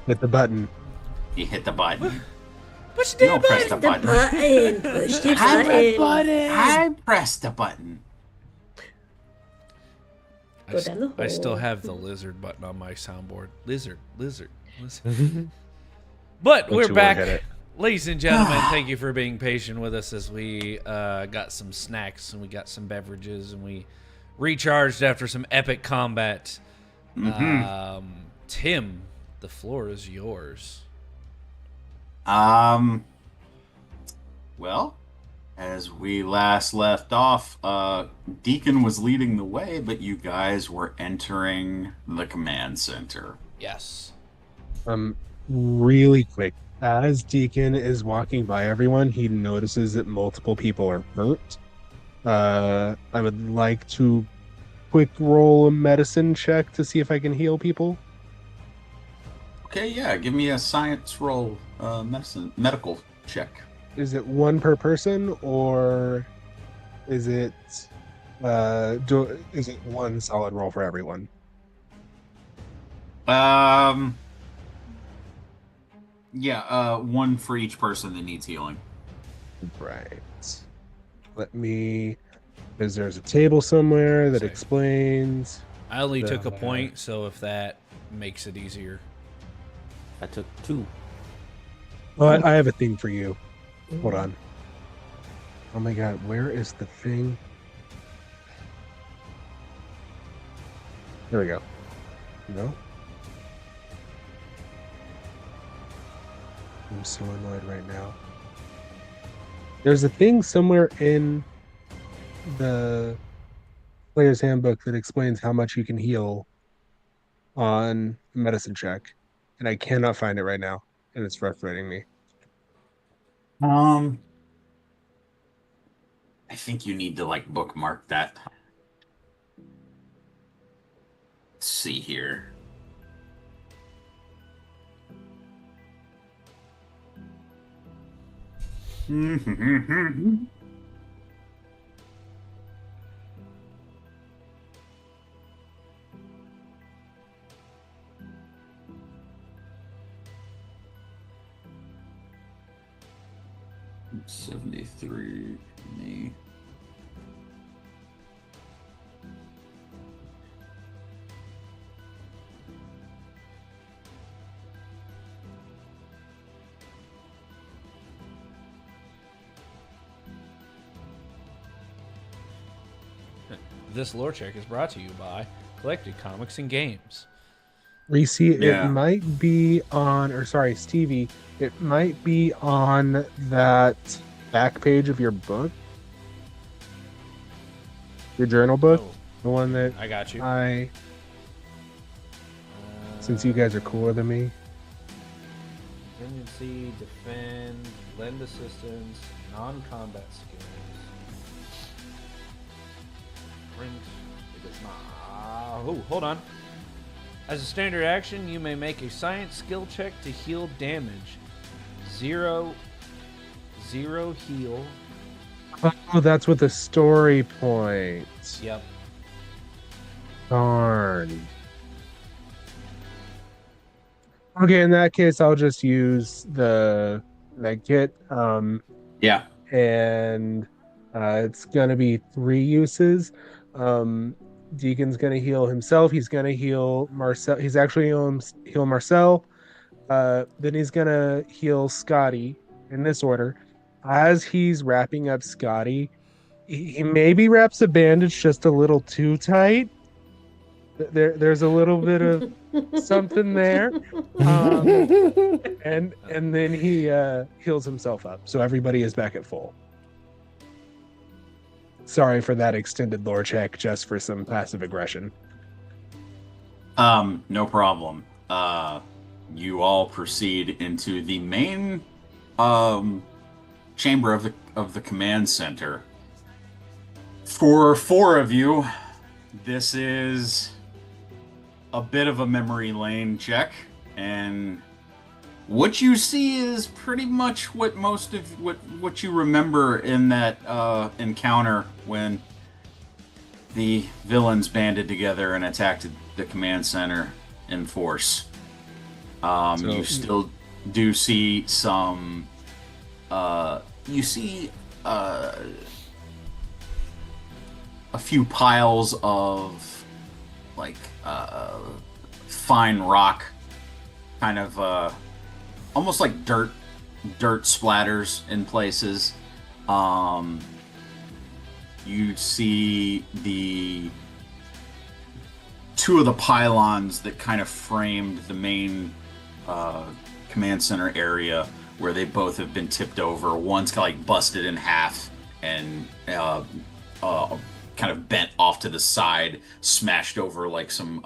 Hit the button. You hit the button. Push the You damn don't press button. the button. Push the I button. I pressed the button. Go down the hole. I still have the lizard button on my soundboard. Lizard. But Don't we're you back. work at it. Ladies and gentlemen, thank you for being patient with us as we got some snacks and we got some beverages and we recharged after some epic combat. Tim, the floor is yours. Well, as we last left off, Deacon was leading the way, but you guys were entering the command center. Yes. Really quick. As Deacon is walking by everyone, he notices that multiple people are hurt. I would like to quick roll a medicine check to see if I can heal people. Okay, yeah, give me a science roll, medical check. Is it one per person, or is it is it one solid roll for everyone? Yeah, one for each person that needs healing. Right. Let me. Because there's a table somewhere that Same. explains. I only took a point, so if that makes it easier. I took 2. Oh, I have a thing for you. Hold on. Oh my god, where is the thing? There we go. No? I'm so annoyed right now. There's a thing somewhere in the player's handbook that explains how much you can heal on a medicine check, and I cannot find it right now, and it's frustrating me. I think you need to bookmark that. Let's see here. $73 me. This lore check is brought to you by Collected Comics and Games. Reese, Yeah. it might be on, or sorry, Stevie, it might be on that back page of your book, your journal book, Oh, the one that I got you. since you guys are cooler than me. Contingency, defend, lend assistance, non-combat skills. Print. It does not. Oh, hold on. As a standard action, you may make a science skill check to heal damage. Zero heal. Oh, that's with the story points. Yep. Darn. Okay, in that case, I'll just use the med kit. Yeah. And it's gonna be 3 uses. Deacon's gonna heal himself. He's gonna heal Marcel. He's actually gonna heal Marcel. Then he's gonna heal Scotty in this order. As he's wrapping up Scotty, he maybe wraps a bandage just a little too tight. There's a little bit of something there. And then he heals himself up. So everybody is back at full. Sorry for that extended lore check, just for some passive aggression. No problem. You all proceed into the main chamber of the command center. For 4 of you, this is a bit of a memory lane check, and what you see is pretty much what most of what you remember in that encounter when the villains banded together and attacked the command center. in force. So- You still do see some. You see a few piles of like fine rock, kind of almost like dirt splatters in places. You see the two of the pylons that kind of framed the main command center area where they both have been tipped over. One's kind of like busted in half and kind of bent off to the side, smashed over like some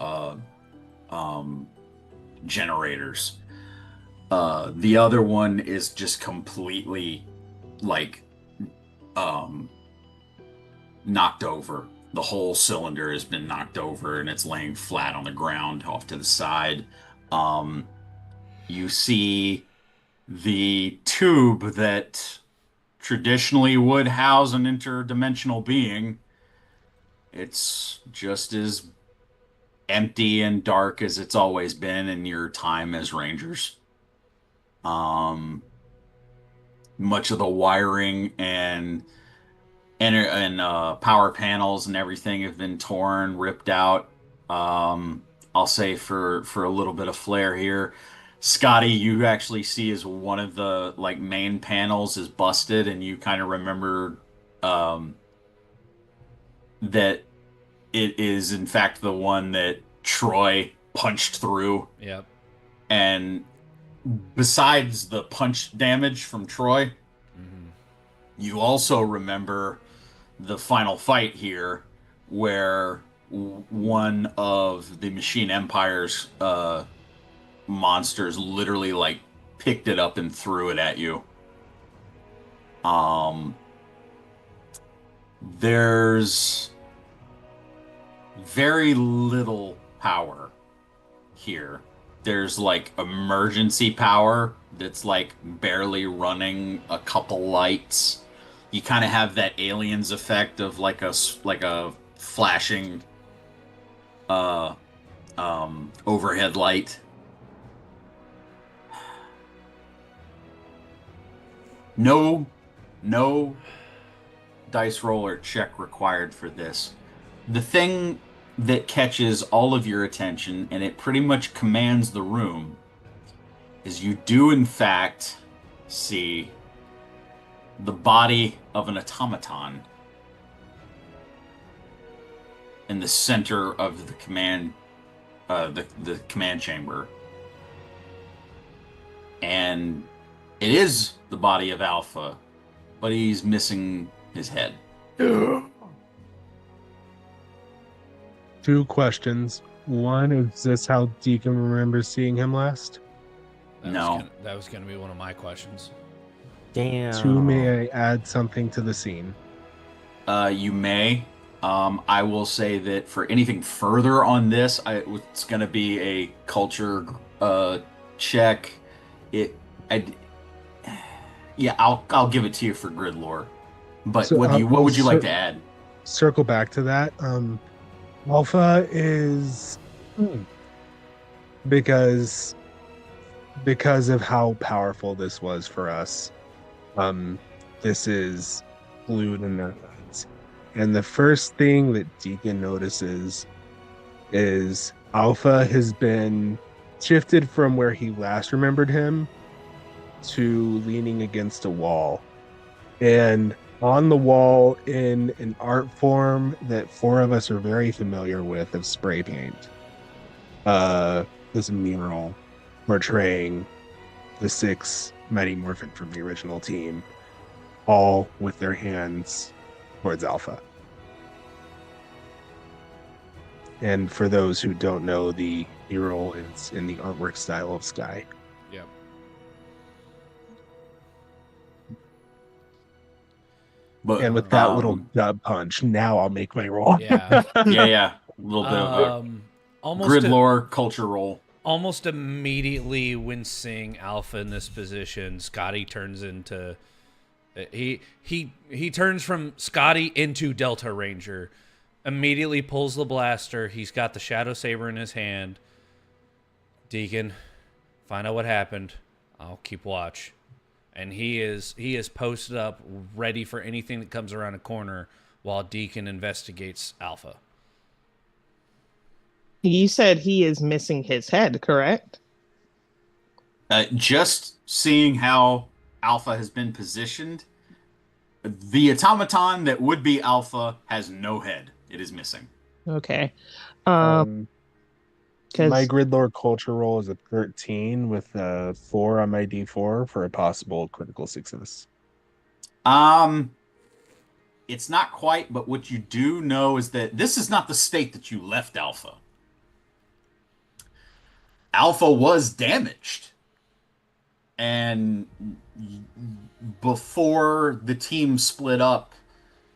generators. The other one is just completely like knocked over. The whole cylinder has been knocked over and it's laying flat on the ground off to the side. You see the tube that traditionally would house an interdimensional being. It's just as empty and dark as it's always been in your time as Rangers. Much of the wiring and power panels and everything have been torn, ripped out. I'll say for a little bit of flair here, Scotty, you actually see as one of the like main panels is busted, and you kind of remember that it is in fact the one that Troy punched through. Yep. And besides the punch damage from Troy, you also remember the final fight here where one of the Machine Empire's monsters literally like picked it up and threw it at you. There's very little power here. There's like emergency power that's like barely running a couple lights. You kind of have that Aliens effect of like a flashing overhead light. No dice roll or check required for this. The thing that catches all of your attention, and it pretty much commands the room, is you do in fact see the body of an automaton in the center of the command chamber. And it is the body of Alpha, but he's missing his head. Two questions. One, is this how Deacon remembers seeing him last? That was gonna be one of my questions. Damn. Two, may I add something to the scene? You may. I will say that for anything further on this, it's going to be a culture check. I'll give it to you for grid lore. But So, what would you like to add? Circle back to that. Alpha is because of how powerful this was for us. This is glued in their minds. And the first thing that Deacon notices is Alpha has been shifted from where he last remembered him to leaning against a wall. And on the wall, in an art form that four of us are very familiar with of spray paint, this mural portraying the 6 Mighty Morphin from the original team, all with their hands towards Alpha. And for those who don't know, the mural is in the artwork style of Sky. Yep. But, And with that little dub punch, now I'll make my roll. Yeah. yeah, a little bit of almost grid lore, culture roll. Almost immediately when seeing Alpha in this position, Scotty turns into he turns from Scotty into Delta Ranger. Immediately pulls the blaster. He's got the Shadow Saber in his hand. Deacon, find out what happened. I'll keep watch. And he is posted up, ready for anything that comes around a corner while Deacon investigates Alpha. You said he is missing his head, correct? Just seeing how Alpha has been positioned, the automaton that would be Alpha has no head. It is missing. Okay. My Because grid lore culture roll is a 13 with a 4 on my D4 for a possible critical success. It's not quite, but what you do know is that this is not the state that you left Alpha. Alpha was damaged. And before the team split up,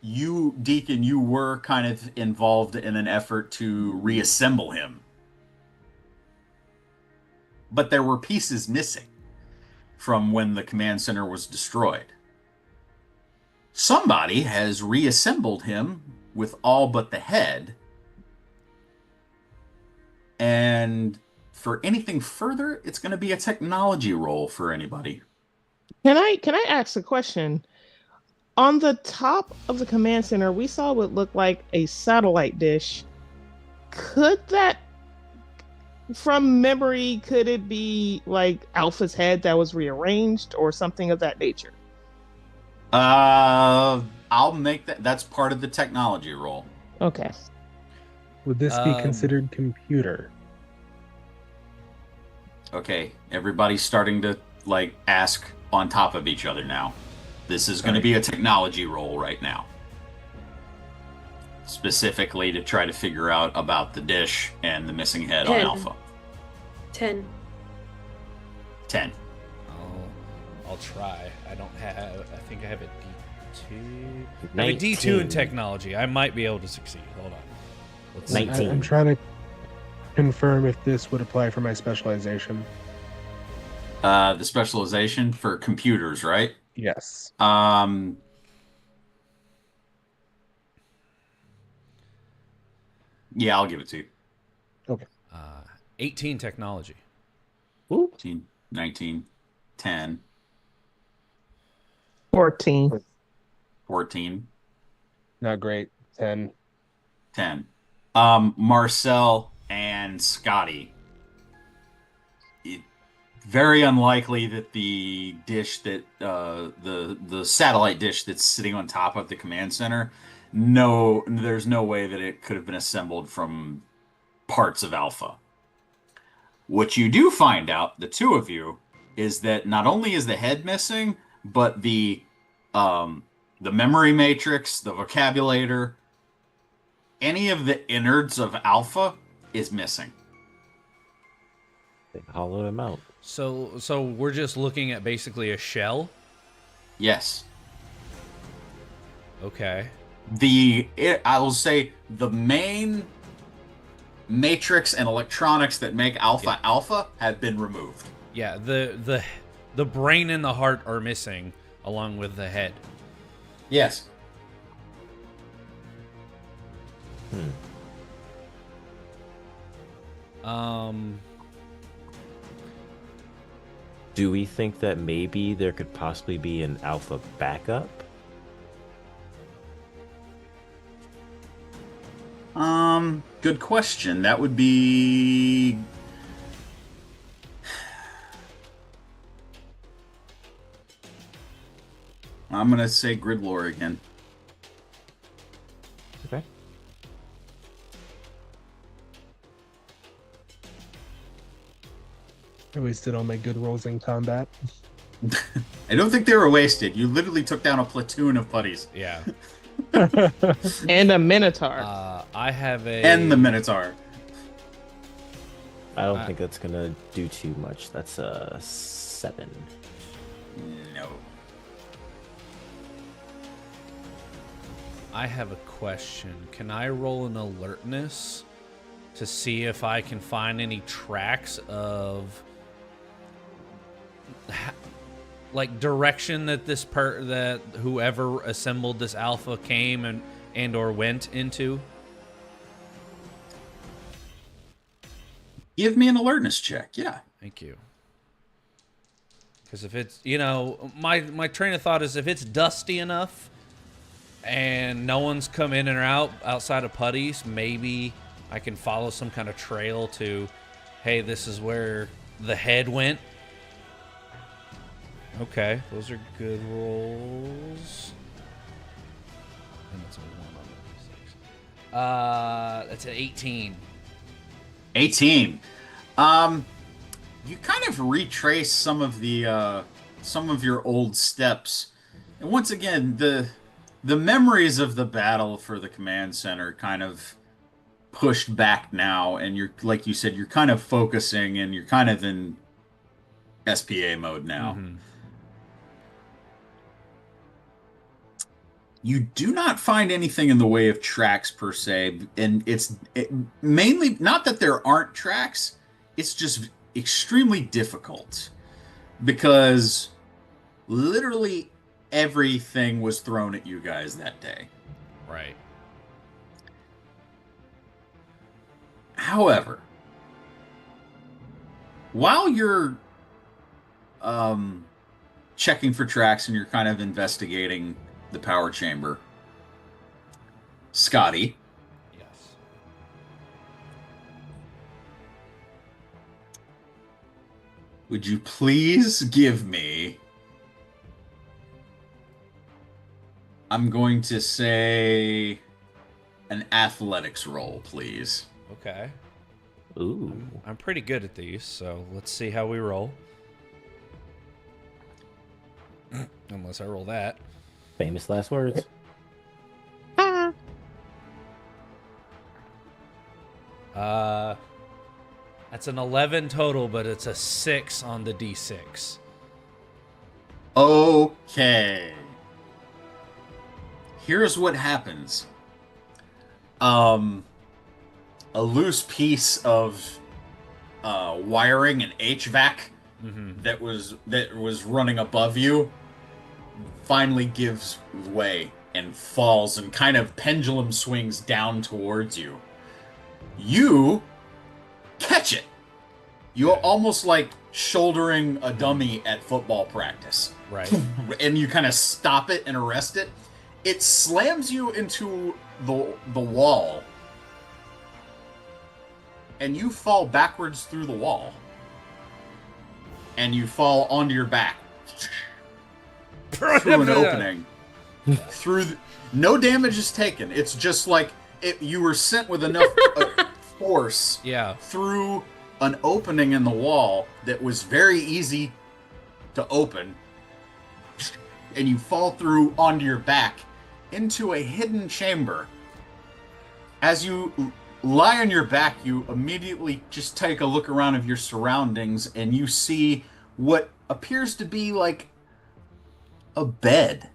you, Deacon, you were kind of involved in an effort to reassemble him. But there were pieces missing from when the command center was destroyed. Somebody has reassembled him with all but the head. And for anything further, it's going to be a technology roll for anybody. can I ask a question? On the top of the command center, we saw what looked like a satellite dish. Could that, from memory, could it be like Alpha's head that was rearranged or something of that nature? I'll make that. That's part of the technology roll. Okay. Would this be considered computer? Okay, everybody's starting to ask on top of each other now. This is going to be a technology roll right now. Specifically to try to figure out about the dish and the missing head on 10. Alpha. 10. 10. I'll try. I don't have. I think I have a D2. I have a 19. D2 in technology. I might be able to succeed. Hold on. Let's see. 19. I'm trying to confirm if this would apply for my specialization. The specialization for computers, right? Yes. Yeah, I'll give it to you. Okay. 18 technology. 18, 19, 10, 14. 14, Not great. 10. 10. Marcel and Scotty. Very unlikely that the dish that the satellite dish that's sitting on top of the command center, no, there's no way that it could have been assembled from parts of Alpha. What you do find out, the two of you, is that not only is the head missing, but the memory matrix, the vocabulator, any of the innards of Alpha is missing. They hollowed him out. So we're just looking at basically a shell. Yes. Okay. I will say the main matrix and electronics that make Alpha Alpha have been removed. Yeah. The brain and the heart are missing, along with the head. Yes. Do we think that maybe there could possibly be an Alpha backup? Good question. That would be... I'm going to say grid lore again. Okay. I wasted all my good rolls in combat. I don't think they were wasted. You literally took down a platoon of putties. Yeah. And a Minotaur. I have a. And the Minotaur. I don't think that's gonna do too much. That's a 7. No. I have a question. Can I roll an alertness to see if I can find any tracks of direction that that whoever assembled this Alpha came and or went into? Give me an alertness check. Yeah. Thank you. Because if it's, my train of thought is if it's dusty enough and no one's come in and out outside of putties, maybe I can follow some kind of trail to, hey, this is where the head went. Okay, those are good rolls. And that's a 1 on the D6. That's an 18. 18. You kind of retrace some of your old steps, and once again, the memories of the battle for the command center kind of pushed back now, and you're, like you said, you're kind of focusing, and you're kind of in SPA mode now. Mm-hmm. You do not find anything in the way of tracks per se, and it's mainly not that there aren't tracks, it's just extremely difficult because literally everything was thrown at you guys that day. Right. However, while you're checking for tracks and you're kind of investigating the power chamber, Scotty, Yes. would you please give me, I'm going to say, an athletics roll, please. Okay. Ooh. I'm pretty good at these, so let's see how we roll. Unless I roll that. Famous last words. That's an 11 total, but it's a 6 on the D6. Okay. Here's what happens. A loose piece of wiring and HVAC that was running above you finally gives way and falls and kind of pendulum swings down towards you. You catch it. You're almost like shouldering a dummy at football practice. Right. And you kind of stop it and arrest it. It slams you into the wall. And you fall backwards through the wall. And you fall onto your back. Through an opening. No damage is taken. It's just like you were sent with enough force through an opening in the wall that was very easy to open. And you fall through onto your back into a hidden chamber. As you lie on your back, you immediately just take a look around of your surroundings and you see what appears to be like a bed.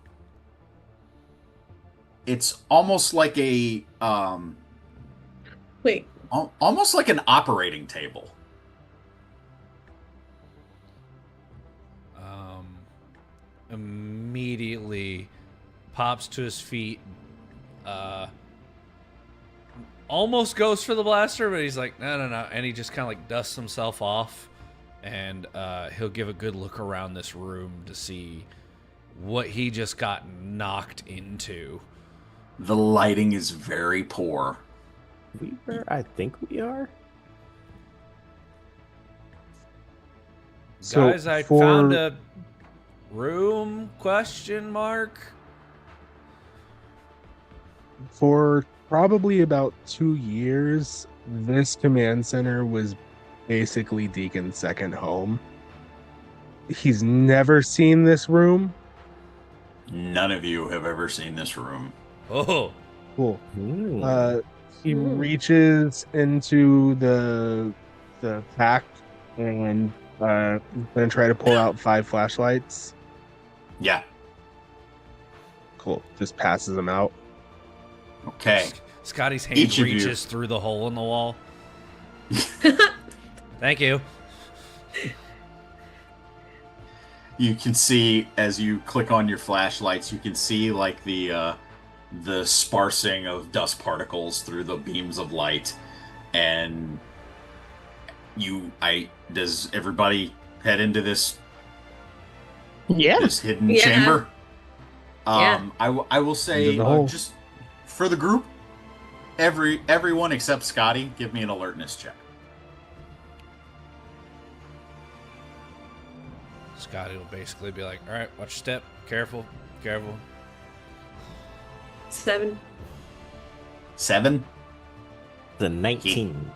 It's almost like a almost like an operating table. Immediately pops to his feet, almost goes for the blaster, but he's like, no, and he just kind of like dusts himself off, and he'll give a good look around this room to see what he just got knocked into. The lighting is very poor. I think we are. So Guys, I found a room, question mark? For probably about 2 years, this command center was basically Deacon's second home. He's never seen this room. None of you have ever seen this room. Oh, Cool. Ooh. He reaches into the pack and gonna try to pull out 5 flashlights. Yeah. Cool. Just passes them out. Okay. Scotty's hand Each of you. reaches through the hole in the wall. Thank you. You can see as you click on your flashlights, you can see like the sparsing of dust particles through the beams of light, and Does everybody head into this Yeah. hidden Yeah. chamber? Yeah. I will say, Into the hole. just for the group, everyone except Scotty, give me an alertness check. Scotty will basically be like, all right, watch your step. Careful. Careful. 7. 7. The 19.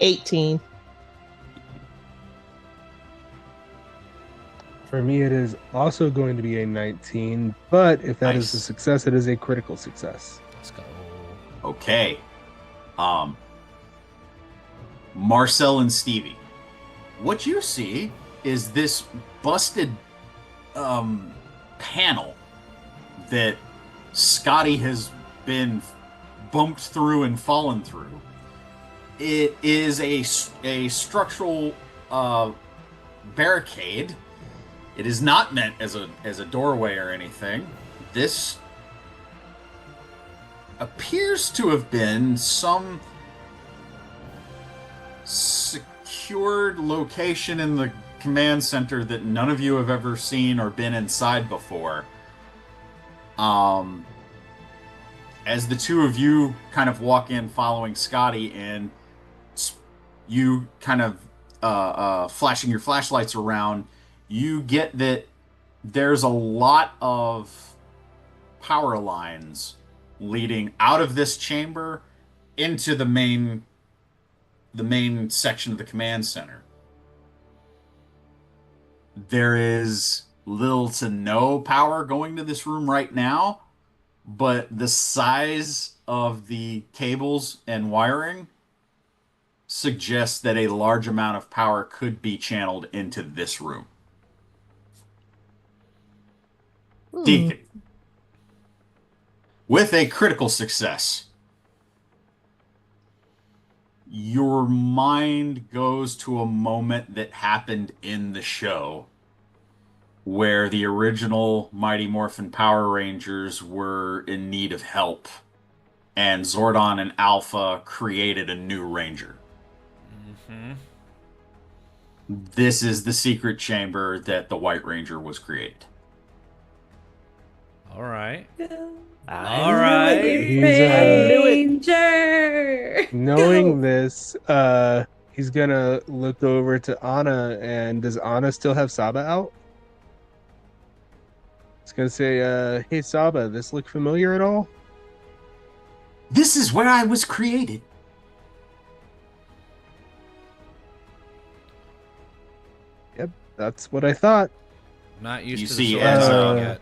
18. For me, it is also going to be a 19, but if that is Nice. a success, it is a critical success. Let's go. Okay. Marcel and Stevie, what you see is this busted panel that Scotty has been bumped through and fallen through. It is a structural barricade. It is not meant as a doorway or anything. This appears to have been some secured location in the command center that none of you have ever seen or been inside before. As the two of you kind of walk in following Scotty, and you kind of flashing your flashlights around, you get that there's a lot of power lines leading out of this chamber into the main section of the command center. There is little to no power going to this room right now, but the size of the cables and wiring suggests that a large amount of power could be channeled into this room. Deacon, with a critical success, your mind goes to a moment that happened in the show where the original Mighty Morphin Power Rangers were in need of help, and Zordon and Alpha created a new Ranger. Mm-hmm. This is the secret chamber that the White Ranger was created. All right. I All right. He's, Ranger. Knowing Go. this, he's gonna look over to Anna, and does Anna still have Saba out? He's gonna say, hey Saba, this look familiar at all? This is where I was created. Yep, that's what I thought. I'm not used You to see, the as, sword talking yet.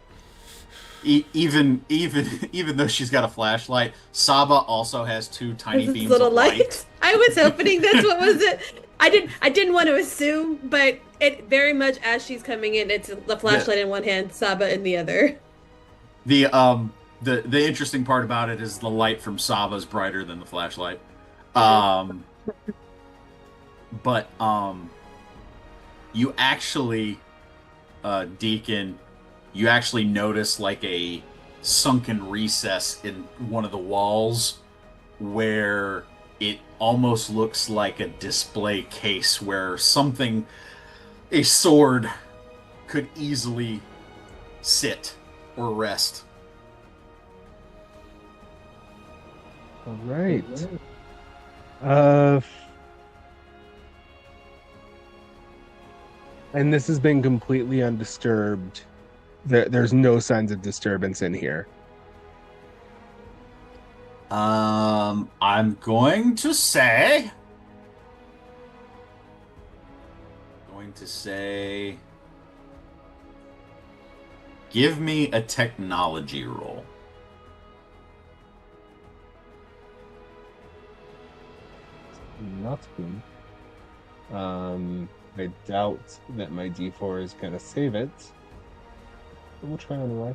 Even though she's got a flashlight, Saba also has two tiny This beams little of light. light. I was hoping that's what was it. I didn't want to assume, but it very much as she's coming in, it's the flashlight in one hand, Saba in the other. The interesting part about it is the light from Saba is brighter than the flashlight. But you actually, Deacon, you actually notice like a sunken recess in one of the walls where it almost looks like a display case where a sword could easily sit or rest. All right. And this has been completely undisturbed. There's no signs of disturbance in here. I'm going to say, give me a technology roll. Nothing. I doubt that my D4 is gonna save it. But we'll try anyway.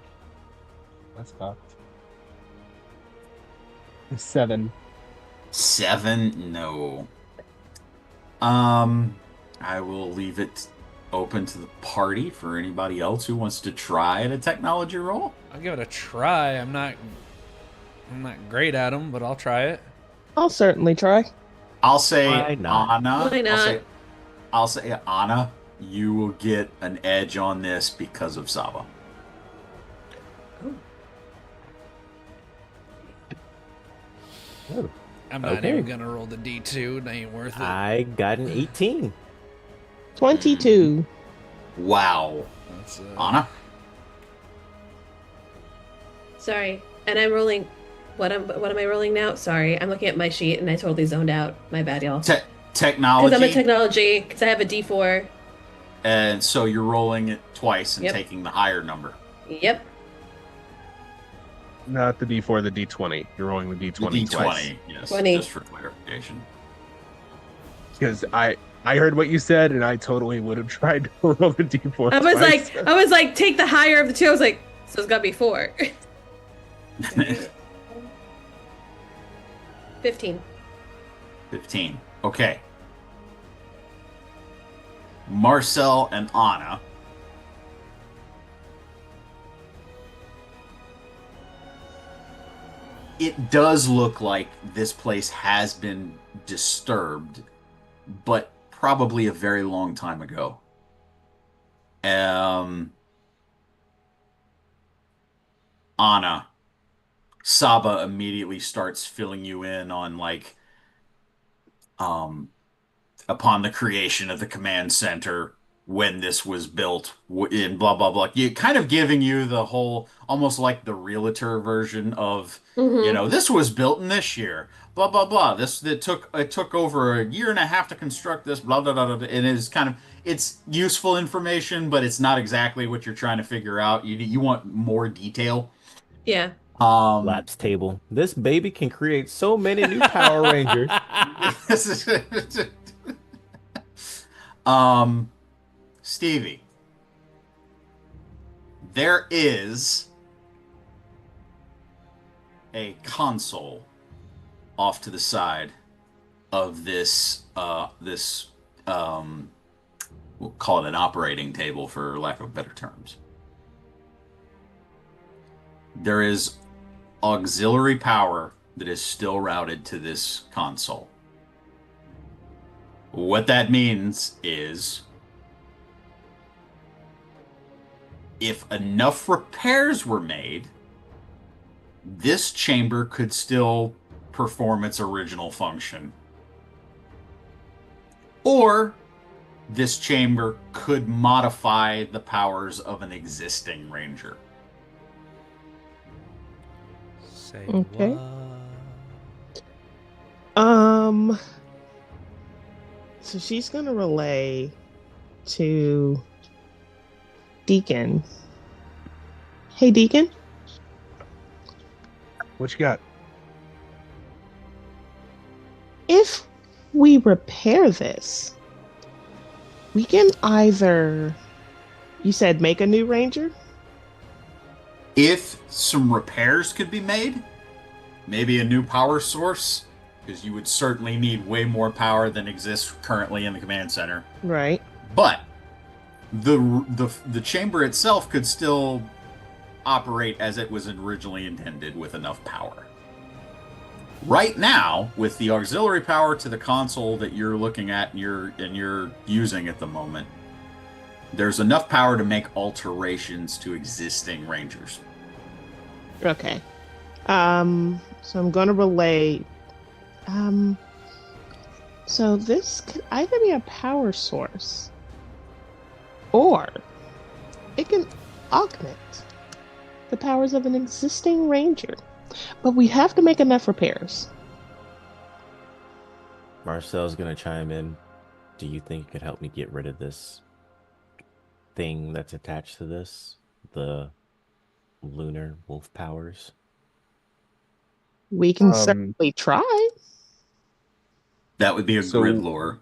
That's cocked. 7. 7? No. I will leave it open to the party for anybody else who wants to try at a technology roll. I'll give it a try. I'm not great at them, but I'll try it. I'll certainly try. I'll say Why not? Anna. Why not? I'll say Anna. You will get an edge on this because of Saba. Oh, I'm not Okay. even gonna roll the D2. It ain't worth it. I got an 18. 22. Wow. That's, Anna. Sorry. And I'm rolling. What am I rolling now? Sorry, I'm looking at my sheet and I totally zoned out. My bad, y'all. Technology. Because I'm a technology. Because I have a D4. And so you're rolling it twice and Yep. taking the higher number. Yep. Not the D4, the D20. You're rolling the The D20 twice. D20, yes, 20. just for clarification. Because I heard what you said, and I totally would have tried to roll the D4 twice. I was like, take the higher of the two. I was like, so it's got to be 4. 15. 15. Okay. Marcel and Anna. It does look like this place has been disturbed, but probably a very long time ago. Anna, Saba immediately starts filling you in on um upon the creation of the command center, when this was built, in blah blah blah. You kind of giving you the whole, almost like the realtor version of, Mm-hmm. this was built in this year, blah blah blah. It took over a year and a half to construct this, blah blah blah, blah. It is kind of, it's useful information, but it's not exactly what you're trying to figure out. You want more detail. Yeah. Um, Laps table. This baby can create so many new Power Rangers. um, Stevie, there is a console off to the side of this we'll call it an operating table for lack of better terms. There is auxiliary power that is still routed to this console. What that means is, if enough repairs were made, this chamber could still perform its original function. Or this chamber could modify the powers of an existing ranger. Say Okay. what? So she's gonna relay to Deacon. Hey, Deacon. What you got? If we repair this, we can either, you said, make a new ranger? If some repairs could be made, maybe a new power source, because you would certainly need way more power than exists currently in the command center. Right. But the chamber itself could still operate as it was originally intended, with enough power. Right now, with the auxiliary power to the console that you're looking at and you're using at the moment, there's enough power to make alterations to existing rangers. Okay. So I'm gonna relay. So this could either be a power source, or it can augment the powers of an existing ranger. But we have to make enough repairs. Marcel's gonna chime in. Do you think you could help me get rid of this thing that's attached to this? The lunar wolf powers? We can Um, certainly try. That would be a So- grid lore.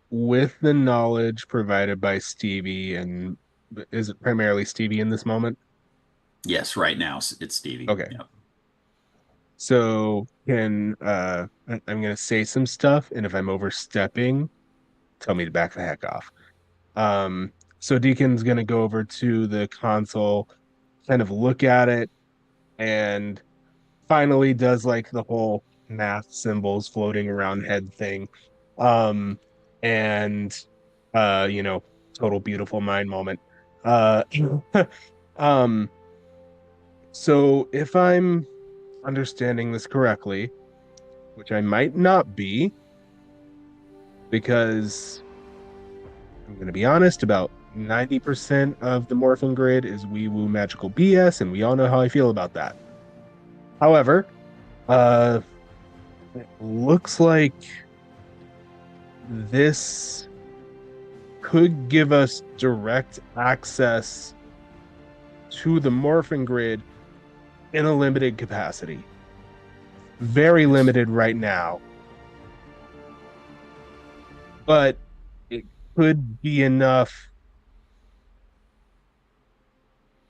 With the knowledge provided by Stevie, and is it primarily Stevie in this moment? Yes, right now it's Stevie. Okay. Yep. So I'm gonna say some stuff, and if I'm overstepping, tell me to back the heck off. So Deacon's gonna go over to the console, kind of look at it, and finally does like the whole math symbols floating around head thing. Um, and total beautiful mind moment. Uh, um, so if I'm understanding this correctly, which I might not be, because I'm going to be honest, about 90% of the Morphin Grid is wee woo magical BS, and we all know how I feel about that. However, it looks like this could give us direct access to the Morphin Grid in a limited capacity. Very limited right now. But it could be enough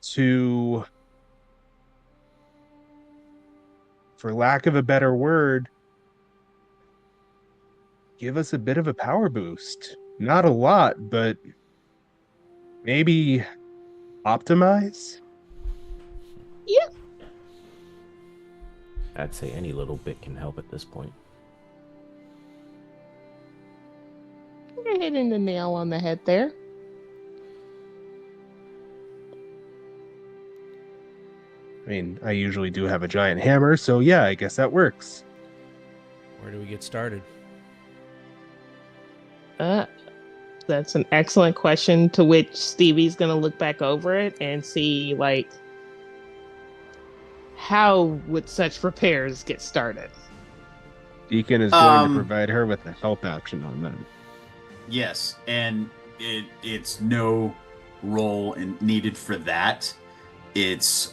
to, for lack of a better word, give us a bit of a power boost. Not a lot, but maybe optimize? Yeah. I'd say any little bit can help at this point. You're hitting the nail on the head there. I mean, I usually do have a giant hammer, so yeah, I guess that works. Where do we get started? That's an excellent question, to which Stevie's going to look back over it and see, like, how would such repairs get started? Deacon is going to provide her with a help action on that. Yes, and it's no roll needed for that. It's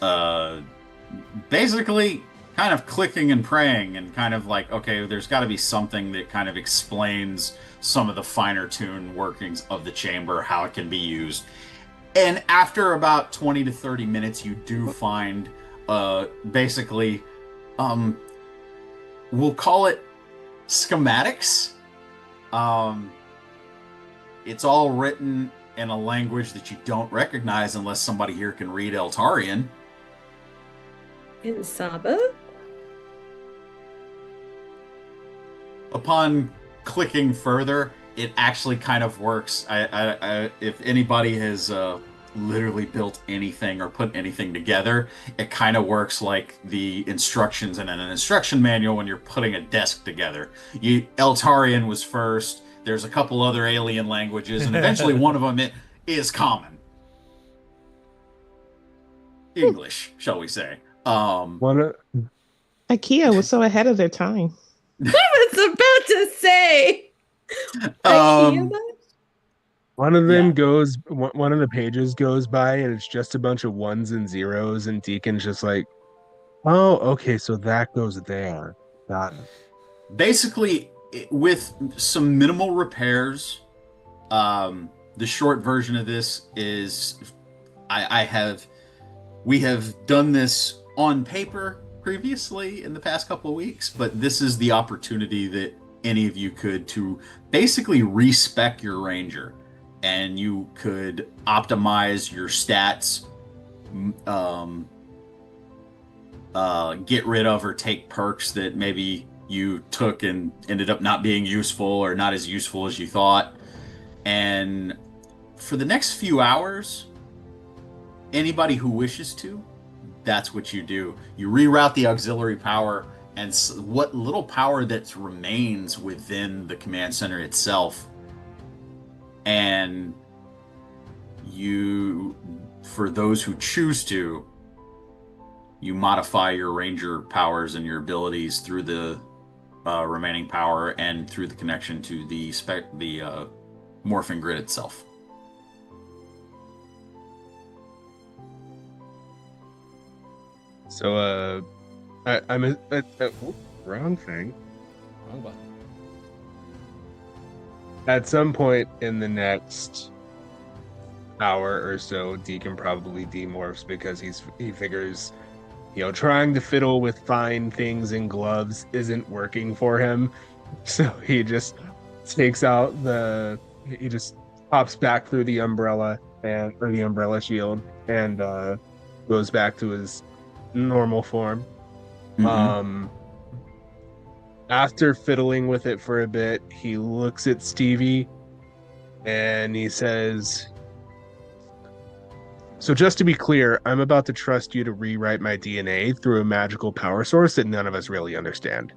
basically kind of clicking and praying and kind of like, okay, there's got to be something that kind of explains some of the finer tune workings of the chamber, how it can be used. And after about 20 to 30 minutes, you do find basically, we'll call it schematics. It's all written in a language that you don't recognize unless somebody here can read Eltarian. In Saba? Upon clicking further, it actually kind of works. If anybody has literally built anything or put anything together, it kind of works like the instructions in an instruction manual when you're putting a desk together. Eltarian was first. There's a couple other alien languages, and eventually one of them is common. English, shall we say. One IKEA was so ahead of their time. I was about to say. IKEA much? One of them Yeah. goes, one of the pages goes by and it's just a bunch of ones and zeros, and Deacon's just like, oh, okay, so that goes there. Got it. Basically, with some minimal repairs, the short version of this is we have done this on paper previously in the past couple of weeks, but this is the opportunity that any of you could to basically respec your ranger, and you could optimize your stats, get rid of or take perks that maybe you took and ended up not being useful or not as useful as you thought. And for the next few hours, anybody who wishes to, that's what you do. You reroute the auxiliary power and what little power that remains within the command center itself. And you, for those who choose to, you modify your ranger powers and your abilities through the remaining power and through the connection to the morphing grid itself. So, I'm wrong thing. Wrong button. At some point in the next hour or so, Deacon probably demorphs because he figures, trying to fiddle with fine things in gloves isn't working for him. So he just takes out he just pops back through the umbrella or the umbrella shield and goes back to his normal form. Mm-hmm. After fiddling with it for a bit, he looks at Stevie and he says, "So just to be clear, I'm about to trust you to rewrite my DNA through a magical power source that none of us really understand."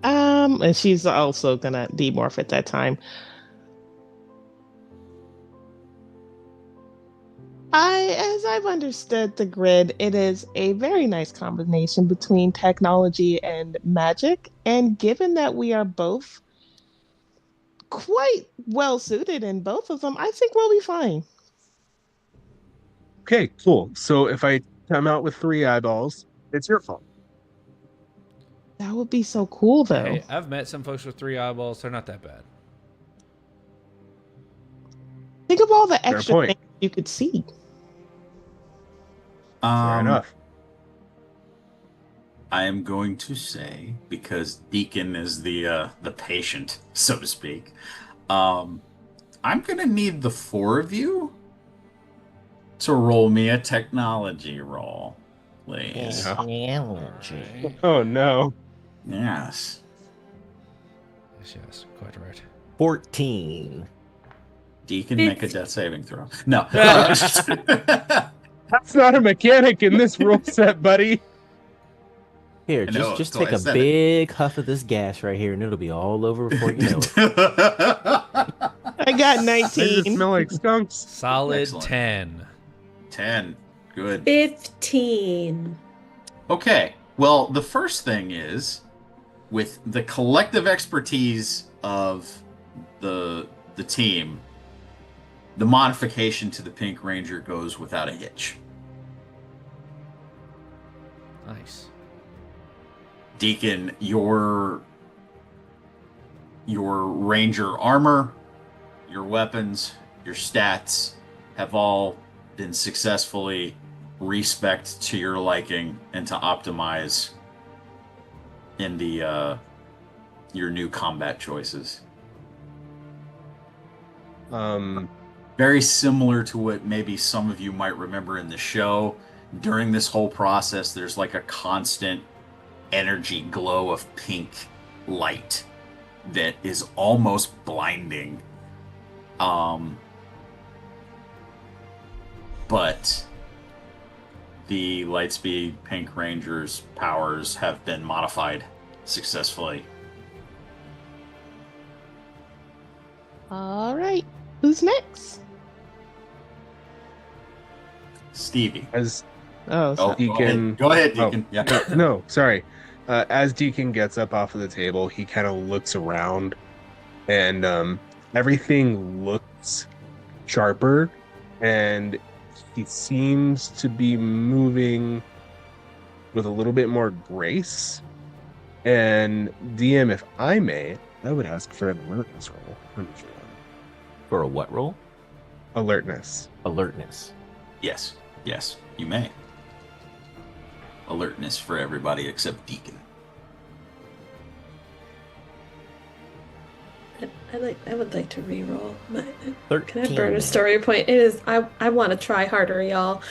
And she's also gonna demorph at that time. As I've understood the grid, it is a very nice combination between technology and magic. And given that we are both quite well suited in both of them, I think we'll be fine. Okay, cool. So if I come out with 3 eyeballs, it's your fault. That would be so cool, though. Hey, I've met some folks with 3 eyeballs. They're not that bad. Think of all the Fair extra point. things you could see. Fair enough. I am going to say, because Deacon is the patient, so to speak, I'm gonna need the 4 of you to roll me a technology roll, please. Technology. Oh no. Yes. Yes, quite right. 14. Deacon, make a death saving throw. No. That's not a mechanic in this rule set, buddy. Here, I know, just that's why take I a said it. big huff of this gas right here, and it'll be all over before you know it. I got Does it 19. smell like skunks? Solid Excellent. 10. 10. Good. 15. Okay. Well, the first thing is, with the collective expertise of the team, the modification to the Pink Ranger goes without a hitch. Nice. Deacon, your Ranger armor, your weapons, your stats have all been successfully respec'd to your liking and to optimize in the your new combat choices. Very similar to what maybe some of you might remember in the show. During this whole process, there's like a constant energy glow of pink light that is almost blinding. But the Lightspeed Pink Ranger's powers have been modified successfully. All right. Who's next? Stevie. As Oh, sorry. Deacon. Go ahead, Oh, Deacon. Yeah. no, sorry. As Deacon gets up off of the table, he kind of looks around, and everything looks sharper, and he seems to be moving with a little bit more grace. And DM, if I may, I would ask for an alertness roll. For a what roll? Alertness. Alertness. Yes, you may. Alertness for everybody except Deacon. I would like to re-roll. Can 13. I burn a story point? It is. I want to try harder, y'all.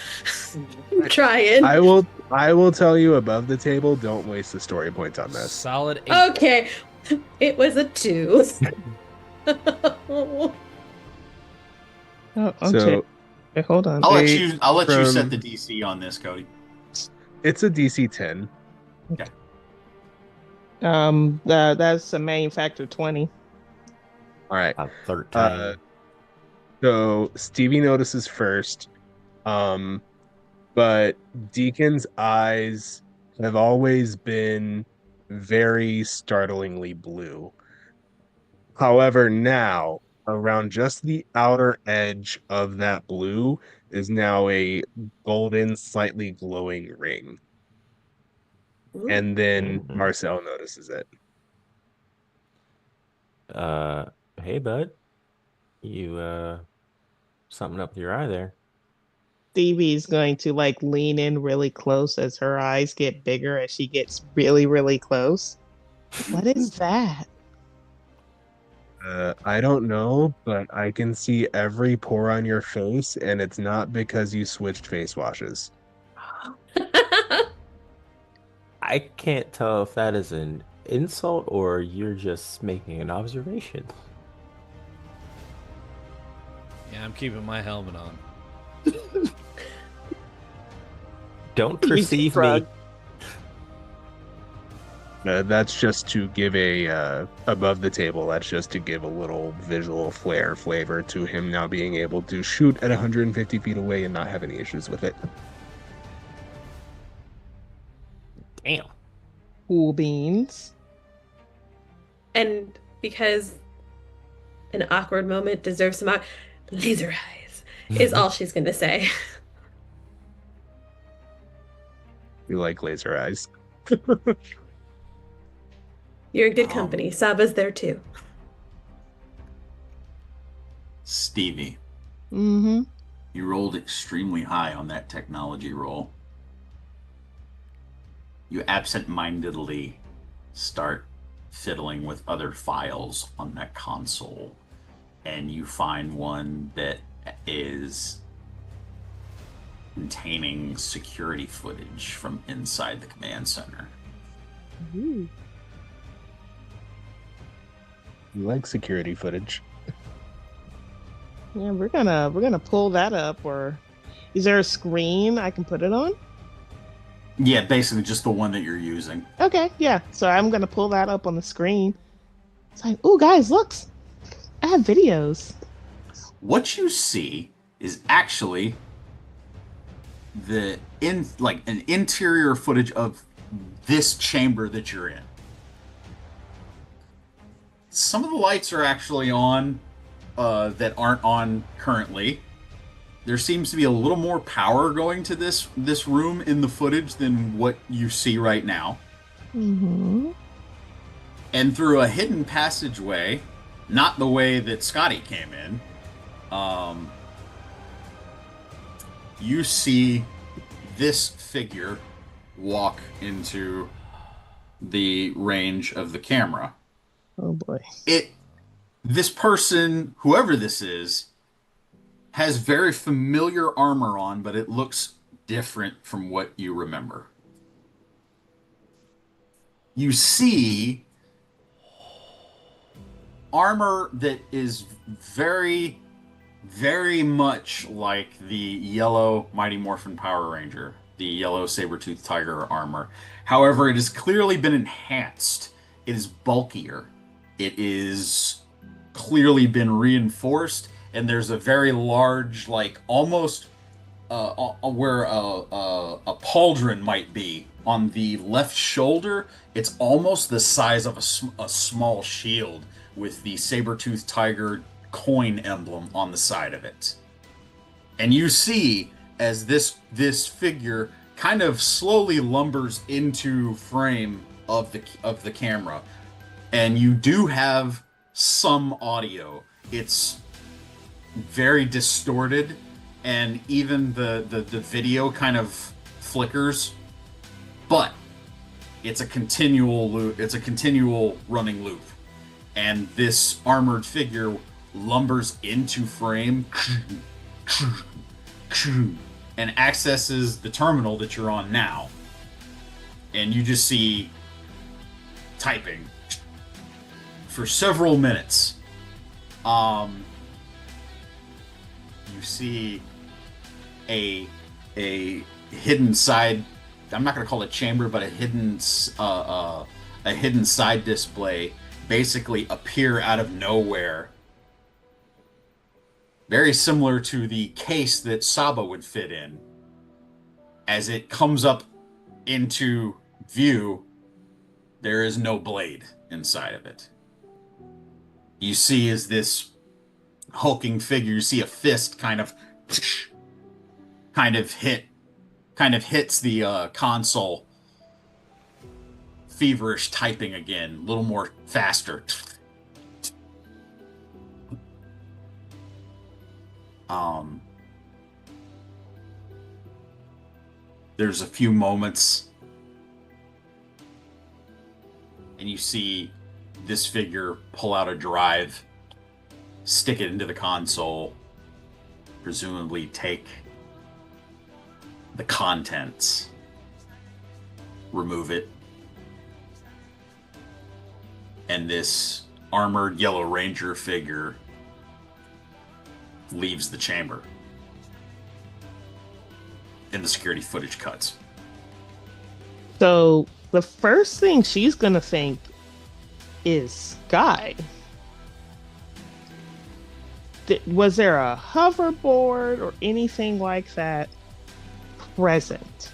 I'm trying. I will tell you above the table, don't waste the story points on this. Solid 8. Okay, it was a 2. Oh, okay. So Okay, hold on. I'll let Eight you set from- the DC on this, Cody. it's a DC 10. That's a main factor 20. All right. 13. So Stevie notices first, but Deacon's eyes have always been very startlingly blue. However, now around just the outer edge of that blue is now a golden, slightly glowing ring. And then Mhm. Marcel notices it. Hey, bud. You, something up your eye there. Stevie's going to like lean in really close as her eyes get bigger as she gets really, really close. What is that? I don't know, but I can see every pore on your face, and it's not because you switched face washes. I can't tell if that is an insult or you're just making an observation? Yeah, I'm keeping my helmet on. Don't You perceive me. shrug. That's just to give a above the table. That's just to give a little visual flavor to him now being able to shoot at 150 feet away and not have any issues with it. Damn. Cool beans. And because an awkward moment deserves some laser eyes, is all she's going to say. We like laser eyes. You're in good company. Saba's there too. Stevie, Mm-hmm. you rolled extremely high on that technology roll. You absent-mindedly start fiddling with other files on that console, and you find one that is containing security footage from inside the command center. Ooh. We like security footage. Yeah, we're gonna pull that up. Or is there a screen I can put it on? Yeah, basically just the one that you're using. Okay, yeah. So I'm gonna pull that up on the screen. It's like, oh, guys, look, I have videos. What you see is actually an interior footage of this chamber that you're in. Some of the lights are actually on that aren't on currently. There seems to be a little more power going to this room in the footage than what you see right now. Mm-hmm. And through a hidden passageway, not the way that Scotty came in, you see this figure walk into the range of the camera. Oh boy. This person, whoever this is, has very familiar armor on, but it looks different from what you remember. You see armor that is very, very much like the yellow Mighty Morphin Power Ranger, the yellow saber-toothed tiger armor. However, it has clearly been enhanced. It is bulkier. It is clearly been reinforced, and there's a very large, like almost where a pauldron might be on the left shoulder. It's almost the size of a small shield with the saber-toothed tiger coin emblem on the side of it. And you see as this figure kind of slowly lumbers into frame of the camera, and you do have some audio. It's very distorted, and even the video kind of flickers, but it's a continual loop. It's a continual running loop, and this armored figure lumbers into frame and accesses the terminal that you're on now, and you just see typing for several minutes. You see a hidden side. I'm not going to call it chamber, but a hidden side display basically appear out of nowhere. Very similar to the case that Saba would fit in. As it comes up into view, there is no blade inside of it. You see is this hulking figure. You see a fist kind of hits the console. Feverish typing again, a little more faster. There's a few moments, and you see this figure pull out a drive, stick it into the console, presumably take the contents, remove it, and this armored Yellow Ranger figure leaves the chamber. And the security footage cuts. So the first thing she's gonna think is Sky. Was there a hoverboard or anything like that present?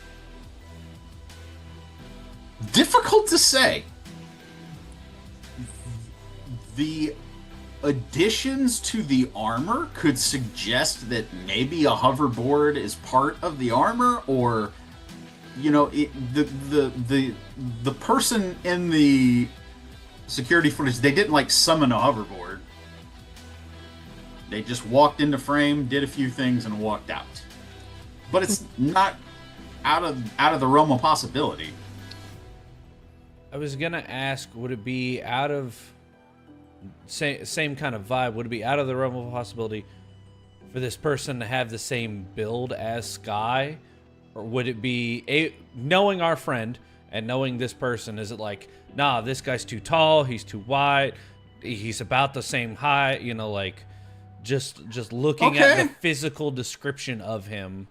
Difficult to say. The additions to the armor could suggest that maybe a hoverboard is part of the armor, or the person in the security footage, they didn't like summon a hoverboard. They just walked into frame, did a few things, and walked out. But it's not out of the realm of possibility. I was gonna ask, would it be out of same kind of vibe? Would it be out of the realm of possibility for this person to have the same build as Sky, or would it be knowing our friend and knowing this person? Is it like, nah, this guy's too tall, he's too wide, he's about the same height? Just looking at the physical description of him,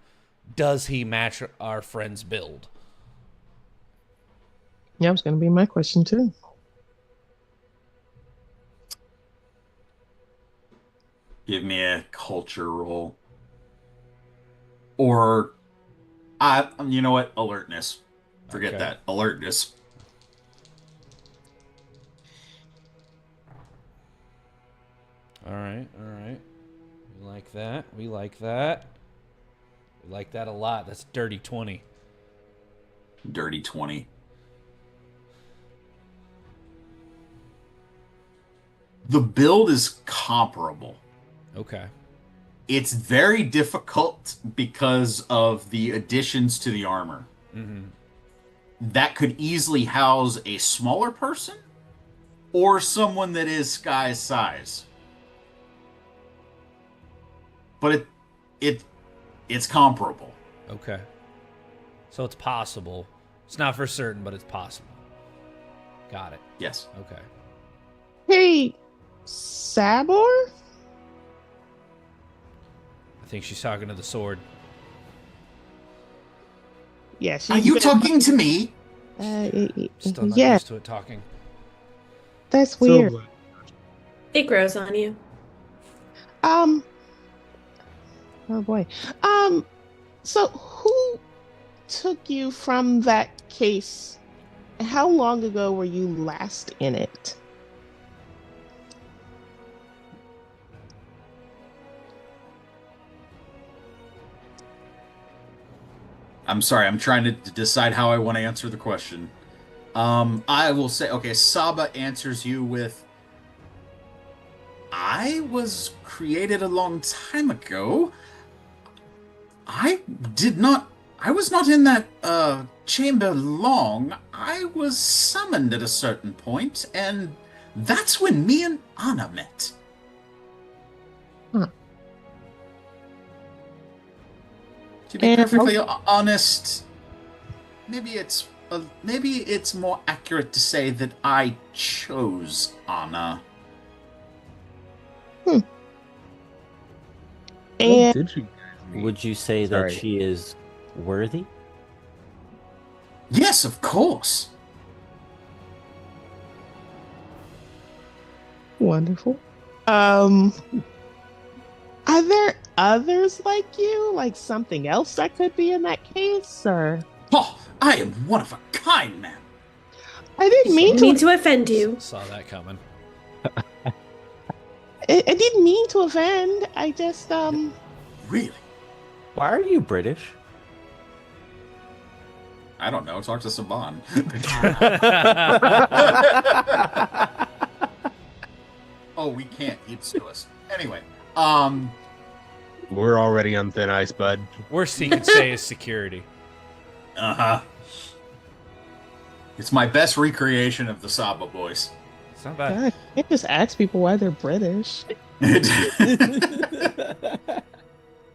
does he match our friend's build? Yeah, it's going to be my question too. Give me a culture roll. Or, you know what? Alertness. Forget that. Alertness. All right. We like that. We like that a lot. That's dirty 20. Dirty 20. The build is comparable. Okay. It's very difficult because of the additions to the armor. Mm-hmm. That could easily house a smaller person or someone that is Sky's size. But it's comparable. Okay. So it's possible. It's not for certain, but it's possible. Got it. Yes. Okay. Hey, Sabor? I think she's talking to the sword. Yeah, Are you talking to me? Still not yeah, used to it talking. that's weird. So, It grows on you. Oh boy. So who took you from that case? How long ago were you last in it? I'm sorry, I'm trying to decide how I want to answer the question. I will say, okay, Saba answers you with, I was created a long time ago. I was not in that chamber long. I was summoned at a certain point, and that's when me and Anna met. To be perfectly honest, maybe it's more accurate to say that I chose Anna. what And did you guys meet? Would you say Sorry. that she is worthy? Yes, of course. wonderful. Are there others like you? Like something else that could be in that case? Or Oh, I am one of a kind, man. I didn't mean Mean to. to offend you. Saw that coming. I didn't mean to offend. I just Really? Why are you British? I don't know. Talk to Saban. Oh, we can't. He'd sue us. Anyway, We're already on thin ice, bud. Worst he could say is security. uh-huh. It's my best recreation of the Saba voice. It's not bad. God, I can't just ask people why they're British.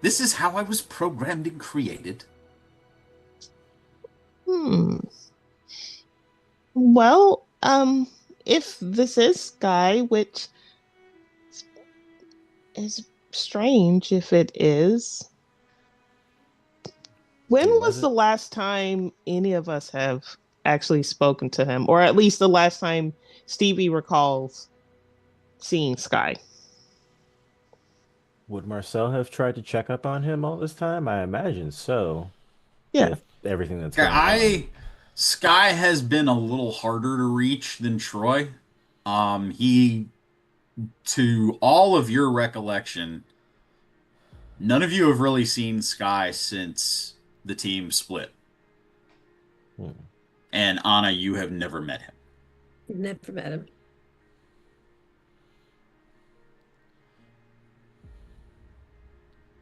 This is how I was programmed and created. Well, if this is Sky, which is strange if it is, when Wait, was was the it? last time any of us have actually spoken to him? Or at least the last time Stevie recalls seeing Sky? Would Marcel have tried to check up on him all this time? I imagine so, Yeah. with everything that's Yeah, going on. Sky has been a little harder to reach than Troy. He, to all of your recollection, none of you have really seen Sky since the team split. Hmm. And Anna, you have never met him. Never met him.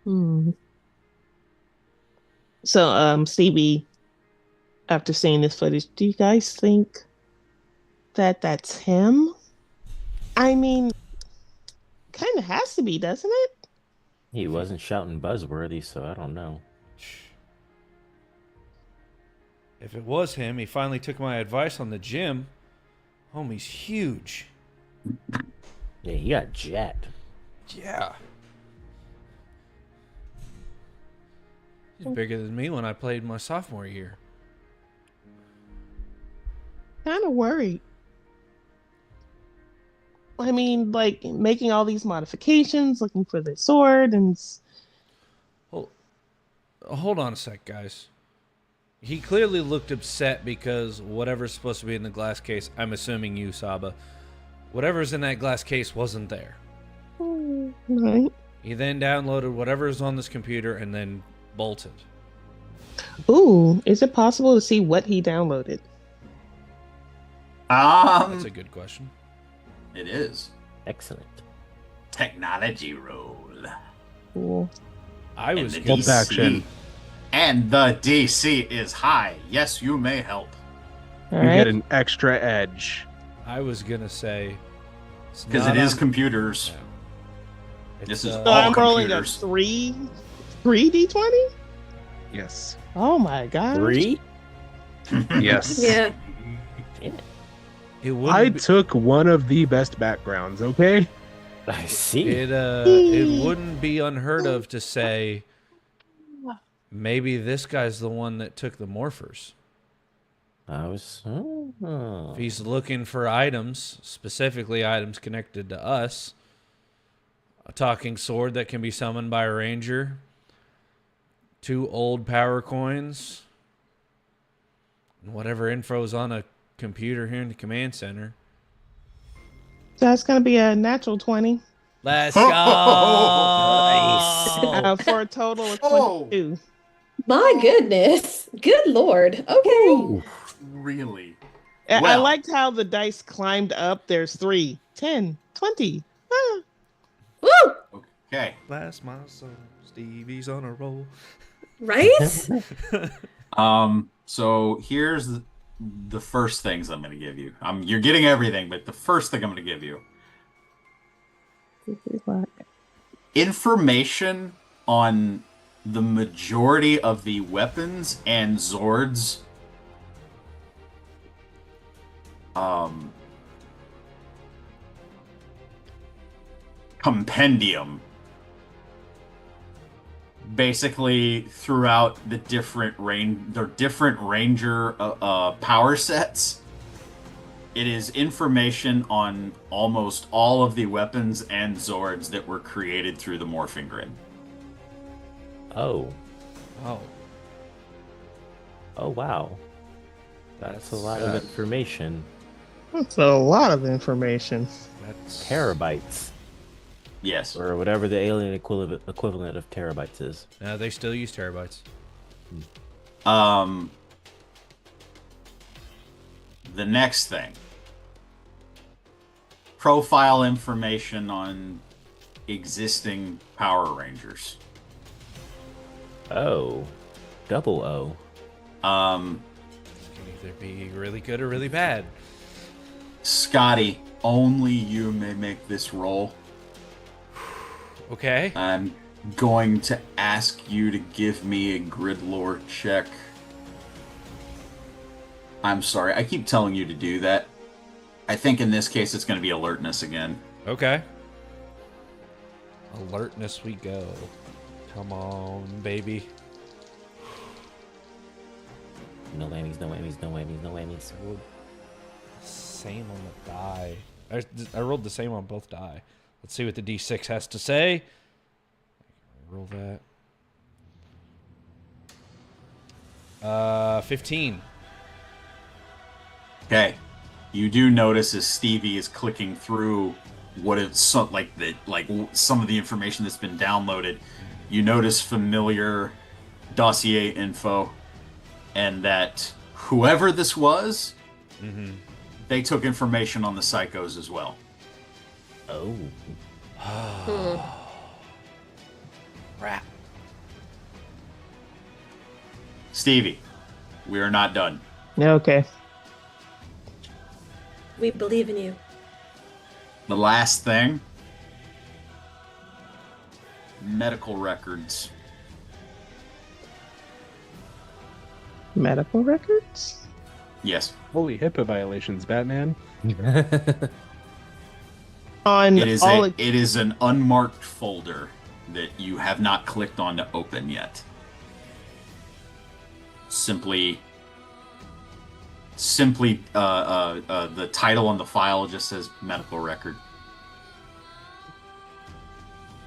Hmm. So, Stevie, after seeing this footage, do you guys think that that's him? I mean, kind of has to be, doesn't it? He wasn't shouting buzzworthy, so I don't know. If it was him, he finally took my advice on the gym. Homie's huge. Yeah, he got jacked. Yeah. He's bigger than me when I played my sophomore year. Kind of worried. I mean, like making all these modifications, looking for the sword, and Hold on a sec, guys. He clearly looked upset because whatever's supposed to be in the glass case, I'm assuming you, Saba, whatever's in that glass case wasn't there. right. He then downloaded whatever's on this computer and then bolted. Ooh, is it possible to see what he downloaded? That's a good question. It is. Excellent. Technology roll. Cool. I was And the gonna, Bolt action. And the DC is high. Yes, you may help. All You right. get an extra edge. I was gonna say Because it is computers. It's, This is So all I'm rolling a computers. three d20. Yes. Oh my god! 3? Yes. Yeah. It I wouldn't. took one of the best backgrounds, okay? I see. It wouldn't be unheard of to say maybe this guy's the one that took the morphers. I was. If he's looking for items, specifically items connected to us, a talking sword that can be summoned by a ranger, 2 old power coins, and whatever info's on a computer here in the command center. That's gonna be a natural 20 Let's go! Nice. for a total of Oh. 22. My goodness. Good lord. Okay. Ooh. Really? I Well. liked how the dice climbed up. There's 3, 10, 20. Ah. Woo! Okay. Blast my soul, Stevie's on a roll. Right? So here's the first things I'm going to give you. You're getting everything, but the first thing I'm going to give you. Information on the majority of the weapons and Zords compendium basically throughout the different ranger power sets. It is information on almost all of the weapons and Zords that were created through the morphing grid. Oh. Oh, Oh, wow. That's a lot of information. That's a lot of information. that's Terabytes. Yes. Or whatever the alien equivalent of terabytes is. They still use terabytes. The next thing. Profile information on existing Power Rangers. Oh. Double O. Um, It can either be really good or really bad. Scotty, only you may make this roll. Okay. I'm going to ask you to give me a grid lore check. I'm sorry, I keep telling you to do that. I think in this case it's going to be alertness again. Okay. Alertness we go. Come on, baby. No whammies, no whammies, no whammies, no whammies. Same on the die. I rolled the same on both die. Let's see what the D6 has to say. Roll that. 15. Okay. You do notice as Stevie is clicking through what it's some of the information that's been downloaded, you notice familiar dossier info, and that whoever this was, they took information on the psychos as well. Oh. Crap. Stevie, we are not done. Okay. We believe in you. The last thing, medical records. Medical records? Yes. Holy HIPAA violations, Batman. On It is all it is an unmarked folder that you have not clicked on to open yet. Simply the title on the file just says medical record.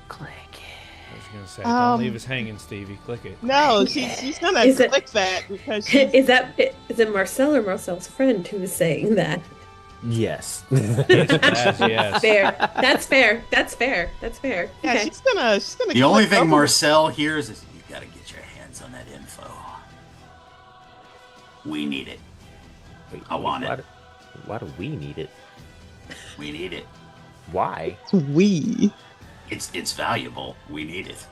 Click I was gonna say, don't leave us hanging, Stevie. Click it. No, she's gonna Is it- click that because she's, Is it Marcel or Marcel's friend who is saying that? Yes. Yes. Fair. That's fair. That's fair. That's fair. yeah, Okay. she's gonna The only click thing over- Marcel hears is, you gotta get your hands on that info. We need it. Wait, I want why it. Why do we need it? We need it. Why? we. It's valuable. We need it.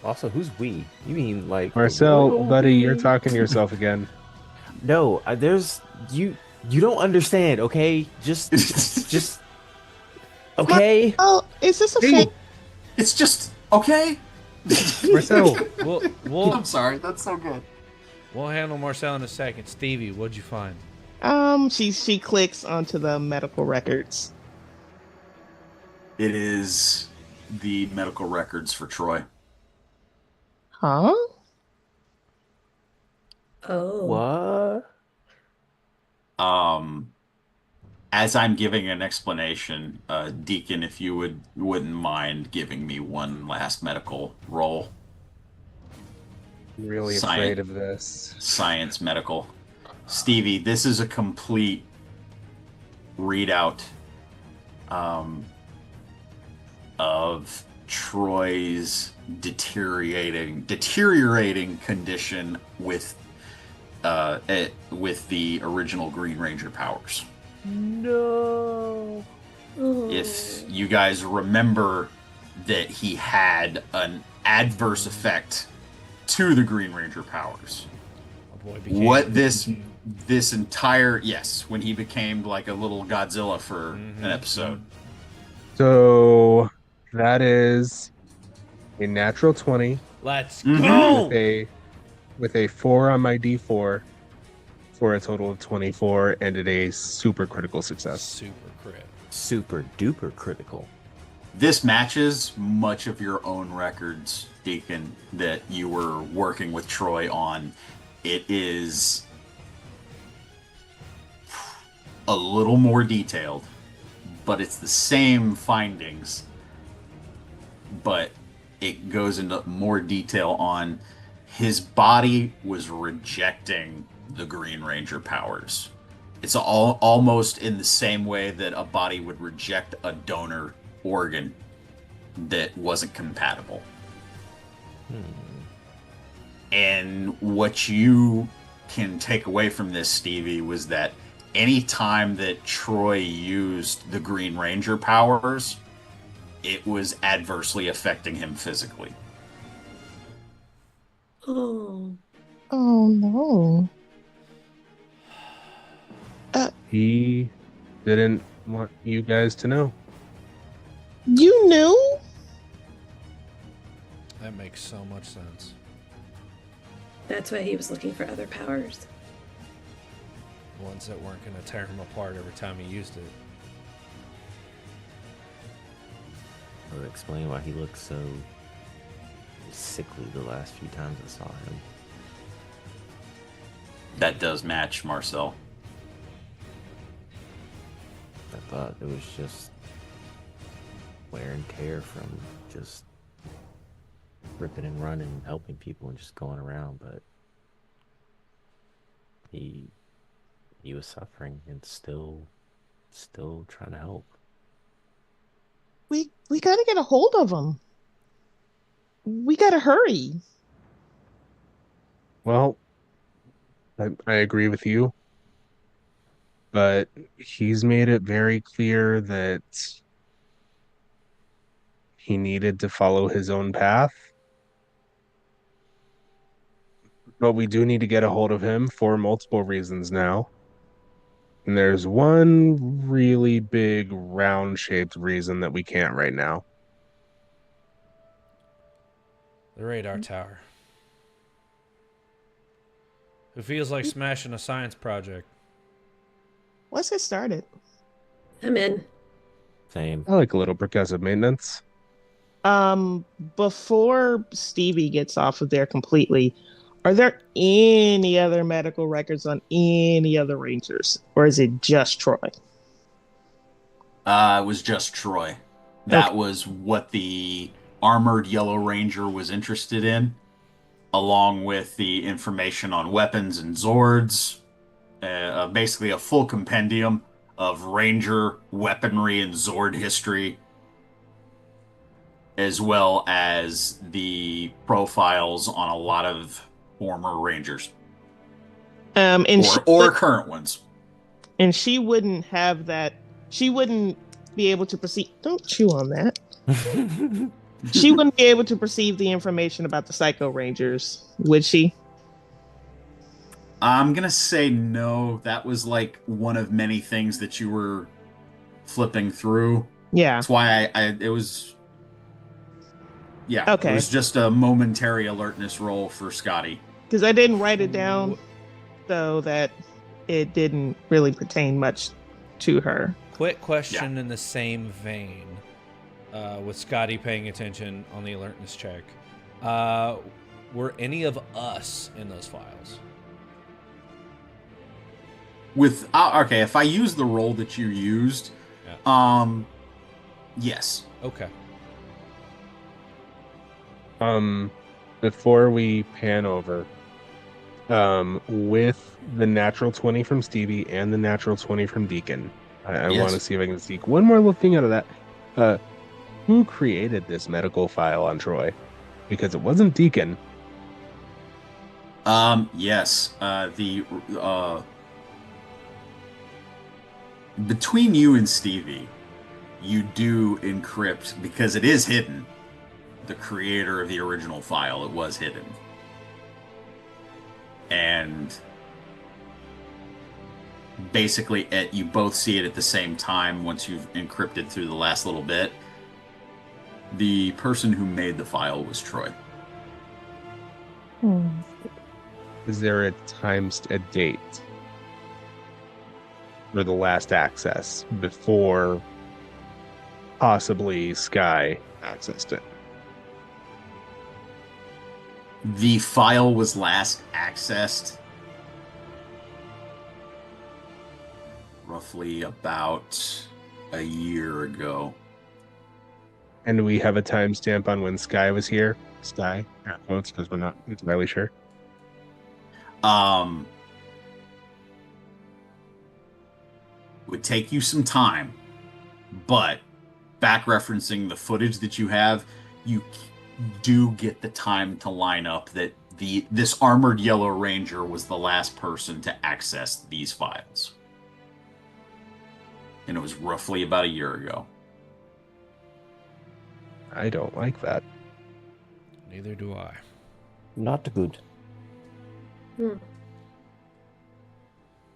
Also, who's we? You mean like Marcel, royal buddy, you're we? talking to yourself again. No, there's you. You don't understand, okay? Just okay. Oh, is this a Hey. fake? It's just okay. Marcel, I'm sorry. That's so good. We'll handle Marcel in a second. Stevie, what'd you find? She clicks onto the medical records. It is the medical records for Troy. Huh? Oh. What? As I'm giving an explanation, Deacon, if you wouldn't mind giving me one last medical roll. I'm really Science. afraid of this. Science medical. Stevie, this is a complete readout of Troy's deteriorating condition with the original Green Ranger powers. No. Oh. If you guys remember that he had an adverse effect to the Green Ranger powers. My boy became What this entire when he became like a little Godzilla for an episode. So that is a natural 20 Let's Mhm. go. with a 4 on my D4 for a total of 24 and a super critical success. Super crit. Super duper critical. This matches much of your own records, Deacon, that you were working with Troy on. It is a little more detailed, but it's the same findings, but it goes into more detail on his body was rejecting the Green Ranger powers. It's almost in the same way that a body would reject a donor organ that wasn't compatible. And what you can take away from this, Stevie, was that any time that Troy used the Green Ranger powers, it was adversely affecting him physically. Oh. Oh no. He didn't want you guys to know. You knew? That makes so much sense. That's why he was looking for other powers. Ones that weren't going to tear him apart every time he used it. That would explain why he looked so sickly the last few times I saw him. That does match, Marcel. I thought it was just wear and tear from just ripping and running, helping people and just going around, but he was suffering and still trying to help. We gotta get a hold of him. We gotta hurry. Well, I agree with you, but he's made it very clear that he needed to follow his own path. But we do need to get a hold of him for multiple reasons now. And there's one really big round-shaped reason that we can't right now. The radar tower. Who feels like smashing a science project? Let's get started. I'm in. Same. I like a little progressive maintenance. Before Stevie gets off of there completely, are there any other medical records on any other Rangers? Or is it just Troy? It was just Troy. That was what the armored Yellow Ranger was interested in, along with the information on weapons and Zords. Basically a full compendium of Ranger weaponry and Zord history, as well as the profiles on a lot of former Rangers. Or current ones. And she wouldn't have that. She wouldn't be able to perceive. Don't chew on that. She wouldn't be able to perceive the information about the Psycho Rangers, would she? I'm going to say no. That was like one of many things that you were flipping through. Yeah. That's why it was... Yeah, Okay. It was just a momentary alertness roll for Scotty. Because I didn't write it down, so that it didn't really pertain much to her. Quick question in the same vein, with Scotty paying attention on the alertness check. Were any of us in those files? With okay, if I use the roll that you used, yes. Okay. Before we pan over, with the natural 20 from Stevie and the natural 20 from Deacon, I Yes. want to see if I can sneak one more little thing out of that. Who created this medical file on Troy? Because it wasn't Deacon. Yes. Between you and Stevie, you do encrypt, because it is hidden. The creator of the original file, it was hidden. And basically, you both see it at the same time once you've encrypted through the last little bit. The person who made the file was Troy. Is there a date for the last access before possibly Sky accessed it? The file was last accessed roughly about a year ago. And do we have a timestamp on when Sky was here? Sky, quotes, because we're not entirely sure. Would take you some time, but back referencing the footage that you have, you do get the time to line up that this armored Yellow Ranger was the last person to access these files. And it was roughly about a year ago. I don't like that. Neither do I. Not good.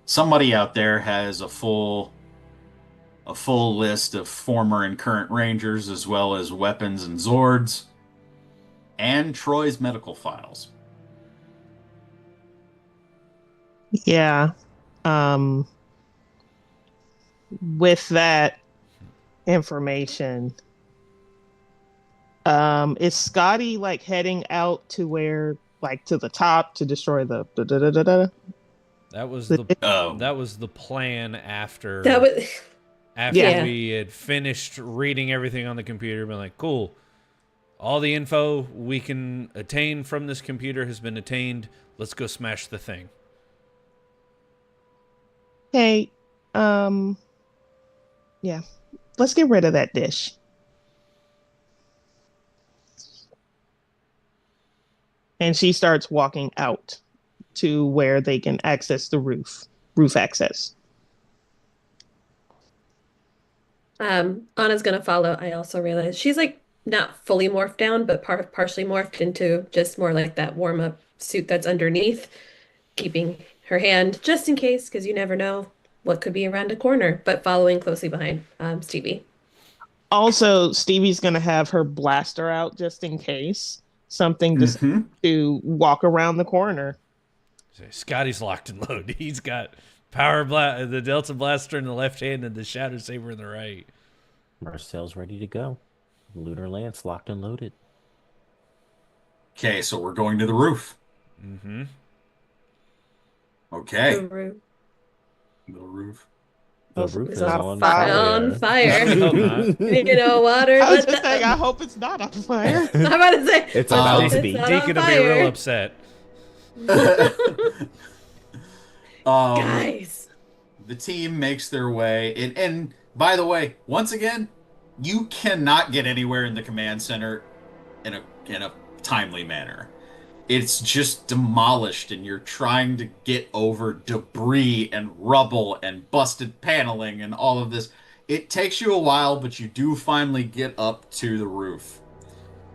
Somebody out there has a full list of former and current Rangers, as well as weapons and Zords, and Troy's medical files. Yeah. With that information, Is Scotty like heading out to where, like to the top to destroy the da? That was The- the plan after That was Yeah. we had finished reading everything on the computer. Been like, cool. All the info we can attain from this computer has been attained. Let's go smash the thing. Okay. Yeah. Let's get rid of that dish. And she starts walking out to where they can access the roof access. Anna's gonna follow. I also realized she's like not fully morphed down, but partially morphed into just more like that warm up suit that's underneath, keeping her hand just in case, because you never know what could be around a corner, but following closely behind Stevie. Also, Stevie's gonna have her blaster out just in case something to walk around the corner. Scotty's locked and loaded. He's got the Delta Blaster in the left hand and the Shadow Saber in the right. Marcel's ready to go. Lunar Lance locked and loaded. Okay, so we're going to the roof. Mm-hmm. Okay. The roof. The roof. The roof It's is not on fire. On fire. No, not. You know, water. I was let just the- saying, I hope it's not on fire. I'm about to say It's I about hope to it's be. not on Deacon will be fire. real upset. Guys. The team makes their way, and by the way, once again, you cannot get anywhere in the command center in a timely manner. It's just demolished, and you're trying to get over debris and rubble and busted paneling and all of this. It takes you a while, but you do finally get up to the roof.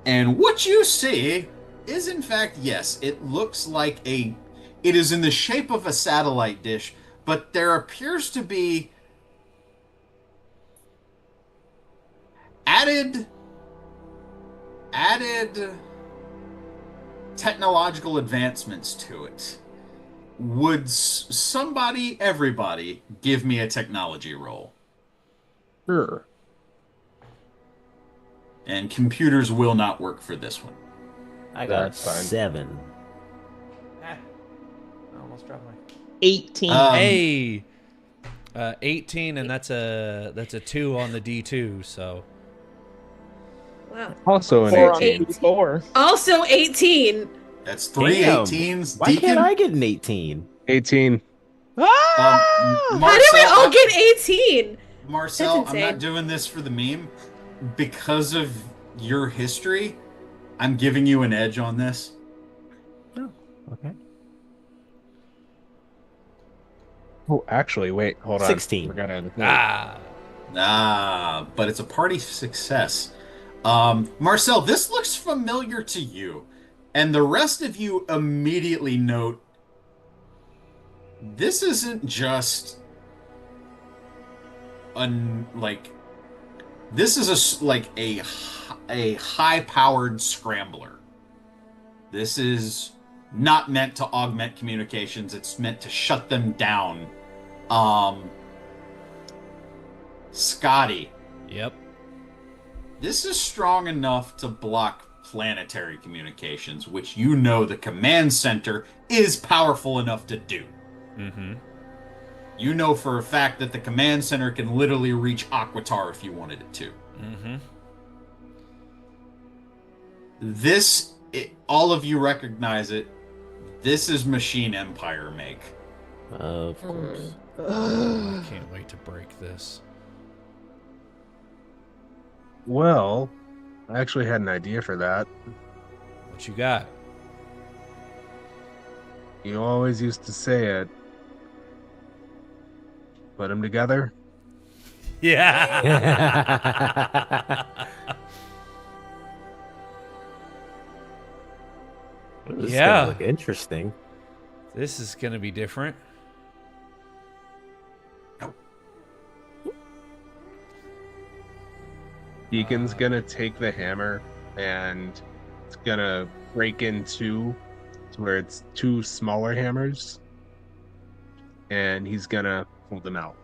And what you see is, in fact, yes, it looks like it is in the shape of a satellite dish, but there appears to be added technological advancements to it. Would everybody, give me a technology roll? Sure. And computers will not work for this one. I got That's fine. 7. I almost dropped my 18. Hey, 18, and that's a 2 on the D2. So Wow. Also an Four on 18. the four. Also 18. That's three Damn. 18s. Why Deacon, can't I get an 18? 18. Ah! How did we Marcel, all get 18? Marcel, That's I'm insane. not doing this for the meme. Because of your history, I'm giving you an edge on this. Okay. Oh, actually, wait, hold on. 16. We're gonna. But it's a party success. Marcel, this looks familiar to you. And the rest of you immediately note this isn't just this is a high-powered scrambler. This is not meant to augment communications. It's meant to shut them down. Scotty. yep. This is strong enough to block planetary communications, which you know the command center is powerful enough to do. Mm-hmm. You know for a fact that the command center can literally reach Aquitar if you wanted it to. Mm-hmm. All of you recognize it. This is Machine Empire make. Of course. I can't wait to break this. Well, I actually had an idea for that. What you got? You always used to say it. Put them together. Yeah. This is Yeah. gonna look interesting. This is gonna be different. Deacon's gonna take the hammer and it's gonna break in two to where it's two smaller hammers. And he's gonna pull them out.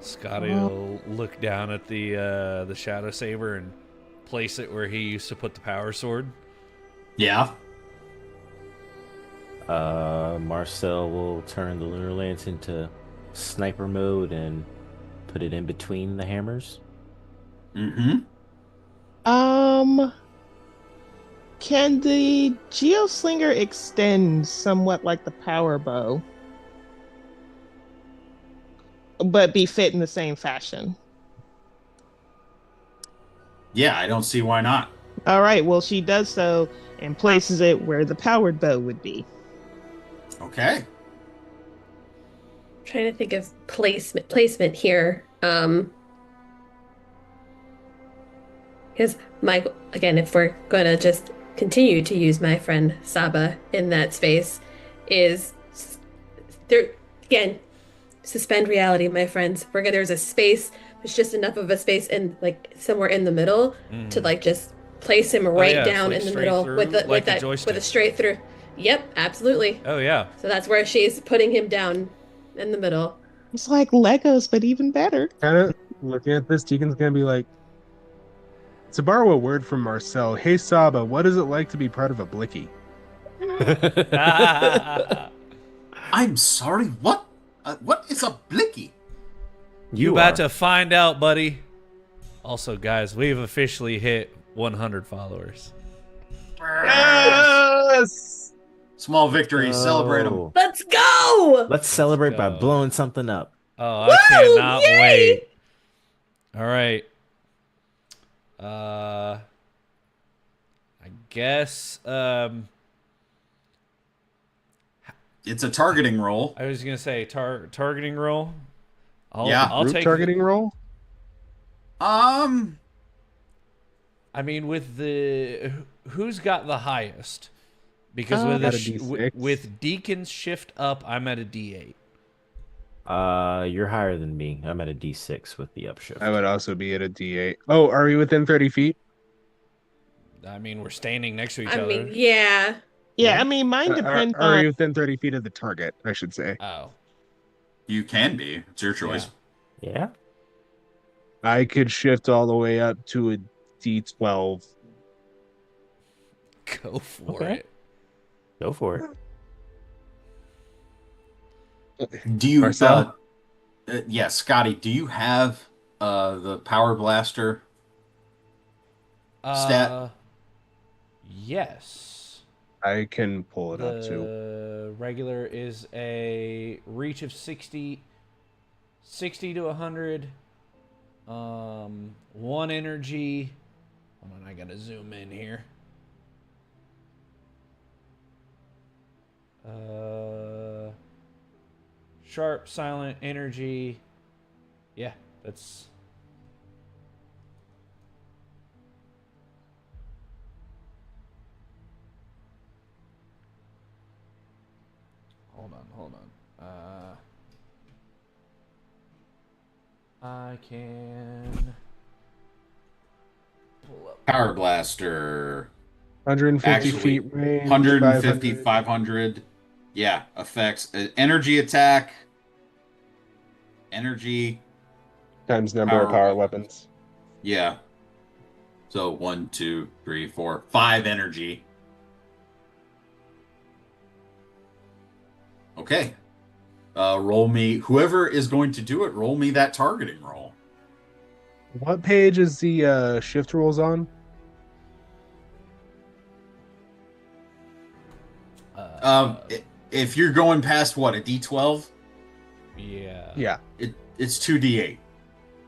Scotty will look down at the Shadow Saber and place it where he used to put the power sword. Yeah. Marcel will turn the Lunar Lance into sniper mode and put it in between the hammers. Mm-hmm. Can the Geoslinger extend somewhat like the power bow, but be fit in the same fashion? Yeah, I don't see why not. All right, well, she does so and places it where the powered bow would be. Okay. Trying to think of placement here. Because again, if we're gonna just continue to use my friend Saba in that space, is there again, suspend reality, my friends. There's a space, there's just enough of a space in like somewhere in the middle to like just place him right down like in the straight middle through, with like a with joystick. a straight through. Yep, absolutely. Oh yeah. So that's where she's putting him down in the middle. It's like Legos, but even better. Kind of looking at this, Deacon's gonna be like, to borrow a word from Marcel, hey Saba, what is it like to be part of a Blicky? I'm sorry, what? What is a blicky? You about to find out, buddy. Also, guys, we've officially hit 100 followers. Yes! Small victories, celebrate them. Let's go! Let's celebrate by go. blowing something up. Oh, I Woo! cannot Yay! wait. All right. I guess It's a targeting roll. I was gonna say targeting roll. I'll Group take targeting roll? I mean, with the who's got the highest? Because with Got a D6. with Deacon's shift up, I'm at a D8. You're higher than me. I'm at a D6 with the upshift. I would also be at a D8. Oh, are we within 30 feet? I mean, we're standing next to each I other. mean, yeah. Yeah, I mean, mine depends Are on. you within 30 feet of the target, I should say. Oh, You can be. It's your choice. Yeah. I could shift all the way up to a D12. go for Okay. it. Go for it. Do you, Marcel? yeah, Scotty, do you have the power blaster? Stat? Yes. I can pull it up too. The regular is a reach of 60 to 100. 1 energy. Hold on, I gotta zoom in here. Sharp, silent, energy. Yeah, that's. Hold on. I can pull up. Power blaster. 150 Actually, feet range. 150, 500. 500. Yeah, effects. Energy attack. Energy. Times number of power weapons. Yeah. So 1, 2, 3, 4, 5 energy. Okay. Roll me. Whoever is going to do it, roll me that targeting roll. What page is the shift rolls on? If you're going past what, a D12? Yeah. Yeah. It's 2D8.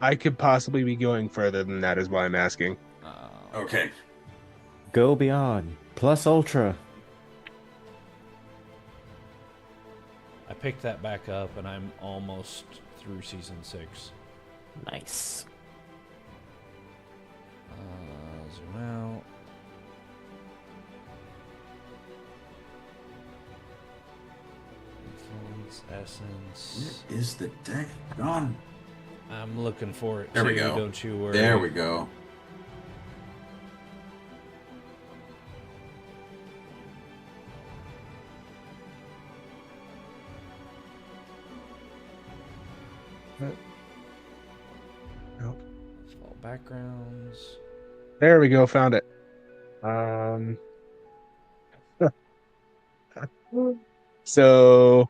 I could possibly be going further than that, is why I'm asking. Okay. Go beyond. Plus ultra. I picked that back up, and I'm almost through season 6. Nice. Zoom out. Influence, essence. Where is the deck gone? I'm looking for it There too, we go. don't you worry. There we go. backgrounds. There we go. Found it. So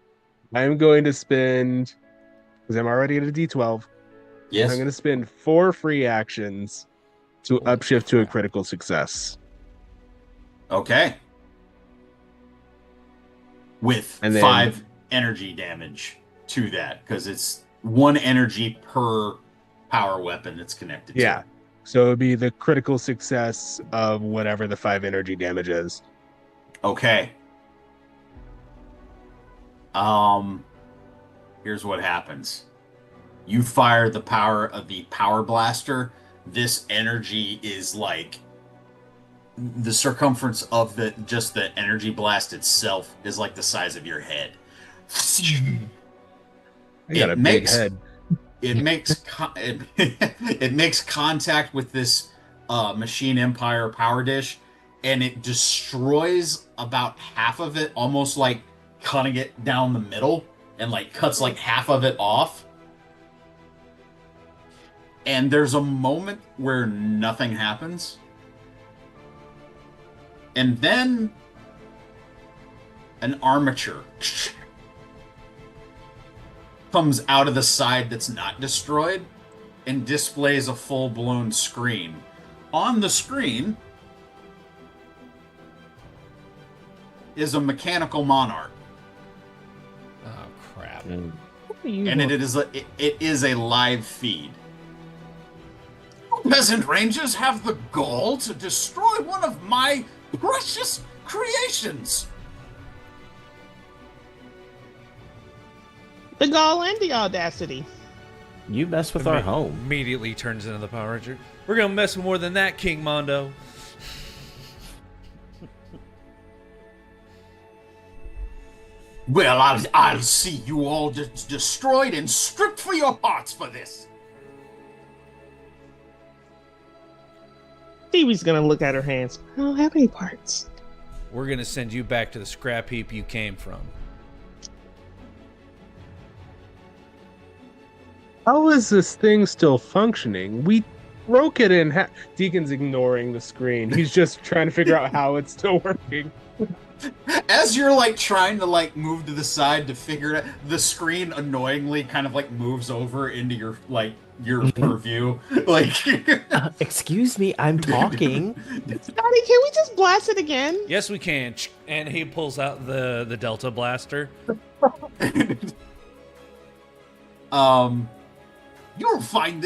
I'm going to spend, because I'm already at a D12. Yes. I'm going to spend 4 free actions to Holy upshift to a crap. critical success. Okay. With And then- 5 energy damage to that, because it's 1 energy per power weapon that's connected to. Yeah. So it would be the critical success of whatever the 5 energy damage is. Okay. Here's what happens. You fire the power of the power blaster. This energy is like the circumference of the energy blast itself is like the size of your head. I got a big head. It makes it makes contact with this Machine Empire power dish, and it destroys about half of it, almost like cutting it down the middle, and like cuts like half of it off. And there's a moment where nothing happens. And then an armature comes out of the side that's not destroyed and displays a full-blown screen. On the screen is a mechanical monarch. Oh crap. And it is a live feed. Peasant Rangers have the gall to destroy one of my precious creations. The gall and the audacity. You mess with our home. Immediately turns into the Power Ranger. We're gonna mess with more than that, King Mondo. Well, I'll see you all destroyed and stripped for your parts for this. Stevie's gonna look at her hands. I don't have any parts. We're gonna send you back to the scrap heap you came from. How is this thing still functioning? We broke it in half. Deacon's ignoring the screen. He's just trying to figure out how it's still working. As you're like trying to like move to the side to figure it out, the screen annoyingly kind of like moves over into your purview. Like, Excuse me, I'm talking. Scotty, can we just blast it again? Yes, we can. And he pulls out the Delta Blaster. You'll find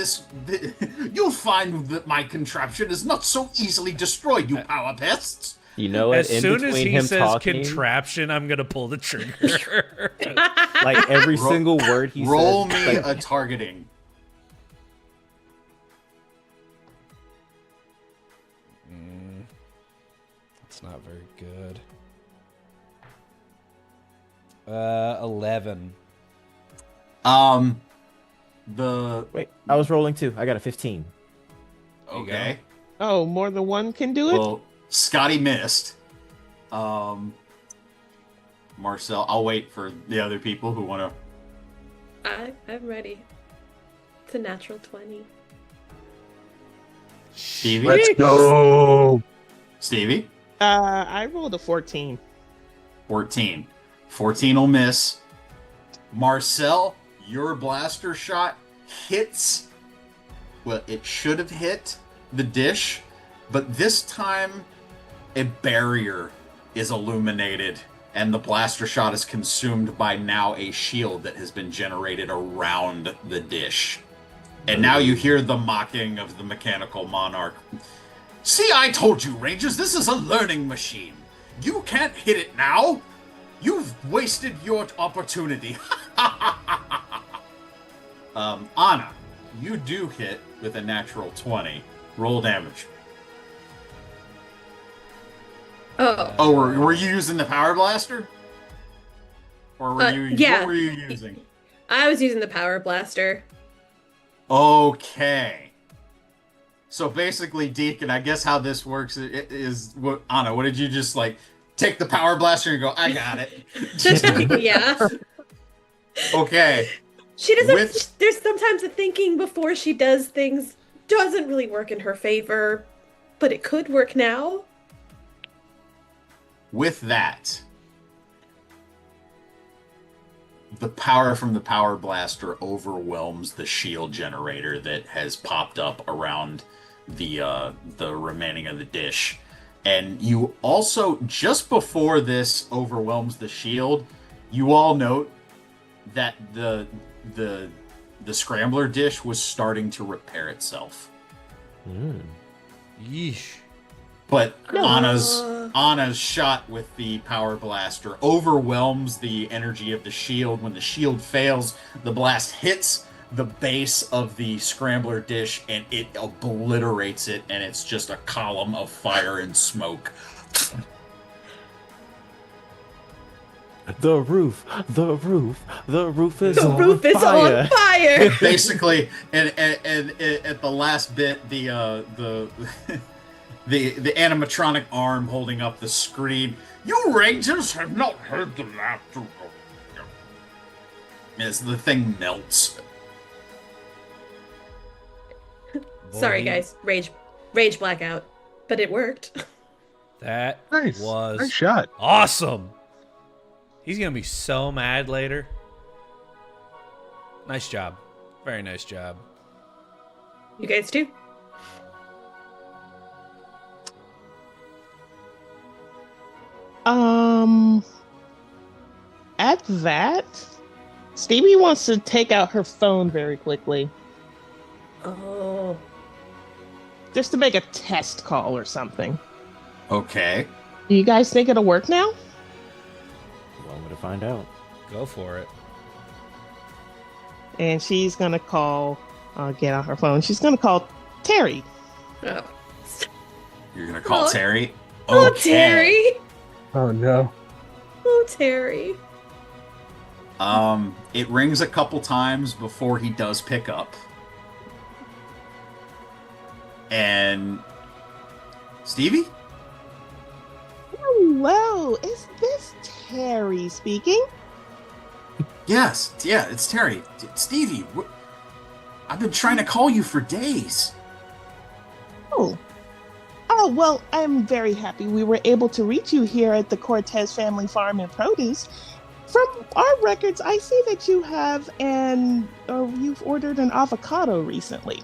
that my contraption is not so easily destroyed, you power pests. You know what? As In soon as between he him says talking, contraption, I'm gonna pull the trigger. like every single word he Roll says. me like, a targeting. It's not very good. 11. Wait, I was rolling too. I got a 15. Okay. Oh, more than one can do it? Well, Scotty missed. Marcel, I'll wait for the other people who want to. I'm ready. It's a natural 20. Stevie. Let's go. Stevie. I rolled a 14. 14. 14 will miss. Marcel, your blaster shot hits. Well, it should have hit the dish, but this time a barrier is illuminated and the blaster shot is consumed by now a shield that has been generated around the dish. And now you hear the mocking of the mechanical monarch. See, I told you, Rangers, this is a learning machine. You can't hit it now. You've wasted your opportunity. Anna, you do hit with a natural 20. Roll damage. Oh, Were you using the power blaster? Or were you? yeah. What were you using? I was using the power blaster. Okay. So basically, Deacon, I guess how this works is Anna, what did you just like take the power blaster and go, I got it? Yeah. Okay. She doesn't. With- There's sometimes a thinking before she does things. doesn't really work in her favor, but it could work now. With that, the power from the power blaster overwhelms the shield generator that has popped up around the remaining of the dish. And you also, just before this overwhelms the shield, you all note that the scrambler dish was starting to repair itself. Yeesh. But No. Anna's shot with the power blaster overwhelms the energy of the shield. When the shield fails, the blast hits the base of the scrambler dish and it obliterates it, and it's just a column of fire and smoke. The roof is The on roof is fire. on fire. Basically, and at the last bit, the animatronic arm holding up the screen. You Rangers have not heard the laughter. As the thing melts. Sorry, Boy, guys. Rage blackout. But it worked. That Nice. was Nice shot. awesome. He's gonna be so mad later. Nice job. Very nice job. You guys too? At that, Stevie wants to take out her phone very quickly, Oh. just to make a test call or something. Okay. Do you guys think it'll work now? Well, I'm gonna find out. Go for it. And she's gonna call, get on her phone. She's gonna call Terry. Oh. You're gonna call Oh. Terry? Oh, Okay. Terry. Oh no. Oh, Terry. It rings a couple times before he does pick up. And Stevie? Hello, is this Terry speaking? Yes, yeah, it's Terry. Stevie, I've been trying to call you for days. Oh. Oh, well, I'm very happy we were able to reach you here at the Cortez Family Farm and Produce. From our records, I see that you have you've ordered an avocado recently.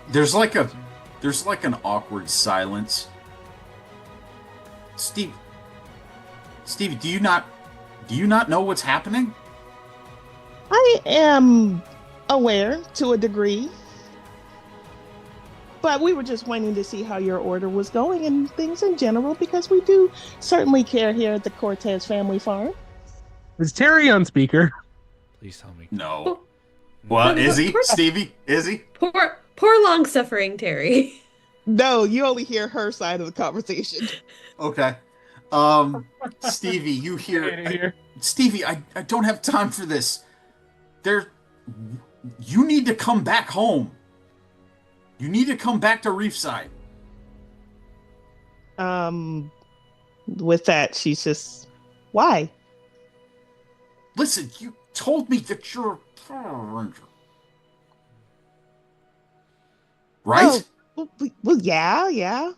There's like an awkward silence. Stevie, do you not know what's happening? I am aware to a degree, but we were just waiting to see how your order was going and things in general, because we do certainly care here at the Cortez Family Farm. Is Terry on speaker? Please tell me. No. Well, is he? Stevie, is he? Poor long-suffering Terry. No, you only hear her side of the conversation. Okay. Stevie, you hear... Stevie, I don't have time for this. You need to come back home. You need to come back to Reefside. With that, she's just, why? Listen, you told me that you're a Power Ranger. Right? Oh, well, yeah.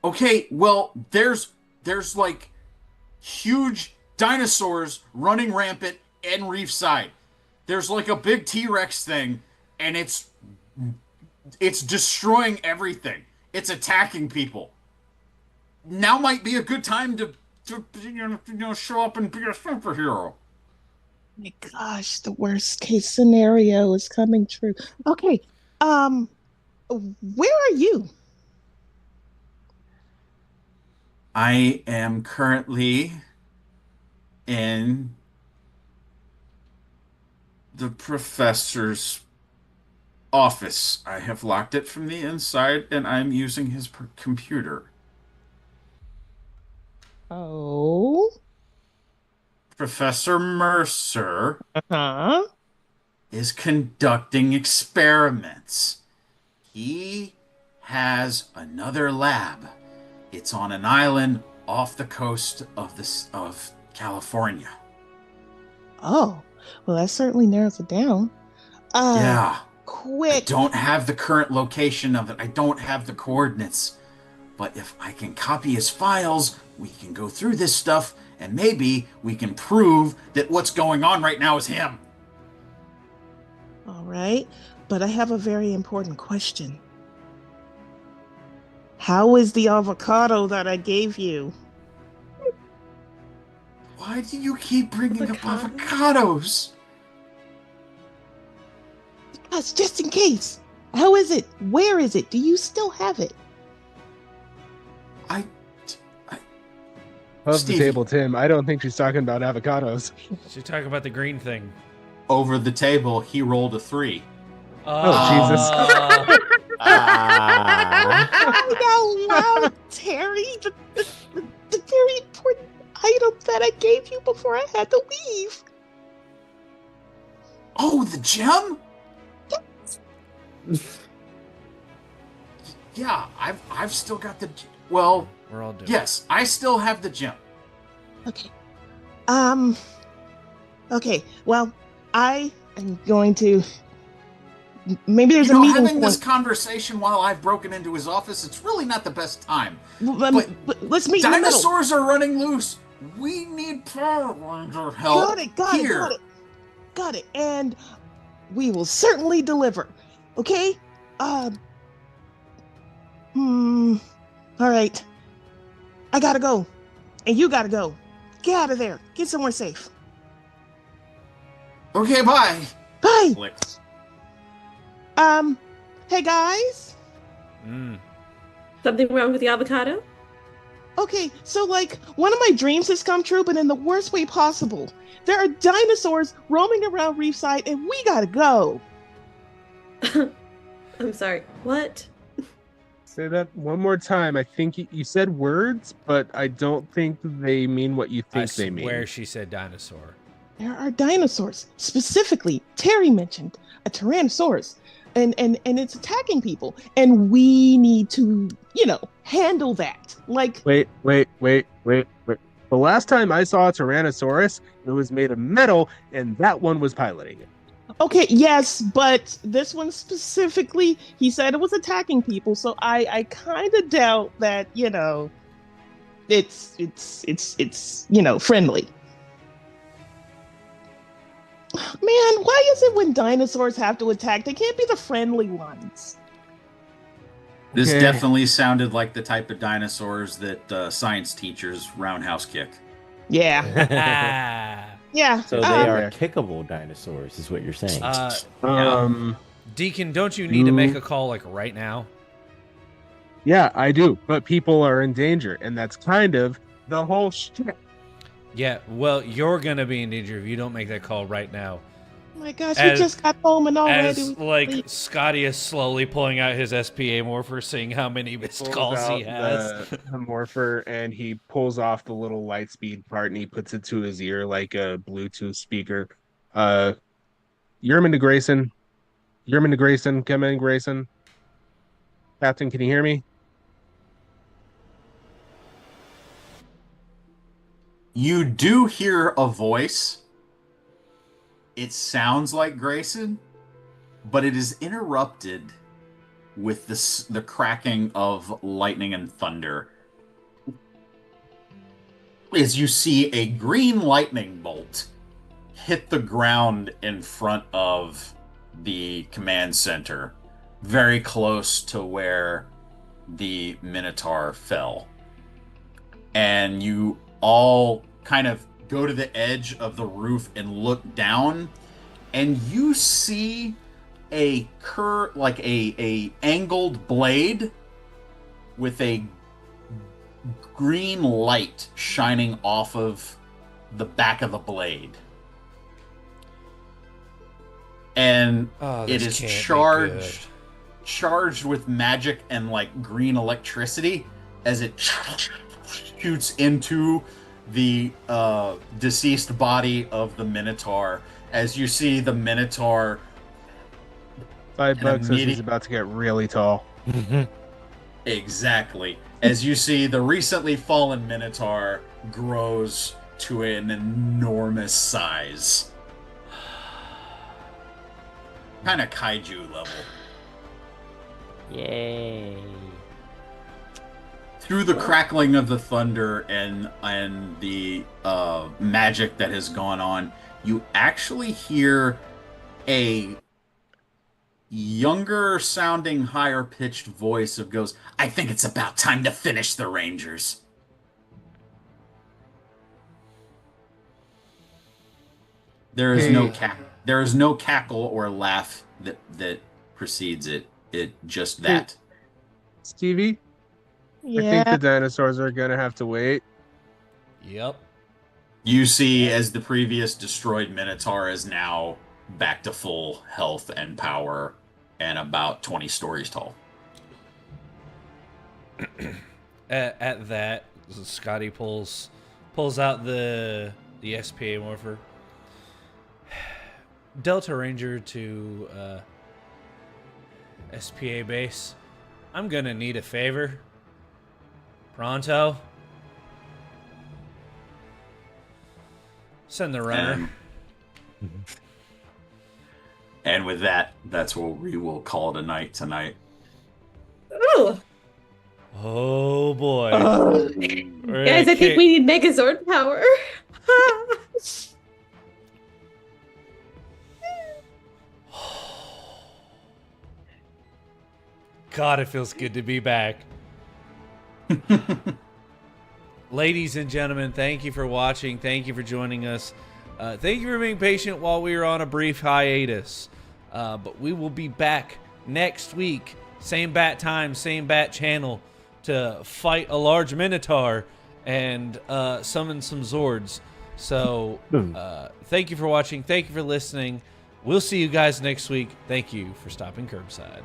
Okay, well, there's like huge dinosaurs running rampant in Reefside. There's like a big T-Rex thing, and it's destroying everything. It's attacking people. Now might be a good time to show up and be a superhero. My gosh, the worst case scenario is coming true. Okay, where are you? I am currently in the professor's office. I have locked it from the inside, and I'm using his computer. Oh. Professor Mercer Uh-huh. is conducting experiments. He has another lab. It's on an island off the coast of California. Oh, well, that certainly narrows it down. Yeah. quick. don't have the current location of it. I don't have the coordinates. But if I can copy his files, we can go through this stuff, and maybe we can prove that what's going on right now is him. All right, but I have a very important question. How is the avocado that I gave you? Why do you keep bringing up avocados? Because just in case. How is it? Where is it? Do you still have it? Of Stevie. the table, Tim. I don't think she's talking about avocados. She's talking about the green thing. Over the table, he rolled a 3. Jesus. Out loud, Terry. The very important item that I gave you before I had to leave. Oh, the gem? Yeah, I've still got the. Well, We're all doing yes, I still have the gem. Okay. Okay. Well, I am going to. Maybe there's a meeting having this point. conversation while I've broken into his office, it's really not the best time. But let's meet in the middle. Dinosaurs are running loose. We need Power Ranger help. Got it. And we will certainly deliver. Okay? All right. I gotta go. And you gotta go. Get out of there. Get somewhere safe. Okay, bye. Bye. Licks. Hey guys. Something wrong with the avocado? Okay, so like one of my dreams has come true, but in the worst way possible. There are dinosaurs roaming around Reefside, and we gotta go. I'm sorry. What? Say that one more time. I think you said words, but I don't think they mean what you think they mean. I swear she said dinosaur. There are dinosaurs. Specifically, Terry mentioned a Tyrannosaurus. And it's attacking people. And we need to, handle that. Like Wait. The last time I saw a Tyrannosaurus, it was made of metal, and that one was piloting it. okay, yes, but this one specifically, he said it was attacking people, so I kind of doubt that, it's friendly. Man, why is it when dinosaurs have to attack, they can't be the friendly ones? This Okay. definitely sounded like the type of dinosaurs that science teachers roundhouse kick. Yeah. Yeah. So they are kickable dinosaurs, is what you're saying. Deacon, don't you need to make a call like right now? Yeah, I do, but people are in danger, and that's kind of the whole shit. Yeah, well, you're gonna be in danger if you don't make that call right now. Oh my gosh, we just got home and already. As Scotty is slowly pulling out his SPA morpher, seeing how many missed calls he has. The morpher, and he pulls off the little light speed part, and he puts it to his ear like a Bluetooth speaker. Yerman to Grayson. Come in, Grayson. Captain, can you hear me? You do hear a voice. It sounds like Grayson, but it is interrupted with the cracking of lightning and thunder. As you see a green lightning bolt hit the ground in front of the command center, very close to where the Minotaur fell. And you all kind of go to the edge of the roof and look down, and you see a angled blade with a green light shining off of the back of the blade. And it is charged with magic and like green electricity as it shoots into the deceased body of the Minotaur. As you see the Minotaur, $5 says he's about to get really tall. exactly. As you see the recently fallen Minotaur grows to an enormous size. kind of kaiju level. Yay. Through the crackling of the thunder and the magic that has gone on, you actually hear a younger sounding, higher pitched voice of goes, I think it's about time to finish the Rangers. There is no cackle or laugh that precedes it. It just that. Stevie, I think Yeah. the dinosaurs are gonna have to wait. Yep. You see as the previous destroyed Minotaur is now back to full health and power and about 20 stories tall. At that, Scotty pulls out the SPA morpher. Delta Ranger to SPA base. I'm gonna need a favor. Pronto. Send the runner. And with that, that's what we will call it a night tonight. Oh, Oh boy. guys, I think we need Megazord power. God, it feels good to be back. Ladies and gentlemen, thank you for watching. Thank you for joining us. Thank you for being patient while we were on a brief hiatus. But we will be back next week. Same bat time, same bat channel to fight a large Minotaur and summon some Zords. So thank you for watching. Thank you for listening. We'll see you guys next week. Thank you for stopping curbside.